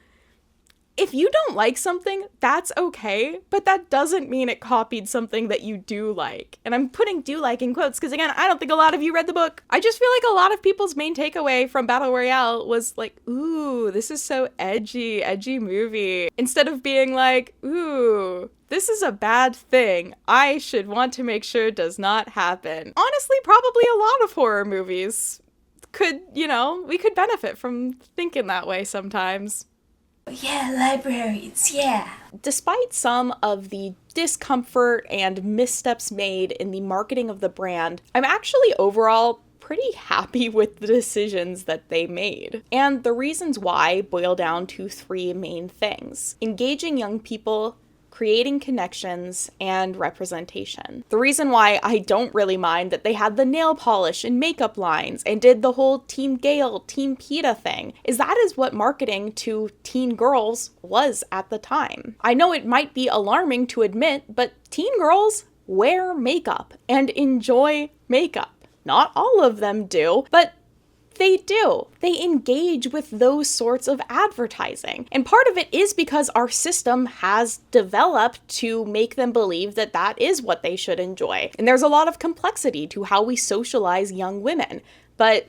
Speaker 2: If you don't like something, that's okay, but that doesn't mean it copied something that you do like. And I'm putting do like in quotes because, again, I don't think a lot of you read the book. I just feel like a lot of people's main takeaway from Battle Royale was like, ooh, this is so edgy movie. Instead of being like, ooh, this is a bad thing. I should want to make sure it does not happen. Honestly, probably a lot of horror movies could, we could benefit from thinking that way sometimes.
Speaker 15: Yeah, libraries, yeah.
Speaker 2: Despite some of the discomfort and missteps made in the marketing of the brand, I'm actually overall pretty happy with the decisions that they made. And the reasons why boil down to three main things: engaging young people, creating connections, and representation. The reason why I don't really mind that they had the nail polish and makeup lines and did the whole Team Gale, Team PETA thing is that is what marketing to teen girls was at the time. I know it might be alarming to admit, but teen girls wear makeup and enjoy makeup. Not all of them do, but they do. They engage with those sorts of advertising. And part of it is because our system has developed to make them believe that that is what they should enjoy. And there's a lot of complexity to how we socialize young women. But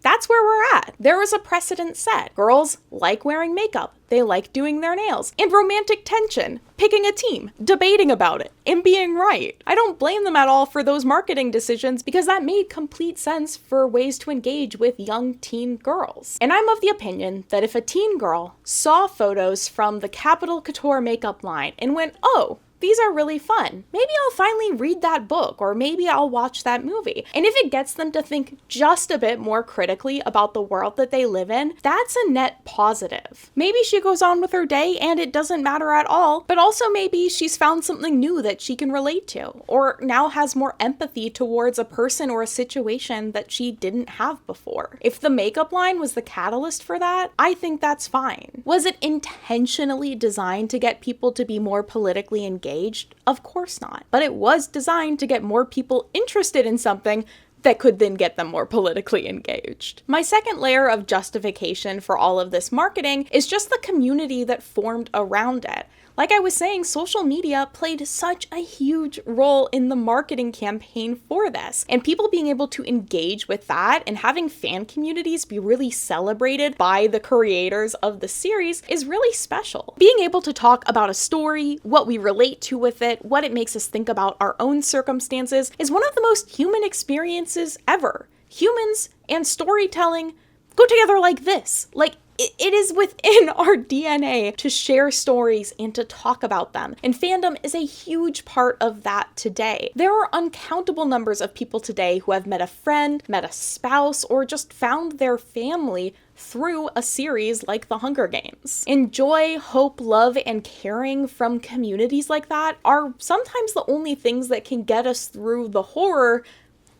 Speaker 2: that's where we're at. There was a precedent set. Girls like wearing makeup. They like doing their nails. And romantic tension. Picking a team. Debating about it. And being right. I don't blame them at all for those marketing decisions because that made complete sense for ways to engage with young teen girls. And I'm of the opinion that if a teen girl saw photos from the Capital Couture makeup line and went, oh, these are really fun. Maybe I'll finally read that book, or maybe I'll watch that movie. And if it gets them to think just a bit more critically about the world that they live in, that's a net positive. Maybe she goes on with her day and it doesn't matter at all, but also maybe she's found something new that she can relate to, or now has more empathy towards a person or a situation that she didn't have before. If the makeup line was the catalyst for that, I think that's fine. Was it intentionally designed to get people to be more politically engaged? Of course not. But it was designed to get more people interested in something that could then get them more politically engaged. My second layer of justification for all of this marketing is just the community that formed around it. Like I was saying, social media played such a huge role in the marketing campaign for this. And people being able to engage with that and having fan communities be really celebrated by the creators of the series is really special. Being able to talk about a story, what we relate to with it, what it makes us think about our own circumstances is one of the most human experiences ever. Humans and storytelling go together like this. It is within our DNA to share stories and to talk about them, and fandom is a huge part of that today. There are uncountable numbers of people today who have met a friend, met a spouse, or just found their family through a series like The Hunger Games. And joy, hope, love, and caring from communities like that are sometimes the only things that can get us through the horror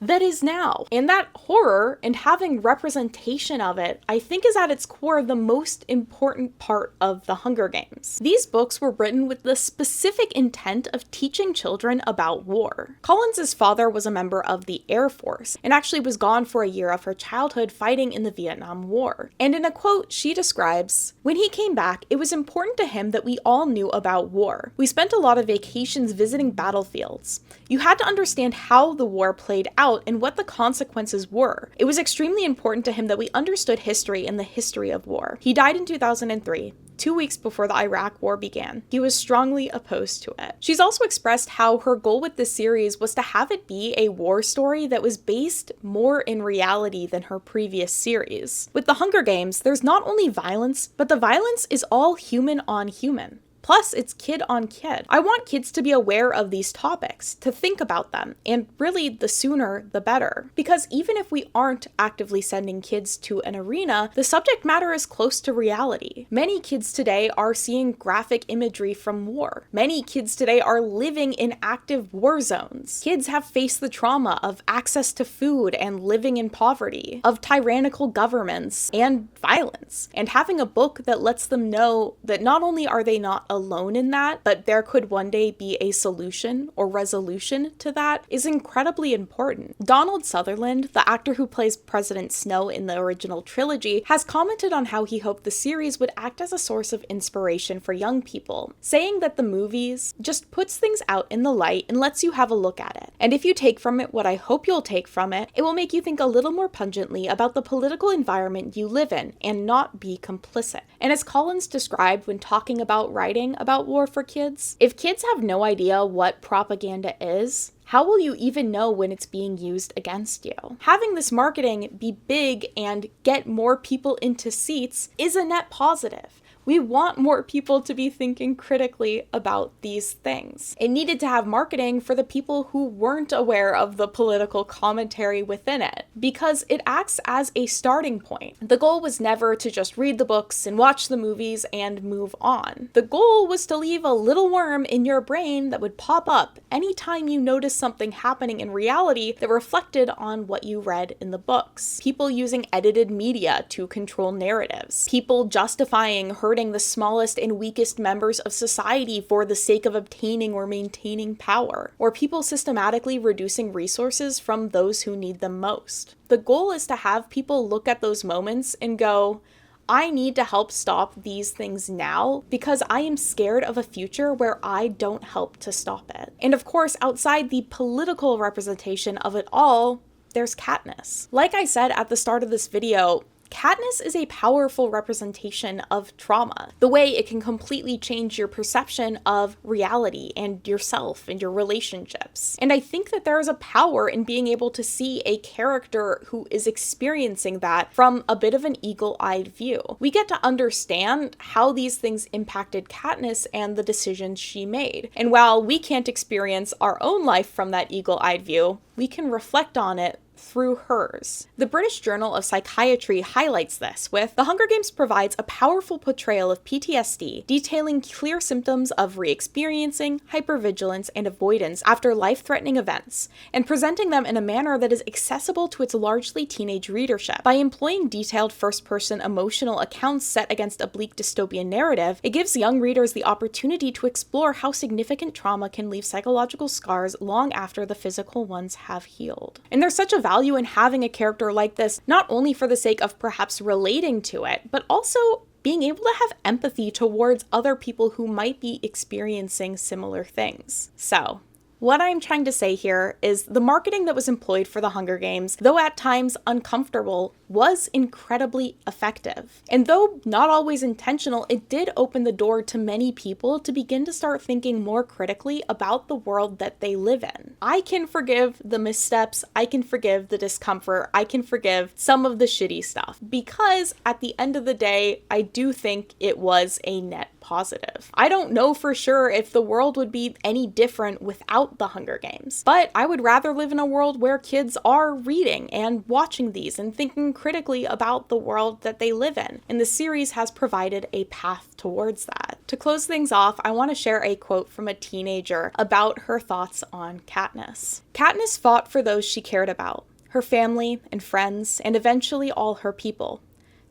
Speaker 2: that is now. And that horror and having representation of it, I think, is at its core the most important part of the Hunger Games. These books were written with the specific intent of teaching children about war. Collins's father was a member of the Air Force and actually was gone for a year of her childhood fighting in the Vietnam War. And in a quote, she describes, "When he came back, it was important to him that we all knew about war. We spent a lot of vacations visiting battlefields. You had to understand how the war played out about and what the consequences were. It was extremely important to him that we understood history and the history of war. He died in 2003. 2 weeks before the Iraq War began. He was strongly opposed to it. She's also expressed how her goal with this series was to have it be a war story that was based more in reality than her previous series. With The Hunger Games, there's not only violence, but the violence is all human on human. Plus, it's kid on kid. I want kids to be aware of these topics, to think about them, and really, the sooner, the better. Because even if we aren't actively sending kids to an arena, the subject matter is close to reality. Many kids today are seeing graphic imagery from war. Many kids today are living in active war zones. Kids have faced the trauma of access to food and living in poverty, of tyrannical governments and violence. And having a book that lets them know that not only are they not alone in that, but there could one day be a solution or resolution to that is incredibly important. Donald Sutherland, the actor who plays President Snow in the original trilogy, has commented on how he hoped the series would act as a source of inspiration for young people, saying that the movies just puts things out in the light and lets you have a look at it. And if you take from it what I hope you'll take from it, it will make you think a little more pungently about the political environment you live in and not be complicit. And as Collins described when talking about writing about war for kids, if kids have no idea what propaganda is, how will you even know when it's being used against you? Having this marketing be big and get more people into seats is a net positive. We want more people to be thinking critically about these things. It needed to have marketing for the people who weren't aware of the political commentary within it, because it acts as a starting point. The goal was never to just read the books and watch the movies and move on. The goal was to leave a little worm in your brain that would pop up anytime you notice something happening in reality that reflected on what you read in the books. People using edited media to control narratives. People justifying hurting the smallest and weakest members of society for the sake of obtaining or maintaining power, or people systematically reducing resources from those who need them most. The goal is to have people look at those moments and go, I need to help stop these things now because I am scared of a future where I don't help to stop it. And of course, outside the political representation of it all, there's Katniss. Like I said at the start of this video, Katniss is a powerful representation of trauma, the way it can completely change your perception of reality and yourself and your relationships. And I think that there is a power in being able to see a character who is experiencing that from a bit of an eagle-eyed view. We get to understand how these things impacted Katniss and the decisions she made. And while we can't experience our own life from that eagle-eyed view, we can reflect on it through hers. The British Journal of Psychiatry highlights this with, The Hunger Games provides a powerful portrayal of PTSD, detailing clear symptoms of re-experiencing, hypervigilance, and avoidance after life-threatening events, and presenting them in a manner that is accessible to its largely teenage readership. By employing detailed first-person emotional accounts set against a bleak dystopian narrative, it gives young readers the opportunity to explore how significant trauma can leave psychological scars long after the physical ones have healed. And there's such a value in having a character like this, not only for the sake of perhaps relating to it, but also being able to have empathy towards other people who might be experiencing similar things. So, what I'm trying to say here is the marketing that was employed for the Hunger Games, though at times uncomfortable, was incredibly effective. And though not always intentional, it did open the door to many people to begin to start thinking more critically about the world that they live in. I can forgive the missteps, I can forgive the discomfort, I can forgive some of the shitty stuff, because at the end of the day, I do think it was a net positive. I don't know for sure if the world would be any different without the Hunger Games, but I would rather live in a world where kids are reading and watching these and thinking critically about the world that they live in, and the series has provided a path towards that. To close things off, I want to share a quote from a teenager about her thoughts on Katniss. Katniss fought for those she cared about, her family and friends, and eventually all her people.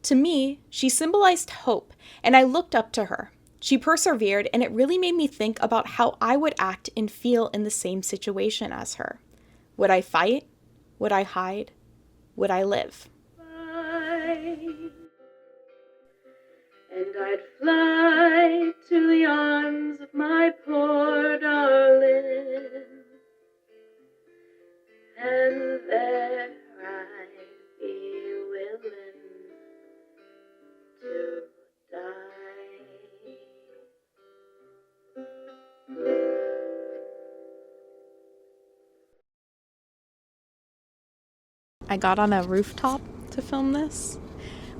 Speaker 2: To me, she symbolized hope, and I looked up to her. She persevered, and it really made me think about how I would act and feel in the same situation as her. Would I fight? Would I hide? Would I live?
Speaker 1: And I'd fly to the arms of my poor darling and there I'd be willing to die.
Speaker 2: I got on a rooftop to film this,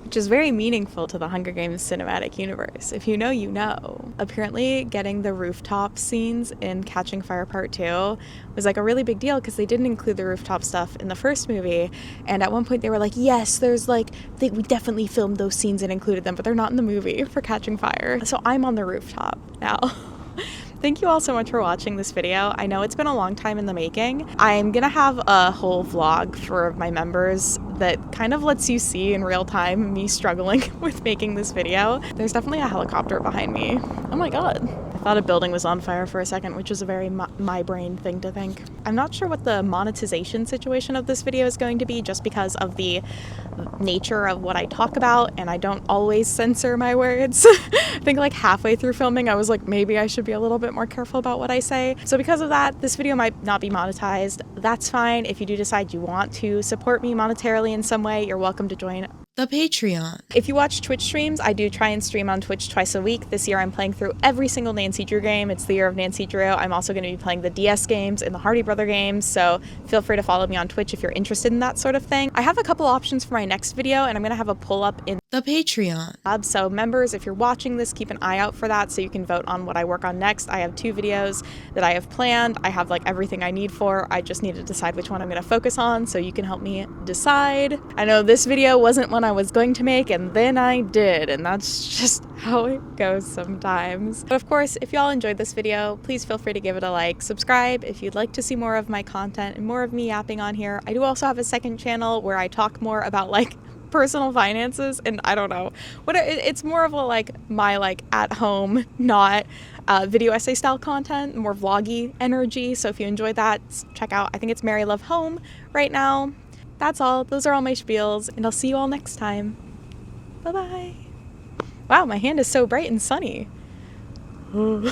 Speaker 2: which is very meaningful to the Hunger Games cinematic universe. If you know, you know. Apparently, getting the rooftop scenes in Catching Fire Part 2 was like a really big deal because they didn't include the rooftop stuff in the first movie. And at one point they were like, yes, there's like, we definitely filmed those scenes and included them, but they're not in the movie for Catching Fire. So I'm on the rooftop now. Thank you all so much for watching this video. I know it's been a long time in the making. I'm gonna have a whole vlog for my members that kind of lets you see in real time me struggling with making this video. There's definitely a helicopter behind me. Oh my god. I thought a building was on fire for a second, which is a very my brain thing to think. I'm not sure what the monetization situation of this video is going to be just because of the nature of what I talk about, and I don't always censor my words. I think like halfway through filming I was like, maybe I should be a little bit more careful about what I say. So because of that, this video might not be monetized. That's fine. If you do decide you want to support me monetarily in some way, you're welcome to join the Patreon. If you watch Twitch streams, I do try and stream on Twitch twice a week. This year I'm playing through every single Nancy Drew game. It's the year of Nancy Drew. I'm also going to be playing the DS games and the Hardy Brother games, so feel free to follow me on Twitch if you're interested in that sort of thing. I have a couple options for my next video, and I'm going to have a pull up in the Patreon. So members, if you're watching this, keep an eye out for that so you can vote on what I work on next. I have 2 videos that I have planned. I have like everything I need for. I just need to decide which one I'm going to focus on, so you can help me decide. I know this video wasn't one I was going to make, and then I did, and that's just how it goes sometimes. But of course, if y'all enjoyed this video, please feel free to give it a like, subscribe if you'd like to see more of my content and more of me yapping on here. I do also have a second channel where I talk more about like personal finances, and I don't know what it's more of a like my like at home, not video essay style content, more vloggy energy. So if you enjoyed that, check out, I think it's Mary Love Home right now. That's all. Those are all my spiels, and I'll see you all next time. Bye bye. Wow, my hand is so bright and sunny.